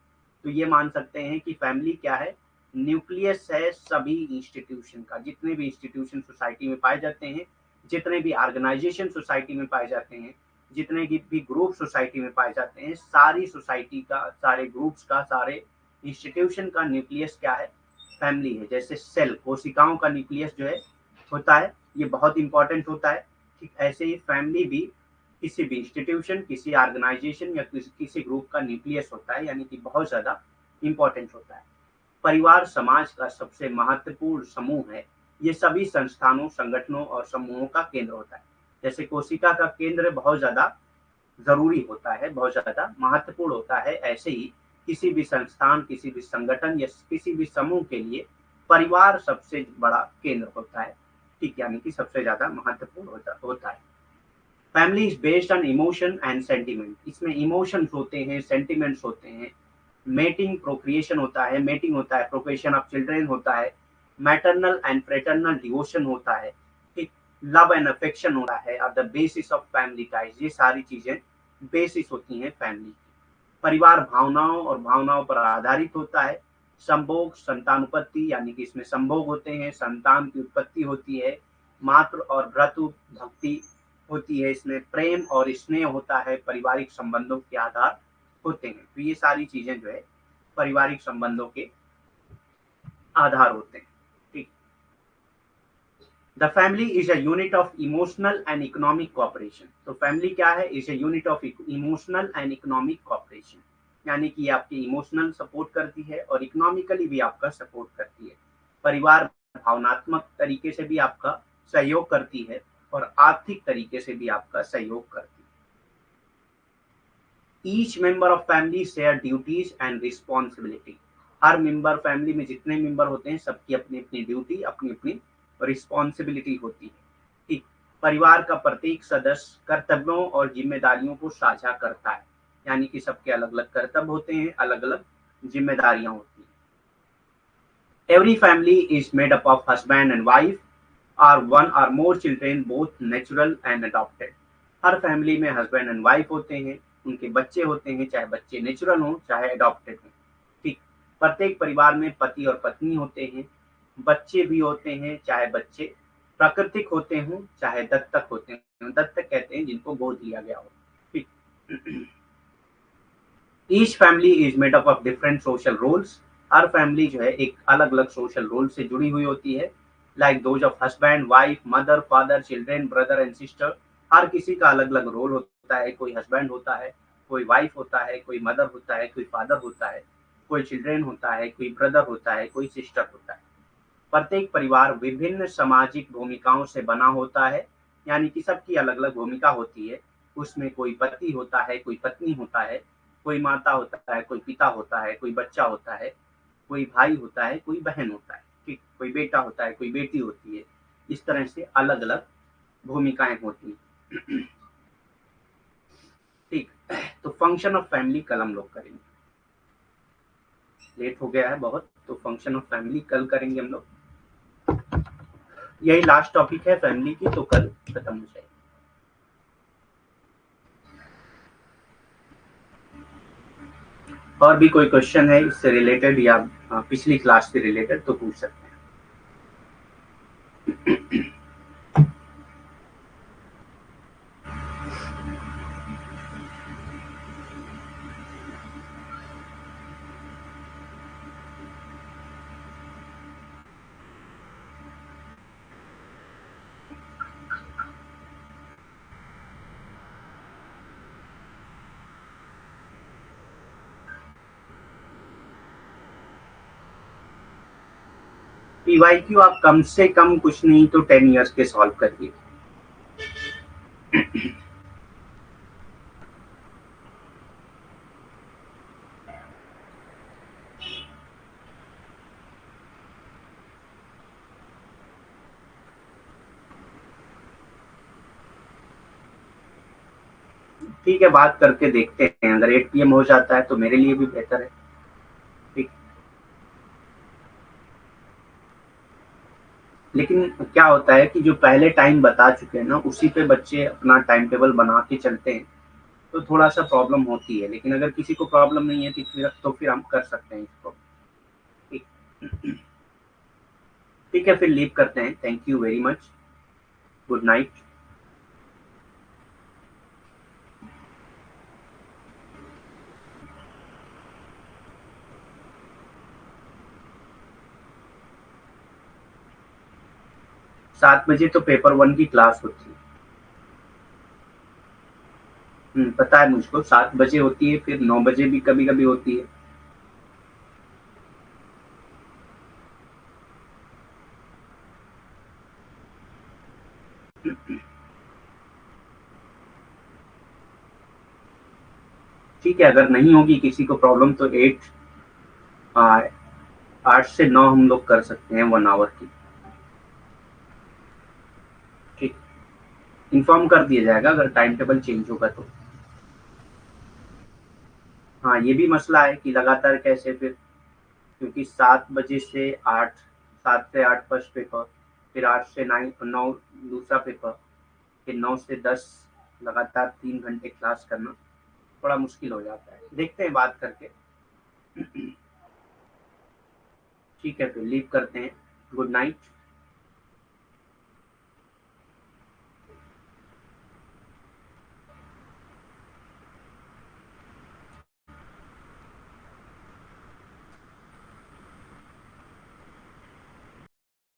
तो ये मान सकते हैं कि फैमिली क्या है, न्यूक्लियस है सभी इंस्टीट्यूशन का। जितने भी इंस्टीट्यूशन सोसाइटी में पाए जाते हैं, जितने भी ऑर्गेनाइजेशन सोसाइटी में पाए जाते हैं, जितने भी ग्रुप सोसाइटी में पाए जाते हैं, सारी सोसाइटी का, सारे ग्रुप्स का, सारे इंस्टीट्यूशन का न्यूक्लियस क्या है, फैमिली है। जैसे सेल, कोशिकाओं का न्यूक्लियस जो है होता है, ये बहुत इंपॉर्टेंट होता है। ठीक ऐसे ही फैमिली भी किसी भी इंस्टीट्यूशन, किसी ऑर्गेनाइजेशन या किसी ग्रुप का न्यूक्लियस होता है, यानी कि बहुत ज्यादा इंपॉर्टेंट होता है। परिवार समाज का सबसे महत्वपूर्ण समूह है। ये सभी संस्थानों, संगठनों और समूहों का केंद्र होता है। जैसे कोशिका का केंद्र बहुत ज्यादा जरूरी होता है, बहुत ज्यादा महत्वपूर्ण होता है, ऐसे ही किसी भी संस्थान, किसी भी संगठन या किसी भी समूह के लिए परिवार सबसे बड़ा केंद्र होता है। ठीक, यानी कि सबसे ज्यादा महत्वपूर्ण होता है। Family is based on emotion and sentiment. इसमें इमोशंस होते हैं, सेंटिमेंट्स होते हैं। मेटिंग प्रोक्रिएशन होता है, मेटिंग होता है, प्रोक्रिएशन ऑफ चिल्ड्रेन होता है, मैटरनल एंड फ्रेटर्नल डिवोशन होता है, ठीक, लव एंड अफेक्शन होता है, और the basis of family ties. ये सारी चीजें बेसिस होती हैं फैमिली। परिवार भावनाओं और भावनाओं पर आधारित होता है। संभोग, संतानुपत्ति, यानी कि इसमें संभोग होते हैं, संतान की उत्पत्ति होती है। मातृ और भ्रातृ भक्ति होती है, इसमें प्रेम और स्नेह होता है, पारिवारिक संबंधों के आधार होते हैं। तो ये सारी चीजें जो है पारिवारिक संबंधों के आधार होते हैं। ठीक, the family is a unit of emotional and economic cooperation. तो फैमिली क्या है, is a unit of emotional and economic cooperation, यानी कि आपकी इमोशनल सपोर्ट करती है और इकोनॉमिकली भी आपका सपोर्ट करती है। परिवार भावनात्मक तरीके से भी आपका सहयोग करती है और आर्थिक तरीके से भी आपका सहयोग करती है। Each member of family share duties and responsibility. Her member, family में जितने मेंबर होते हैं, सबकी अपनी अपनी ड्यूटी, अपनी अपनी रिस्पॉन्सिबिलिटी होती है। ठीक, परिवार का प्रत्येक सदस्य कर्तव्यों और जिम्मेदारियों को साझा करता है, यानी कि सबके अलग अलग कर्तव्य होते हैं, अलग अलग जिम्मेदारियां होती हैं। Every family is made up of husband and wife और वन और मोर children, both natural and adopted. Her family में हस्बैंड एंड वाइफ होते हैं, उनके बच्चे होते हैं, चाहे बच्चे नेचुरल हों चाहे अडॉप्टेड हों। ठीक, प्रत्येक परिवार में पति और पत्नी होते हैं, बच्चे भी होते हैं, चाहे बच्चे प्राकृतिक होते हों चाहे दत्तक होते हैं। दत्तक कहते हैं जिनको गोद लिया गया हो। ठीक, each family is made up of different social roles. हर फैमिली जो है एक अलग अलग सोशल रोल से जुड़ी हुई होती है, like those of husband, wife, mother, father, children, brother and sister. हर किसी का अलग अलग रोल होता है। कोई हस्बैंड होता है, कोई वाइफ होता है, कोई मदर होता है, कोई फादर होता है, कोई चिल्ड्रेन होता है, कोई ब्रदर होता है, कोई सिस्टर होता है। प्रत्येक परिवार विभिन्न सामाजिक भूमिकाओं से बना होता है, यानी कि सबकी अलग अलग भूमिका होती है। उसमें कोई पति होता है, कोई पत्नी होता है, कोई माता होता है, कोई पिता होता है, कोई बच्चा होता है, कोई भाई होता है, कोई बहन होता है। ठीक, कोई बेटा होता है, कोई बेटी होती है। इस तरह से अलग अलग भूमिकाएं होती हैं। ठीक, तो फंक्शन ऑफ फैमिली कल हम लोग करेंगे। लेट हो गया है बहुत, तो फंक्शन ऑफ फैमिली कल करेंगे हम लोग। यही लास्ट टॉपिक है फैमिली की, तो कल खत्म हो जाएगी। और भी कोई क्वेश्चन है इससे रिलेटेड या पिछली क्लास से रिलेटेड तो पूछ सकते हैं। पीवाईक्यू आप कम से कम कुछ नहीं तो 10 इयर्स के सॉल्व करिए। ठीक है, बात करके देखते हैं। अगर 8 PM हो जाता है तो मेरे लिए भी बेहतर है। ठीक, लेकिन क्या होता है कि जो पहले टाइम बता चुके हैं ना, उसी पे बच्चे अपना टाइम टेबल बना के चलते हैं। तो थोड़ा सा प्रॉब्लम होती है, लेकिन अगर किसी को प्रॉब्लम नहीं है तो फिर हम कर सकते हैं इसको। ठीक ठीक है, फिर लीव करते हैं। Thank you very much. Good night. 7 बजे तो पेपर 1 की क्लास होती है। पता है मुझको, 7 बजे होती है, फिर 9 बजे भी कभी कभी होती है। ठीक है, अगर नहीं होगी किसी को प्रॉब्लम तो 8 से 9 हम लोग कर सकते हैं 1 आवर की। ठीक, इन्फॉर्म कर दिया जाएगा अगर टाइम टेबल चेंज होगा तो। हाँ, ये भी मसला है कि लगातार कैसे फिर, क्योंकि 7 से 8 फर्स्ट पेपर, फिर 8 से 9 दूसरा पेपर, फिर 9 से 10 लगातार 3 घंटे क्लास करना थोड़ा मुश्किल हो जाता है। देखते हैं बात करके। ठीक है, फिर लीव करते हैं। Good night.